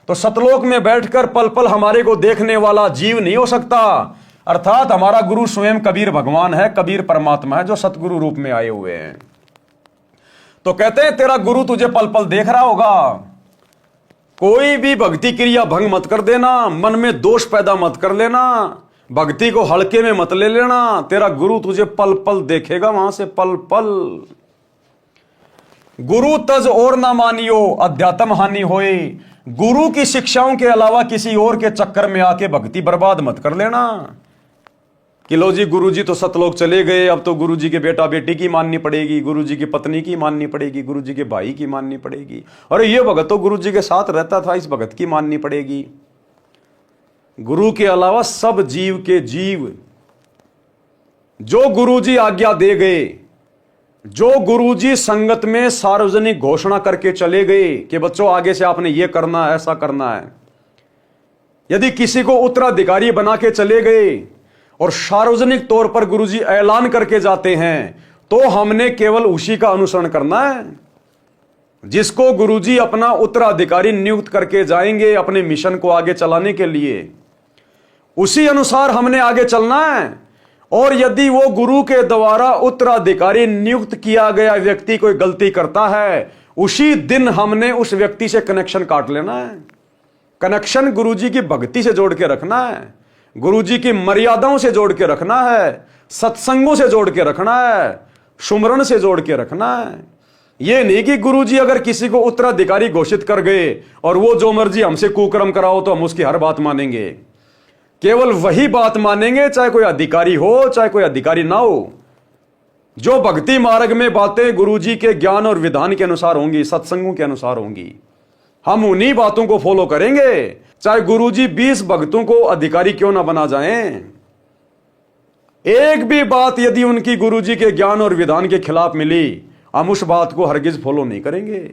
S1: तो सतलोक में बैठकर पल पल हमारे को देखने वाला जीव नहीं हो सकता, अर्थात हमारा गुरु स्वयं कबीर भगवान है, कबीर परमात्मा है जो सतगुरु रूप में आए हुए हैं। तो कहते हैं तेरा गुरु तुझे पल पल देख रहा होगा। कोई भी भक्ति क्रिया भंग मत कर देना, मन में दोष पैदा मत कर लेना, भक्ति को हल्के में मत ले लेना। तेरा गुरु तुझे पल पल देखेगा, वहां से पल पल। गुरु तज और ना मानियो अध्यात्म हानि होए। गुरु की शिक्षाओं के अलावा किसी और के चक्कर में आके भक्ति बर्बाद मत कर लेना कि लो जी गुरु जी तो सतलोक चले गए, अब तो गुरु जी के बेटा बेटी की माननी पड़ेगी, गुरु जी की पत्नी की माननी पड़ेगी, गुरु जी के भाई की माननी पड़ेगी, और ये भगत तो गुरु जी के साथ रहता था, इस भगत की माननी पड़ेगी। गुरु के अलावा सब जीव के जीव जो गुरु जी आज्ञा दे गए, जो गुरुजी संगत में सार्वजनिक घोषणा करके चले गए कि बच्चों आगे से आपने ये करना है, ऐसा करना है, यदि किसी को उत्तराधिकारी बना के चले गए और सार्वजनिक तौर पर गुरुजी ऐलान करके जाते हैं, तो हमने केवल उसी का अनुसरण करना है। जिसको गुरुजी अपना उत्तराधिकारी नियुक्त करके जाएंगे अपने मिशन को आगे चलाने के लिए, उसी अनुसार हमने आगे चलना है। और यदि वो गुरु के द्वारा उत्तराधिकारी नियुक्त किया गया व्यक्ति कोई गलती करता है, उसी दिन हमने उस व्यक्ति से कनेक्शन काट लेना है। कनेक्शन गुरुजी की भक्ति से जोड़ के रखना है, गुरुजी की मर्यादाओं से जोड़ के रखना है, सत्संगों से जोड़ के रखना है, सुमरण से जोड़ के रखना है। यह नहीं कि गुरुजी अगर किसी को उत्तराधिकारी घोषित कर गए और वो जो मर्जी हमसे कुकर्म कराओ तो हम उसकी हर बात मानेंगे। केवल वही बात मानेंगे, चाहे कोई अधिकारी हो चाहे कोई अधिकारी ना हो। जो भक्ति मार्ग में बातें गुरुजी के ज्ञान और विधान के अनुसार होंगी, सत्संगों के अनुसार होंगी, हम उन्हीं बातों को फॉलो करेंगे, चाहे गुरुजी 20 भक्तों को अधिकारी क्यों ना बना जाएं। एक भी बात यदि उनकी गुरुजी के ज्ञान और विधान के खिलाफ मिली, हम उस बात को हरगिज फॉलो नहीं करेंगे।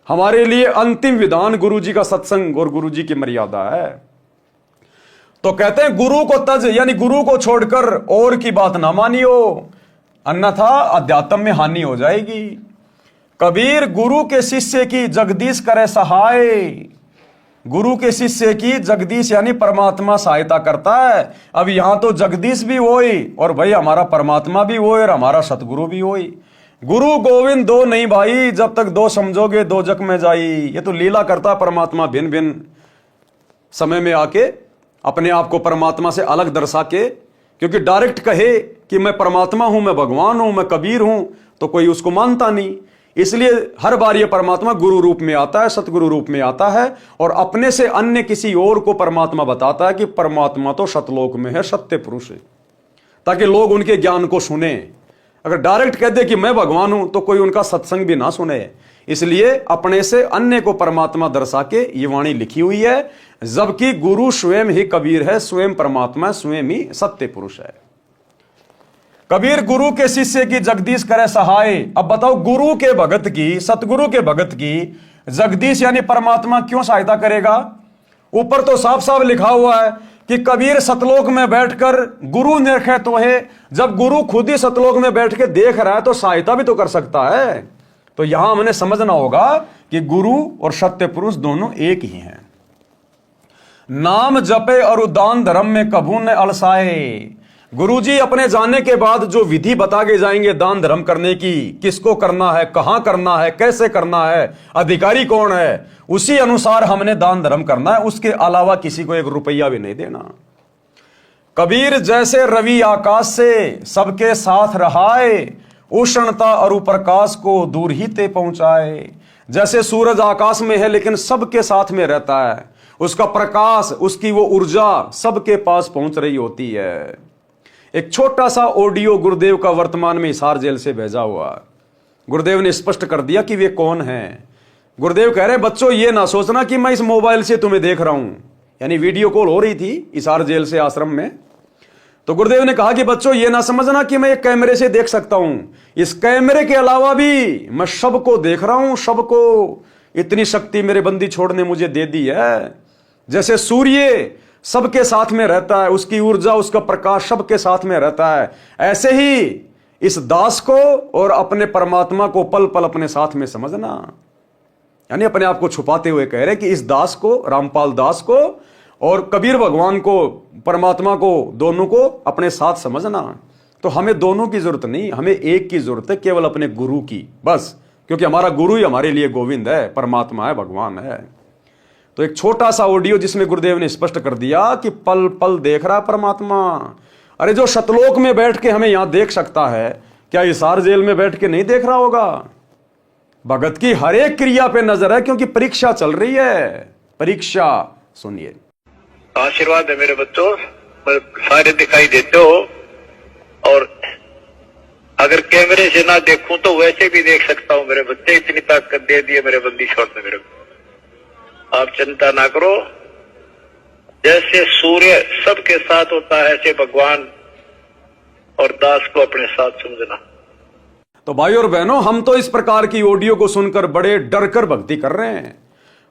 S1: हमारे लिए अंतिम विधान गुरुजी का सत्संग और गुरुजी की मर्यादा है। तो कहते हैं गुरु को तज, यानी गुरु को छोड़कर और की बात ना मानियो, अन्यथा अध्यात्म में हानि हो जाएगी। कबीर गुरु के शिष्य की जगदीश करे सहाय। गुरु के शिष्य की जगदीश यानी परमात्मा सहायता करता है। अब यहां तो जगदीश भी होई और भाई हमारा परमात्मा भी होई और हमारा सतगुरु भी होई। गुरु गोविंद दो नहीं भाई, जब तक दो समझोगे दो जग में जाई। ये तो लीला करता परमात्मा भिन्न भिन्न समय में आके अपने आप को परमात्मा से अलग दर्शा के, क्योंकि डायरेक्ट कहे कि मैं परमात्मा हूं, मैं भगवान हूं, मैं कबीर हूं, तो कोई उसको मानता नहीं। इसलिए हर बार ये परमात्मा गुरु रूप में आता है, सतगुरु रूप में आता है और अपने से अन्य किसी और को परमात्मा बताता है कि परमात्मा तो सतलोक में है, सत्य पुरुष है, ताकि लोग उनके ज्ञान को सुने। अगर डायरेक्ट कह दे कि मैं भगवान हूं तो कोई उनका सत्संग भी ना सुने। इसलिए अपने से अन्य को परमात्मा दर्शा के ये वाणी लिखी हुई है, जबकि गुरु स्वयं ही कबीर है, स्वयं परमात्मा, स्वयं ही सत्य पुरुष है। कबीर गुरु के शिष्य की जगदीश करे सहाय। अब बताओ, गुरु के भगत की, सतगुरु के भगत की जगदीश यानी परमात्मा क्यों सहायता करेगा? ऊपर तो साफ साफ लिखा हुआ है कि कबीर सतलोक में बैठकर गुरु निरखे तो है। जब गुरु खुद ही सतलोक में बैठ के देख रहा है तो सहायता भी तो कर सकता है। तो यहां हमने समझना होगा कि गुरु और सत्य पुरुष दोनों एक ही हैं। नाम जपे और दान धर्म में कभू न अलसाए। गुरुजी अपने जाने के बाद जो विधि बता के जाएंगे दान धर्म करने की, किसको करना है, कहां करना है, कैसे करना है, अधिकारी कौन है, उसी अनुसार हमने दान धर्म करना है। उसके अलावा किसी को एक रुपया भी नहीं देना। कबीर जैसे रवि आकाश से सबके साथ रहाए, उष्णता और प्रकाश को दूर ही ते पहुंचाए। जैसे सूरज आकाश में है लेकिन सबके साथ में रहता है, उसका प्रकाश, उसकी वो ऊर्जा सबके पास पहुंच रही होती है। एक छोटा सा ऑडियो गुरुदेव का वर्तमान में हिसार जेल से भेजा हुआ। गुरुदेव ने स्पष्ट कर दिया कि वे कौन हैं। गुरुदेव कह रहे, बच्चों ये ना सोचना कि मैं इस मोबाइल से तुम्हें देख रहा हूं। यानी वीडियो कॉल हो रही थी हिसार जेल से आश्रम में। तो गुरुदेव ने कहा कि बच्चों ये ना समझना कि मैं एक कैमरे से देख सकता हूं, इस कैमरे के अलावा भी मैं सबको देख रहा हूं, सबको। इतनी शक्ति मेरे बंदी छोड़ ने मुझे दे दी है। जैसे सूर्य सबके साथ में रहता है, उसकी ऊर्जा, उसका प्रकाश सबके साथ में रहता है, ऐसे ही इस दास को और अपने परमात्मा को पल पल अपने साथ में समझना। यानी अपने आप को छुपाते हुए कह रहे कि इस दास को, रामपाल दास को और कबीर भगवान को, परमात्मा को, दोनों को अपने साथ समझना। तो हमें दोनों की जरूरत नहीं, हमें एक की जरूरत है, केवल अपने गुरु की, बस। क्योंकि हमारा गुरु ही हमारे लिए गोविंद है, परमात्मा है, भगवान है। तो एक छोटा सा ऑडियो जिसमें गुरुदेव ने स्पष्ट कर दिया कि पल पल देख रहा है परमात्मा। अरे जो सतलोक में बैठ के हमें यहां देख सकता है, क्या हिसार जेल में बैठ के नहीं देख रहा होगा? भगत की हर एक क्रिया पे नजर है, क्योंकि परीक्षा चल रही है। परीक्षा सुनिए।
S3: आशीर्वाद है मेरे बच्चों, सारे दिखाई देते हो, और अगर कैमरे से ना देखूं तो वैसे भी देख सकता हूं मेरे बच्चे। इतनी ताकत दे दी है मेरे बंदी छोड़ ने मेरे को। आप चिंता ना करो, जैसे सूर्य सबके साथ होता है ऐसे भगवान और दास को अपने साथ समझना।
S1: तो भाई और बहनों, हम तो इस प्रकार की ऑडियो को सुनकर बड़े डर कर भक्ति कर रहे हैं।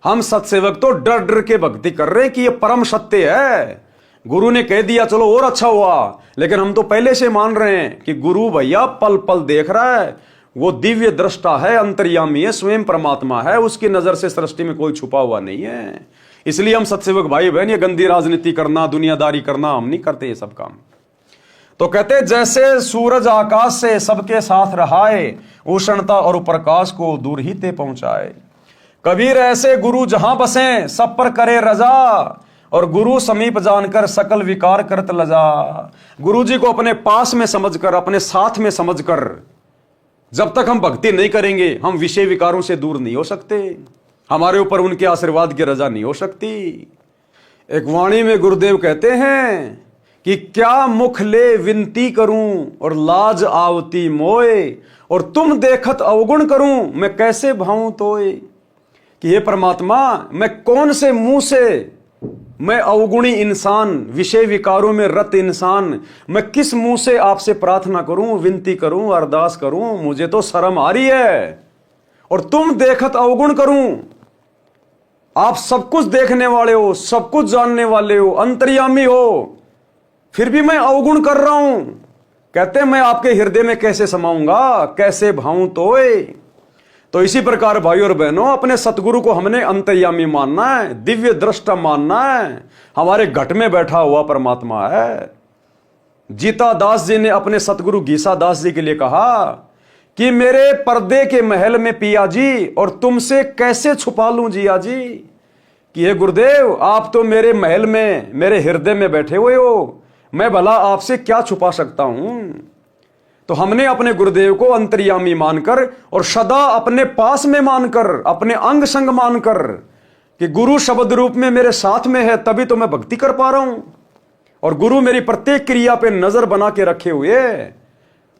S1: हम सत्सेवक तो डर डर के भक्ति कर रहे हैं कि ये परम सत्य है। गुरु ने कह दिया चलो और अच्छा हुआ, लेकिन हम तो पहले से मान रहे हैं कि गुरु भैया पल पल देख रहा है, वो दिव्य दृष्टा है, अंतर्यामी है, स्वयं परमात्मा है, उसकी नजर से सृष्टि में कोई छुपा हुआ नहीं है। इसलिए हम सत्सेवक भाई बहन ये गंदी राजनीति करना, दुनियादारी करना हम नहीं करते ये सब काम। तो कहते जैसे सूरज आकाश से सबके साथ रहाए, उष्णता और प्रकाश को दूर ही ते पहुंचाए। कबीर ऐसे गुरु जहां बसे सब पर करे रजा, और गुरु समीप जानकर सकल विकार करत लजा। गुरु जी को अपने पास में समझकर, अपने साथ में समझकर जब तक हम भक्ति नहीं करेंगे, हम विषय विकारों से दूर नहीं हो सकते। हमारे ऊपर उनके आशीर्वाद की रजा नहीं हो सकती। एक वाणी में गुरुदेव कहते हैं कि क्या मुख ले विनती करूं और लाज आवती मोए, और तुम देखत अवगुण करूं मैं कैसे भाऊं तोए। कि हे परमात्मा, मैं कौन से मुंह से, मैं अवगुणी इंसान, विषय विकारों में रत इंसान, मैं किस मुंह से आपसे प्रार्थना करूं, विनती करूं, अरदास करूं। मुझे तो शर्म आ रही है। और तुम देखत अवगुण करूं, आप सब कुछ देखने वाले हो, सब कुछ जानने वाले हो, अंतर्यामी हो, फिर भी मैं अवगुण कर रहा हूं। कहते मैं आपके हृदय में कैसे समाऊंगा, कैसे भाऊं तोए। तो इसी प्रकार भाई और बहनों, अपने सतगुरु को हमने अंतर्यामी मानना है, दिव्य दृष्टा मानना है, हमारे घट में बैठा हुआ परमात्मा है। जीता दास जी ने अपने सतगुरु गीसा दास जी के लिए कहा कि मेरे पर्दे के महल में पिया जी, और तुमसे कैसे छुपा लूं जिया जी। कि हे गुरुदेव, आप तो मेरे महल में, मेरे हृदय में बैठे हुए हो, मैं भला आपसे क्या छुपा सकता हूं। तो हमने अपने गुरुदेव को अंतर्यामी मानकर और सदा अपने पास में मानकर, अपने अंग संग मानकर कि गुरु शब्द रूप में मेरे साथ में है, तभी तो मैं भक्ति कर पा रहा हूं, और गुरु मेरी प्रत्येक क्रिया पे नजर बना के रखे हुए।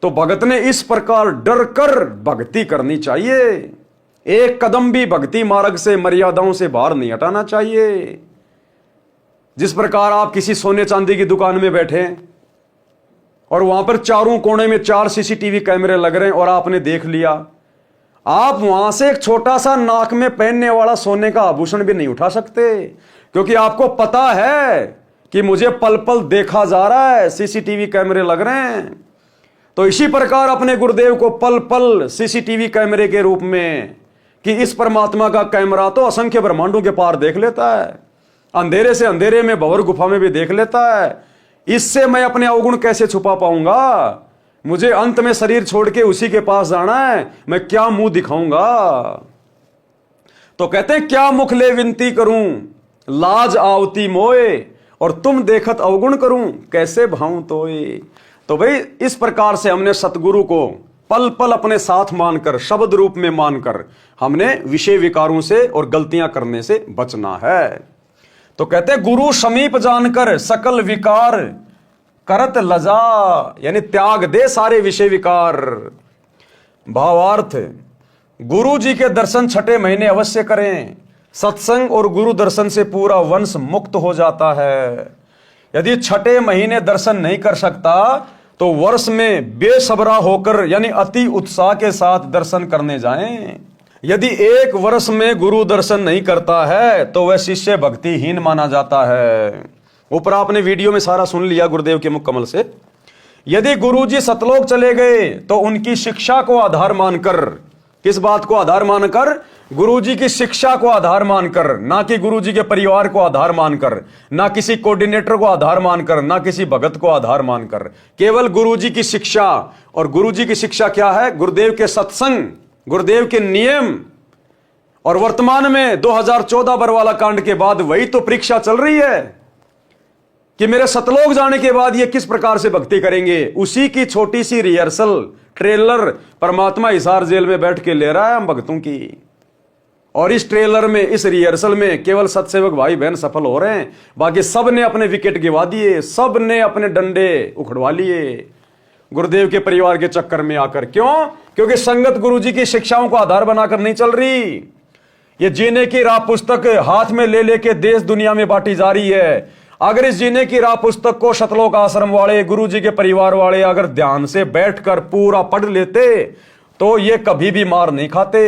S1: तो भगत ने इस प्रकार डर कर भक्ति करनी चाहिए। एक कदम भी भक्ति मार्ग से, मर्यादाओं से बाहर नहीं हटाना चाहिए। जिस प्रकार आप किसी सोने चांदी की दुकान में बैठे हैं और वहां पर चारों कोने में 4 सीसीटीवी कैमरे लग रहे हैं और आपने देख लिया, आप वहां से एक छोटा सा नाक में पहनने वाला सोने का आभूषण भी नहीं उठा सकते, क्योंकि आपको पता है कि मुझे पल पल देखा जा रहा है, सीसीटीवी कैमरे लग रहे हैं। तो इसी प्रकार अपने गुरुदेव को पल पल सीसीटीवी कैमरे के रूप में, कि इस परमात्मा का कैमरा तो असंख्य ब्रह्मांडों के पार देख लेता है, अंधेरे से अंधेरे में, भंवर गुफा में भी देख लेता है। इससे मैं अपने अवगुण कैसे छुपा पाऊंगा? मुझे अंत में शरीर छोड़ के उसी के पास जाना है, मैं क्या मुंह दिखाऊंगा? तो कहते हैं क्या मुख ले विनती करूं, लाज आवती मोए, और तुम देखत अवगुण करूं, कैसे भाऊं तोए। तो भाई इस प्रकार से हमने सतगुरु को पल पल अपने साथ मानकर, शब्द रूप में मानकर, हमने विषय विकारों से और गलतियां करने से बचना है। तो कहते हैं गुरु समीप जानकर सकल विकार करत लजा, यानी त्याग दे सारे विषय विकार। भावार्थ, गुरु जी के दर्शन छठे महीने अवश्य करें। सत्संग और गुरु दर्शन से पूरा वंश मुक्त हो जाता है। यदि छठे महीने दर्शन नहीं कर सकता तो वर्ष में बेसब्रा होकर, यानी अति उत्साह के साथ दर्शन करने जाएं। यदि एक वर्ष में गुरु दर्शन नहीं करता है तो वह शिष्य भक्तिहीन माना जाता है। ऊपर आपने वीडियो में सारा सुन लिया गुरुदेव के मुख कमल से। यदि गुरुजी सतलोक चले गए तो उनकी शिक्षा को आधार मानकर, किस बात को आधार मानकर? गुरुजी की शिक्षा को आधार मानकर, ना कि गुरुजी के परिवार को आधार मानकर, ना किसी कोऑर्डिनेटर को आधार मानकर, ना किसी भगत को आधार मानकर, केवल गुरुजी की शिक्षा। और गुरुजी की शिक्षा क्या है? गुरुदेव के सत्संग, गुरुदेव के नियम। और वर्तमान में 2014 बरवाला कांड के बाद वही तो परीक्षा चल रही है कि मेरे सतलोक जाने के बाद ये किस प्रकार से भक्ति करेंगे। उसी की छोटी सी रिहर्सल, ट्रेलर परमात्मा हिसार जेल में बैठ के ले रहा है हम भक्तों की। और इस ट्रेलर में, इस रिहर्सल में केवल सत्सेवक भाई बहन सफल हो रहे हैं, बाकी सब ने अपने विकेट गिवा दिए, सब ने अपने डंडे उखड़वा लिए गुरुदेव के परिवार के चक्कर में आकर। क्यों? क्योंकि संगत गुरुजी की शिक्षाओं को आधार बनाकर नहीं चल रही। ये जीने की राह पुस्तक हाथ में ले लेके देश दुनिया में बांटी जा रही है। अगर इस जीने की राह पुस्तक को सतलोक आश्रम वाले, गुरुजी के परिवार वाले अगर ध्यान से बैठकर पूरा पढ़ लेते तो ये कभी भी मार नहीं खाते।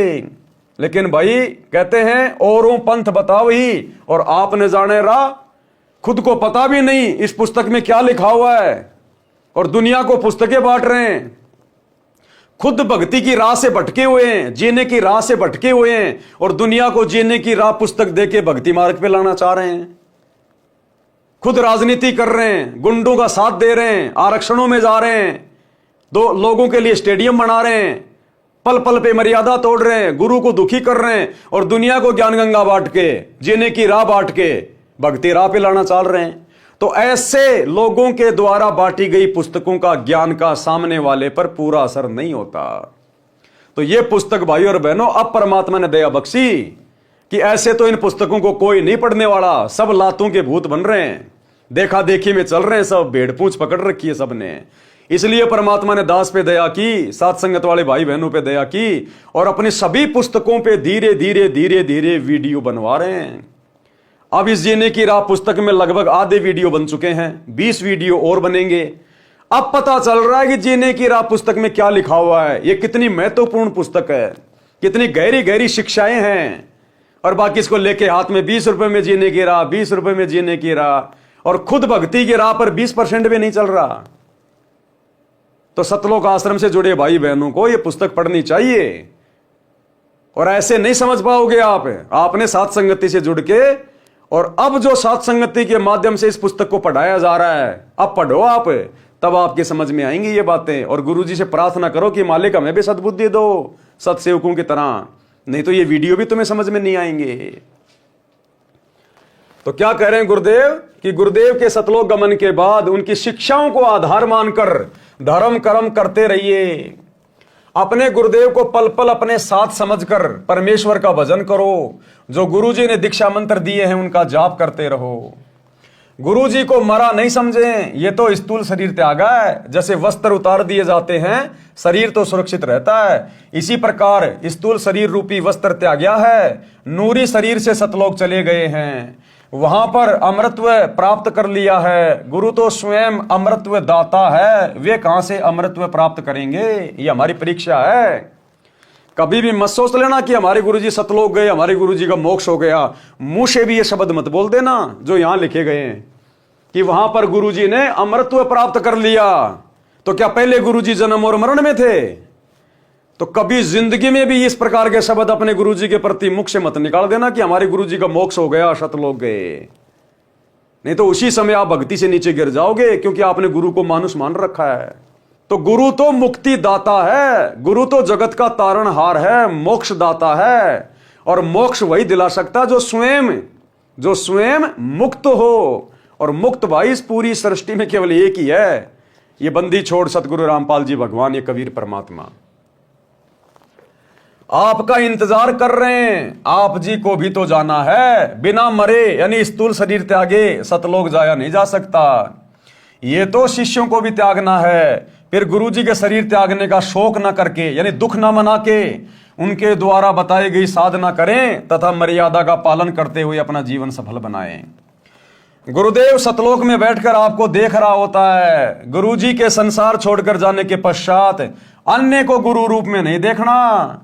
S1: लेकिन भाई कहते हैं औरों पंथ बताओ ही, और आपने जाने राह, खुद को पता भी नहीं इस पुस्तक में क्या लिखा हुआ है, और दुनिया को पुस्तकें बांट रहे हैं। खुद भक्ति की राह से भटके हुए हैं, जीने की राह से भटके हुए हैं, और दुनिया को जीने की राह पुस्तक देके भक्ति मार्ग पे लाना चाह रहे हैं। खुद राजनीति कर रहे हैं, गुंडों का साथ दे रहे हैं, आरक्षणों में जा रहे हैं, दो लोगों के लिए स्टेडियम बना रहे हैं, पल पल पे मर्यादा तोड़ रहे हैं, गुरु को दुखी कर रहे हैं, और दुनिया को ज्ञान गंगा बांट के, जीने की राह बांट के भक्ति राह पे लाना चाह रहे हैं। तो ऐसे लोगों के द्वारा बांटी गई पुस्तकों का, ज्ञान का सामने वाले पर पूरा असर नहीं होता। तो ये पुस्तक भाई और बहनों अब परमात्मा ने दया बख्शी कि ऐसे तो इन पुस्तकों को कोई नहीं पढ़ने वाला, सब लातों के भूत बन रहे हैं, देखा देखी में चल रहे हैं, सब भेड़ पूंछ पकड़ रखी है सबने। इसलिए परमात्मा ने दास पे दया की, साथ संगत वाले भाई बहनों पे दया की, और अपनी सभी पुस्तकों पे धीरे धीरे धीरे धीरे वीडियो बनवा रहे हैं। अब इस जीने की राह पुस्तक में लगभग आधे वीडियो बन चुके हैं, 20 वीडियो और बनेंगे। अब पता चल रहा है कि जीने की राह पुस्तक में क्या लिखा हुआ है, ये कितनी महत्वपूर्ण पुस्तक है, कितनी गहरी गहरी शिक्षाएं हैं। और बाकी इसको लेके हाथ में 20 रुपए में जीने की राह, 20 रुपए में जीने की राह, और खुद भक्ति की राह पर 20% भी नहीं चल रहा। तो सतलोक आश्रम से जुड़े भाई बहनों को यह पुस्तक पढ़नी चाहिए। और ऐसे नहीं समझ पाओगे आप, आपने साथ संगति से जुड़ के, और अब जो साथ संगति के माध्यम से इस पुस्तक को पढ़ाया जा रहा है, अब पढ़ो आप, तब आपके समझ में आएंगी ये बातें। और गुरुजी से प्रार्थना करो कि मालिक हमें भी सद्बुद्धि दो सत्सेवकों की तरह, नहीं तो ये वीडियो भी तुम्हें समझ में नहीं आएंगे। तो क्या कह रहे हैं गुरुदेव कि गुरुदेव के सतलोक गमन के बाद उनकी शिक्षाओं को आधार मानकर धर्म कर्म करते रहिए। अपने गुरुदेव को पल पल अपने साथ समझकर परमेश्वर का भजन करो। जो गुरुजी ने दीक्षा मंत्र दिए हैं उनका जाप करते रहो। गुरुजी को मरा नहीं समझें, ये तो स्थूल शरीर त्यागा है। जैसे वस्त्र उतार दिए जाते हैं, शरीर तो सुरक्षित रहता है, इसी प्रकार स्थूल शरीर रूपी वस्त्र त्याग्या है। नूरी शरीर से सतलोक चले गए हैं, वहां पर अमृतत्व प्राप्त कर लिया है। गुरु तो स्वयं अमृतत्व दाता है, वे कहां से अमृतत्व प्राप्त करेंगे? ये हमारी परीक्षा है। कभी भी मत सोच लेना कि हमारे गुरुजी सतलोक गए, हमारे गुरुजी का मोक्ष हो गया। मुंह से भी ये शब्द मत बोल देना जो यहां लिखे गए हैं कि वहां पर गुरुजी ने अमृतत्व प्राप्त कर लिया। तो क्या पहले गुरुजी जन्म और मरण में थे? तो कभी जिंदगी में भी इस प्रकार के शब्द अपने गुरुजी के प्रति मुख से मत निकाल देना कि हमारे गुरुजी का मोक्ष हो गया, सतलोक गए। नहीं तो उसी समय आप भक्ति से नीचे गिर जाओगे, क्योंकि आपने गुरु को मानुष मान रखा है। तो गुरु तो मुक्ति दाता है, गुरु तो जगत का तारणहार है, मोक्ष दाता है। और मोक्ष वही दिला सकता जो स्वयं मुक्त हो। और मुक्त भाई इस पूरी सृष्टि में केवल एक ही है, ये बंदी छोड़ सतगुरु रामपाल जी भगवान, ये कबीर परमात्मा। आपका इंतजार कर रहे हैं, आप जी को भी तो जाना है। बिना मरे यानी स्थूल शरीर त्यागे सतलोक जाया नहीं जा सकता। ये तो शिष्यों को भी त्यागना है। फिर गुरुजी के शरीर त्यागने का शोक ना करके, यानी दुख ना मना के, उनके द्वारा बताई गई साधना करें तथा मर्यादा का पालन करते हुए अपना जीवन सफल बनाएं। गुरुदेव सतलोक में बैठकर आपको देख रहा होता है। गुरुजी के संसार छोड़कर जाने के पश्चात अन्य को गुरु रूप में नहीं देखना।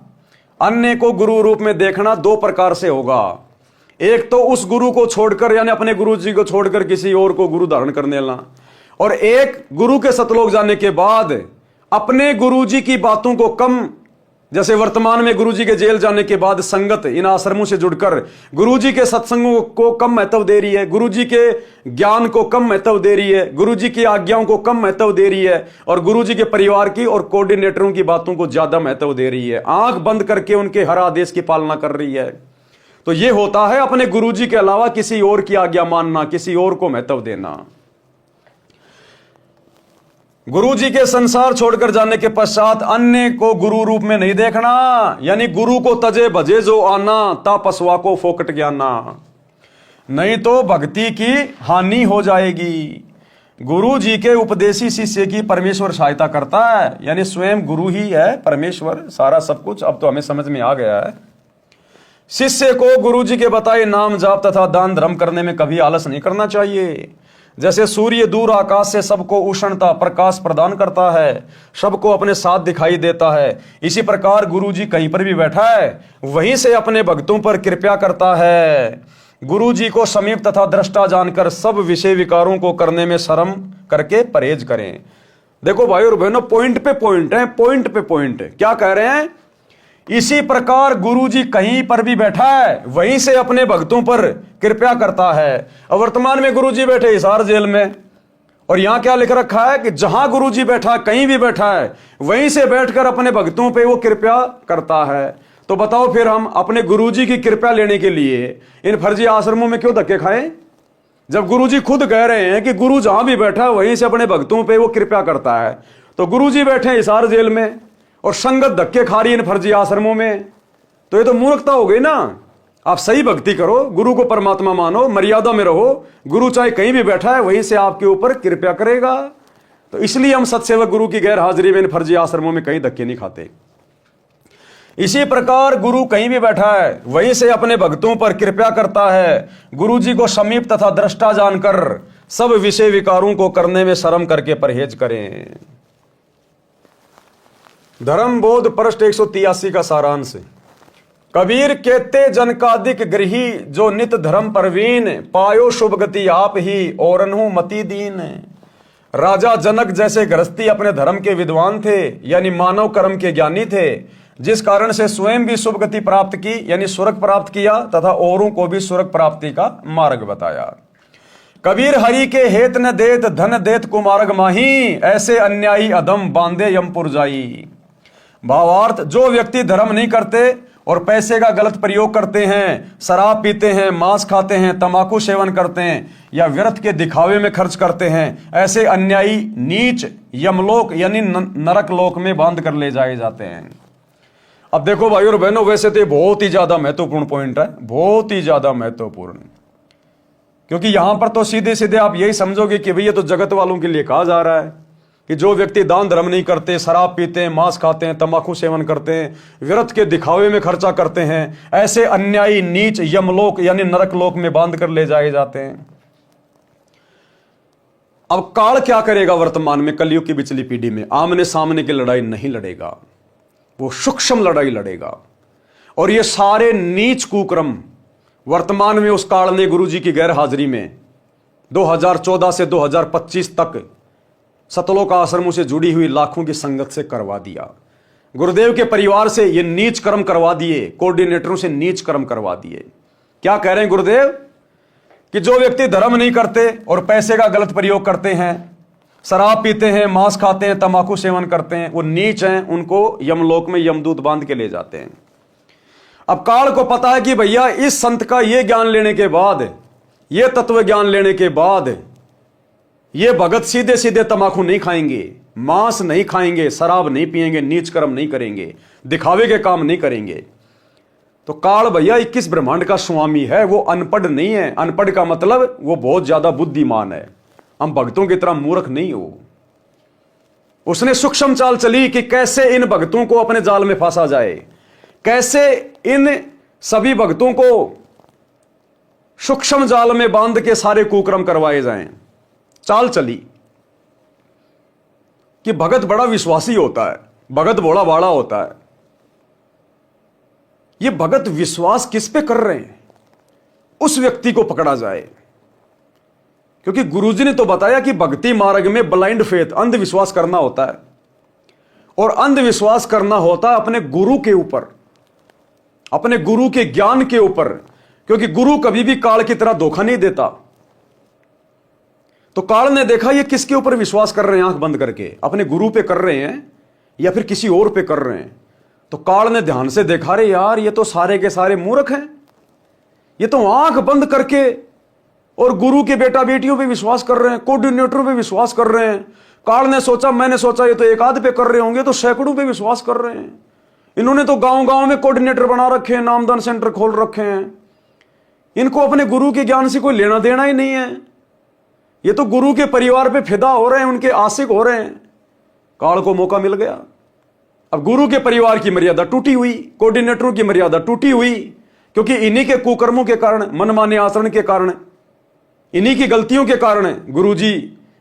S1: अन्य को गुरु रूप में देखना दो प्रकार से होगा। एक तो उस गुरु को छोड़कर, यानी अपने गुरुजी को छोड़कर किसी और को गुरु धारण करने लेना, और एक गुरु के सतलोक जाने के बाद अपने गुरुजी की बातों को कम, जैसे वर्तमान में गुरुजी के जेल जाने के बाद संगत इन आश्रमों से जुड़कर गुरुजी के सत्संगों को कम महत्व दे रही है, गुरुजी के ज्ञान को कम महत्व दे रही है, गुरुजी की आज्ञाओं को कम महत्व दे रही है, और गुरुजी के परिवार की और कोऑर्डिनेटरों की बातों को ज्यादा महत्व दे रही है। आंख बंद करके उनके हर आदेश की पालना कर रही है। तो यह होता है अपने गुरुजी के अलावा किसी और की आज्ञा मानना, किसी और को महत्व देना। गुरुजी के संसार छोड़कर जाने के पश्चात अन्य को गुरु रूप में नहीं देखना, यानी गुरु को तजे भजे जो आना, ता पसवा को फोकट ज्ञाना। नहीं तो भक्ति की हानि हो जाएगी। गुरु जी के उपदेशी शिष्य की परमेश्वर सहायता करता है, यानी स्वयं गुरु ही है परमेश्वर, सारा सब कुछ अब तो हमें समझ में आ गया है। शिष्य को गुरु जी के बताए नाम जाप तथा दान धर्म करने में कभी आलस नहीं करना चाहिए। जैसे सूर्य दूर आकाश से सबको उष्णता प्रकाश प्रदान करता है, सबको अपने साथ दिखाई देता है, इसी प्रकार गुरुजी कहीं पर भी बैठा है वहीं से अपने भक्तों पर कृपा करता है। गुरुजी को समीप तथा दृष्टा जानकर सब विषय विकारों को करने में शर्म करके परहेज करें। देखो भाई और बहनों, पॉइंट पे पॉइंट है, पॉइंट पे पॉइंट है। क्या कह रहे हैं? इसी प्रकार गुरुजी कहीं पर भी बैठा है वहीं से अपने भक्तों पर कृपा करता है। और वर्तमान में गुरुजी बैठे हिसार जेल में, और यहां क्या लिख रखा है कि जहां गुरुजी बैठा, कहीं भी बैठा है, वहीं से बैठकर अपने भक्तों पे वो कृपा करता है। तो बताओ फिर हम अपने गुरुजी की कृपा लेने के लिए इन फर्जी आश्रमों में क्यों धक्के खाएं, जब गुरुजी खुद कह रहे हैं कि गुरु जहां भी बैठा है वहीं से अपने भक्तों पे वो कृपा करता है। तो गुरुजी बैठे हिसार जेल में और संगत धक्के खा रही इन फर्जी आश्रमों में, तो ये तो मूर्खता हो गई ना। आप सही भक्ति करो, गुरु को परमात्मा मानो, मर्यादा में रहो। गुरु चाहे कहीं भी बैठा है वहीं से आपके ऊपर कृपा करेगा। तो इसलिए हम सत्सेवक गुरु की गैर हाजिरी में इन फर्जी आश्रमों में कहीं धक्के नहीं खाते। इसी प्रकार गुरु कहीं भी बैठा है वहीं से अपने भक्तों पर कृपा करता है। गुरु जी को समीप तथा दृष्टा जानकर सब विषय विकारों को करने में शर्म करके परहेज करें। धर्म बोध पृष्ठ 183 का सारांश। कबीर कहते जनकादिक गृही जो नित धर्म परवीन, पायो शुभ गति आप ही और अनहु मति दीन। राजा जनक जैसे गृहस्थी अपने धर्म के विद्वान थे, यानी मानव कर्म के ज्ञानी थे, जिस कारण से स्वयं भी शुभ गति प्राप्त की, यानी स्वर्ग प्राप्त किया, तथा औरों को भी स्वर्ग प्राप्ति का मार्ग बताया। कबीर हरि के हेत न देत धन देत कुमार्ग माही, ऐसे अन्यायी अधम बांधे यमपुर जाई। भावार्थ, जो व्यक्ति धर्म नहीं करते और पैसे का गलत प्रयोग करते हैं, शराब पीते हैं, मांस खाते हैं, तंबाकू सेवन करते हैं, या व्यर्थ के दिखावे में खर्च करते हैं, ऐसे अन्यायी नीच यमलोक यानी नरक लोक में बांध कर ले जाए जाते हैं। अब देखो भाई और बहनों, वैसे तो बहुत ही ज्यादा महत्वपूर्ण पॉइंट है, बहुत ही ज्यादा महत्वपूर्ण। क्योंकि यहां पर तो सीधे सीधे आप यही समझोगे कि भई ये तो जगत वालों के लिए कहा जा रहा है कि जो व्यक्ति दान धर्म नहीं करते, शराब पीते हैं, मांस खाते हैं, तंबाकू सेवन करते हैं, व्यर्थ के दिखावे में खर्चा करते हैं, ऐसे अन्यायी नीच यमलोक यानी नरक लोक में बांध कर ले जाए जाते हैं। अब काल क्या करेगा वर्तमान में कलयुग की पिछली पीढ़ी में? आमने सामने की लड़ाई नहीं लड़ेगा, वो सूक्ष्म लड़ाई लड़ेगा। और ये सारे नीच कुक्रम वर्तमान में उस काल ने गुरु जी की गैर हाजिरी में 2014 से 2025 तक सतलोक आश्रमों से जुड़ी हुई लाखों की संगत से करवा दिया। गुरुदेव के परिवार से ये नीच कर्म करवा दिए, कोऑर्डिनेटरों से नीच कर्म करवा दिए। क्या कह रहे हैं गुरुदेव कि जो व्यक्ति धर्म नहीं करते और पैसे का गलत प्रयोग करते हैं, शराब पीते हैं, मांस खाते हैं, तंबाकू सेवन करते हैं, वो नीच हैं, उनको यमलोक में यमदूत बांध के ले जाते हैं। अब काल को पता है कि भैया इस संत का ये ज्ञान लेने के बाद, ये तत्व ज्ञान लेने के बाद ये भगत सीधे सीधे तंबाकू नहीं खाएंगे, मांस नहीं खाएंगे, शराब नहीं पिएंगे, नीच कर्म नहीं करेंगे, दिखावे के काम नहीं करेंगे। तो काल भैया 21 ब्रह्मांड का स्वामी है, वो अनपढ़ नहीं है। अनपढ़ का मतलब वो बहुत ज्यादा बुद्धिमान है, हम भक्तों की तरह मूर्ख नहीं हो। उसने सूक्ष्म चाल चली कि कैसे इन भक्तों को अपने जाल में फंसा जाए, कैसे इन सभी भक्तों को सूक्ष्म जाल में बांध के सारे कुक्रम करवाए जाएं। चाल चली कि भगत बड़ा विश्वासी होता है, भगत भोला भाड़ा होता है। ये भगत विश्वास किस पे कर रहे हैं, उस व्यक्ति को पकड़ा जाए। क्योंकि गुरुजी ने तो बताया कि भक्ति मार्ग में ब्लाइंड फेथ, अंधविश्वास करना होता है, और अंधविश्वास करना होता है अपने गुरु के ऊपर, अपने गुरु के ज्ञान के ऊपर। क्योंकि गुरु कभी भी काल की तरह धोखा नहीं देता। तो काल ने देखा ये किसके ऊपर विश्वास कर रहे हैं, आंख बंद करके अपने गुरु पे कर रहे हैं या फिर किसी और पे कर रहे हैं। तो काल ने ध्यान से देखा, रे यार ये तो सारे के सारे मूर्ख हैं, ये तो आंख बंद करके और गुरु के बेटा बेटियों पे विश्वास कर रहे हैं, कोऑर्डिनेटरों पे विश्वास कर रहे हैं। काल ने सोचा, मैंने सोचा ये तो एक आध पे कर रहे होंगे, तो सैकड़ों पे विश्वास कर रहे हैं। इन्होंने तो गांव गांव में कोऑर्डिनेटर बना रखे हैं, नामदान सेंटर खोल रखे हैं। इनको अपने गुरु के ज्ञान से कोई लेना देना ही नहीं है। ये तो गुरु के परिवार पे फिदा हो रहे हैं, उनके आशिक हो रहे हैं। काल को मौका मिल गया। अब गुरु के परिवार की मर्यादा टूटी हुई, कोऑर्डिनेटरों की मर्यादा टूटी हुई, क्योंकि इन्हीं के कुकर्मों के कारण, मनमाने आचरण के कारण, इन्हीं की गलतियों के कारण गुरुजी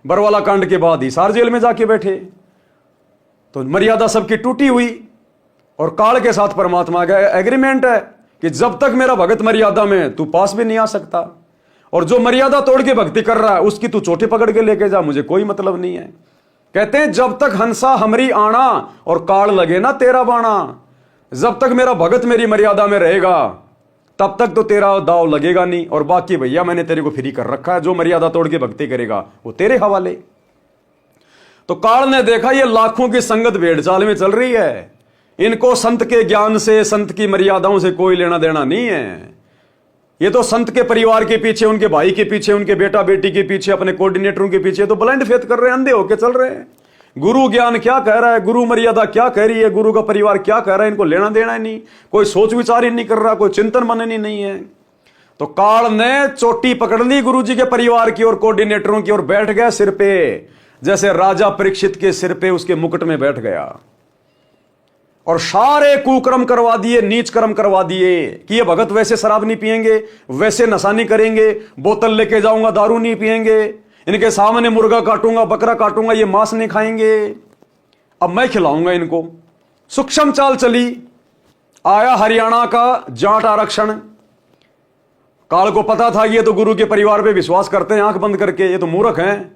S1: बरवाला कांड के बाद हिसार जेल में जाके बैठे। तो मर्यादा सबकी टूटी हुई। और काल के साथ परमात्मा का एग्रीमेंट है कि जब तक मेरा भगत मर्यादा में, तू पास भी नहीं आ सकता। और जो मर्यादा तोड़ के भक्ति कर रहा है उसकी तू चोटी पकड़ के लेके जा, मुझे कोई मतलब नहीं है। कहते हैं जब तक हंसा हमरी आना और काल लगे ना तेरा बाणा, जब तक मेरा भगत मेरी मर्यादा में रहेगा तब तक तो तेरा दाव लगेगा नहीं। और बाकी भैया मैंने तेरे को फ्री कर रखा है, जो मर्यादा तोड़ के भक्ति करेगा वो तेरे हवाले। तो काल ने देखा ये लाखों की संगत भेड़ चाल में चल रही है, इनको संत के ज्ञान से, संत की मर्यादाओं से कोई लेना देना नहीं है। ये तो संत के परिवार के पीछे, उनके भाई के पीछे, उनके बेटा बेटी के पीछे, अपने कोऑर्डिनेटरों के पीछे तो ब्लाइंड फेथ कर रहे हैं, अंधे होके चल रहे हैं। गुरु ज्ञान क्या कह रहा है, गुरु मर्यादा क्या कह रही है, गुरु का परिवार क्या कह रहा है, इनको लेना देना ही नहीं। कोई सोच विचार ही नहीं कर रहा, कोई चिंतन मनन ही नहीं है। तो काल ने चोटी पकड़ ली गुरु जी के परिवार की और कोऑर्डिनेटरों की और बैठ गया सिर पे, जैसे राजा परीक्षित के सिर पे उसके मुकुट में बैठ गया। और सारे कुकर्म करवा दिए, नीच कर्म करवा दिए कि ये भगत वैसे शराब नहीं पिएंगे, वैसे नशा नहीं करेंगे, बोतल लेके जाऊंगा दारू नहीं पिएंगे, इनके सामने मुर्गा काटूंगा, बकरा काटूंगा, ये मांस नहीं खाएंगे, अब मैं खिलाऊंगा इनको। सूक्ष्म चाल चली। आया हरियाणा का जाट आरक्षण। काल को पता था ये तो गुरु के परिवार पे विश्वास करते हैं आंख बंद करके, ये तो मूर्ख हैं।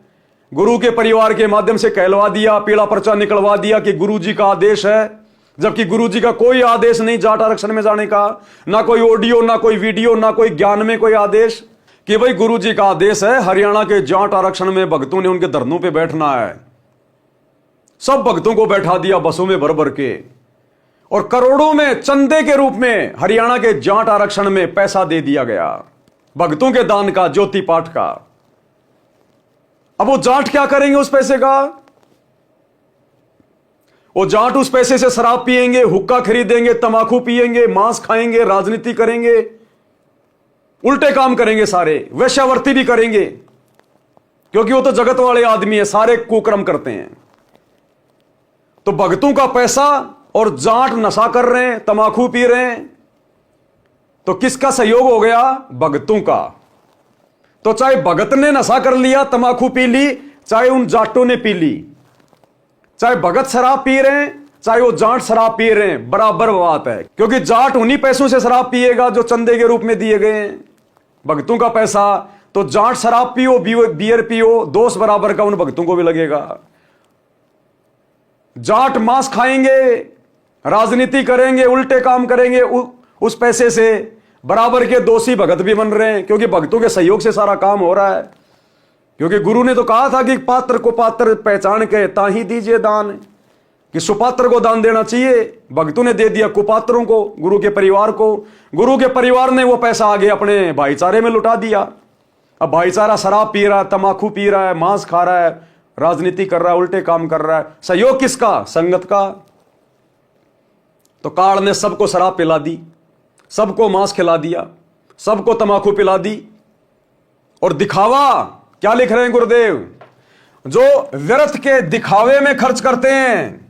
S1: गुरु के परिवार के माध्यम से कहलवा दिया, पीला पर्चा निकलवा दिया कि गुरु जी का आदेश है, जबकि गुरु जी का कोई आदेश नहीं जाट आरक्षण में जाने का, ना कोई ऑडियो, ना कोई वीडियो, ना कोई ज्ञान में कोई आदेश कि भाई गुरु जी का आदेश है हरियाणा के जाट आरक्षण में भक्तों ने उनके धरनों पे बैठना है। सब भक्तों को बैठा दिया बसों में भर भर के, और करोड़ों में चंदे के रूप में हरियाणा के जाट आरक्षण में पैसा दे दिया गया, भक्तों के दान का, ज्योति पाठ का। अब वो जाट क्या करेंगे उस पैसे का? वो जाट उस पैसे से शराब पिएंगे, हुक्का खरीदेंगे, तंबाकू पिएंगे, मांस खाएंगे, राजनीति करेंगे। उल्टे काम करेंगे सारे, वेश्यावर्ती भी करेंगे, क्योंकि वो तो जगत वाले आदमी है, सारे कुकर्म करते हैं। तो भगतों का पैसा और जाट नशा कर रहे हैं, तमाकू पी रहे हैं, तो किसका सहयोग हो गया? भगतों का। तो चाहे भगत ने नशा कर लिया, तमाकू पी ली, चाहे उन जाटों ने पी ली, चाहे भगत शराब पी रहे हैं, चाहे वो जाट शराब पी रहे हैं, बराबर बात है। क्योंकि जाट उन्हीं पैसों से शराब पिएगा जो चंदे के रूप में दिए गए हैं। भगतों का पैसा, तो जाट शराब पियो, बियर पियो, दोष बराबर का उन भगतों को भी लगेगा। जाट मांस खाएंगे, राजनीति करेंगे, उल्टे काम करेंगे, उस पैसे से बराबर के दोषी भगत भी बन रहे हैं, क्योंकि भक्तों के सहयोग से सारा काम हो रहा है। क्योंकि गुरु ने तो कहा था कि पात्र को पात्र पहचान के ताही दीजिए दान, कि सुपात्र को दान देना चाहिए। भक्तों ने दे दिया कुपात्रों को, गुरु के परिवार को। गुरु के परिवार ने वो पैसा आगे अपने भाईचारे में लुटा दिया। अब भाईचारा शराब पी रहा है, तमाकू पी रहा है, मांस खा रहा है, राजनीति कर रहा है, उल्टे काम कर रहा है। सहयोग किसका? संगत का। तो काल ने सबको शराब पिला दी, सबको मांस खिला दिया, सबको तमाकू पिला दी। और दिखावा क्या लिख रहे हैं गुरुदेव? जो व्यर्थ के दिखावे में खर्च करते हैं।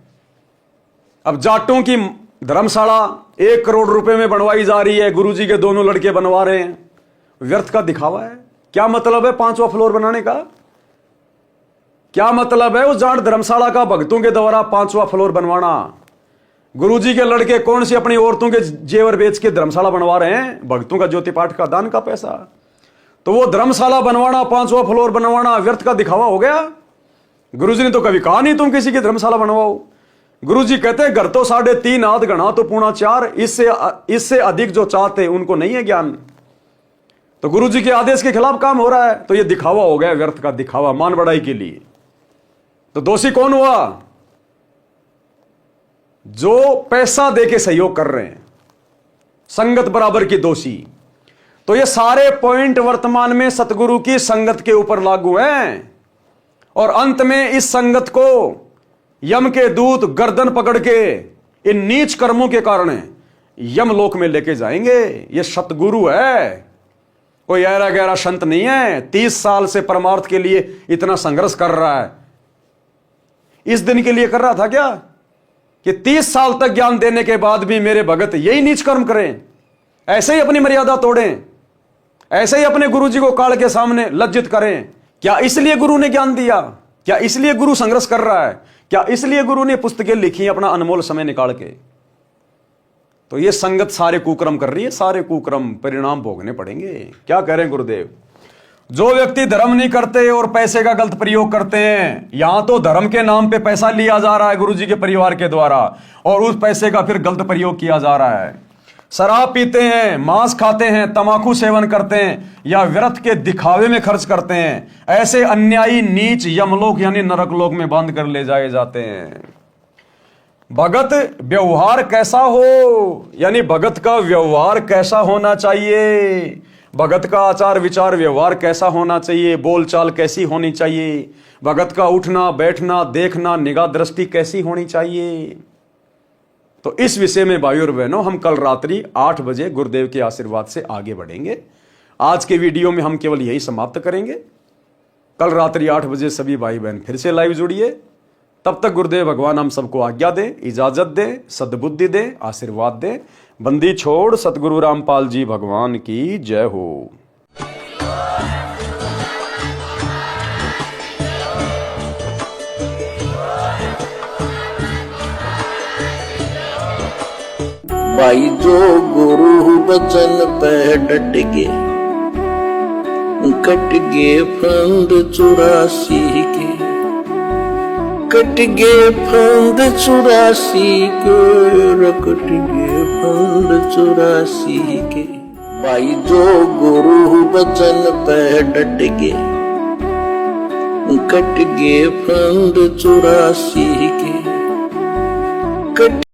S1: अब जाटों की धर्मशाला 1 करोड़ रुपए में बनवाई जा रही है, गुरुजी के दोनों लड़के बनवा रहे हैं। व्यर्थ का दिखावा है। क्या मतलब है 5वां फ्लोर बनाने का? क्या मतलब है उस जाट धर्मशाला का भक्तों के द्वारा 5वां फ्लोर बनवाना? गुरुजी के लड़के कौन सी अपनी औरतों के जेवर बेच के धर्मशाला बनवा रहे हैं? भक्तों का ज्योति पाठ का दान का पैसा। तो वो धर्मशाला बनवाना, 5वां फ्लोर बनवाना व्यर्थ का दिखावा हो गया। गुरुजी ने तो कभी कहा नहीं तुम किसी की धर्मशाला बनवाओ। गुरुजी कहते हैं घर तो 3.5 आध गणा तो 4.25, इससे अधिक जो चाहते उनको नहीं है ज्ञान। तो गुरुजी के आदेश के खिलाफ काम हो रहा है, तो ये दिखावा हो गया, व्यर्थ का दिखावा, मान बढ़ाई के लिए। तो दोषी कौन हुआ? जो पैसा देके सहयोग कर रहे हैं, संगत बराबर की दोषी। तो ये सारे पॉइंट वर्तमान में सतगुरु की संगत के ऊपर लागू हैं। और अंत में इस संगत को यम के दूत गर्दन पकड़ के इन नीच कर्मों के कारण यमलोक में लेके जाएंगे। ये सतगुरु है, कोई ऐरा गहरा संत नहीं है। 30 साल से परमार्थ के लिए इतना संघर्ष कर रहा है। इस दिन के लिए कर रहा था क्या कि 30 साल तक ज्ञान देने के बाद भी मेरे भगत यही नीच कर्म करें, ऐसे ही अपनी मर्यादा तोड़ें, ऐसे ही अपने गुरु जी को काल के सामने लज्जित करें? क्या इसलिए गुरु ने ज्ञान दिया? क्या इसलिए गुरु संघर्ष कर रहा है? क्या इसलिए गुरु ने पुस्तकें लिखी अपना अनमोल समय निकाल के? तो ये संगत सारे कुकर्म कर रही है, सारे कुकर्म परिणाम भोगने पड़ेंगे। क्या कह रहे हैं गुरुदेव? जो व्यक्ति धर्म नहीं करते और पैसे का गलत प्रयोग करते हैं, यहां तो धर्म के नाम पे पैसा लिया जा रहा है गुरुजी के परिवार के द्वारा, और उस पैसे का फिर गलत प्रयोग किया जा रहा है। शराब पीते हैं, मांस खाते हैं, तमाकू सेवन करते हैं, या व्यर्थ के दिखावे में खर्च करते हैं, ऐसे अन्यायी नीच यमलोक यानी नरक लोक में बांध कर ले जाए जाते हैं। भगत व्यवहार कैसा हो, यानी भगत का व्यवहार कैसा होना चाहिए, भगत का आचार विचार व्यवहार कैसा होना चाहिए, बोलचाल कैसी होनी चाहिए, भगत का उठना बैठना देखना निगाह दृष्टि कैसी होनी चाहिए। तो इस विषय में भाइयों और बहनों हम कल रात्रि 8 बजे गुरुदेव के आशीर्वाद से आगे बढ़ेंगे। आज के वीडियो में हम केवल यही समाप्त करेंगे। कल रात्रि 8 बजे सभी भाई बहन फिर से लाइव जुड़िए। तब तक गुरुदेव भगवान हम सबको आज्ञा दें, इजाजत दें, सद्बुद्धि दें, आशीर्वाद दें। बंदी छोड़ सतगुरु रामपाल जी भगवान की जय हो।
S2: भाई जो गुरु बचन पे डट गे, कट गे फंद 84 के, कट गे फंद 84 के, कट गे फंद 84 के। भाई जो गुरु बचन पे डट गे, कट गे फंद 84 के, कट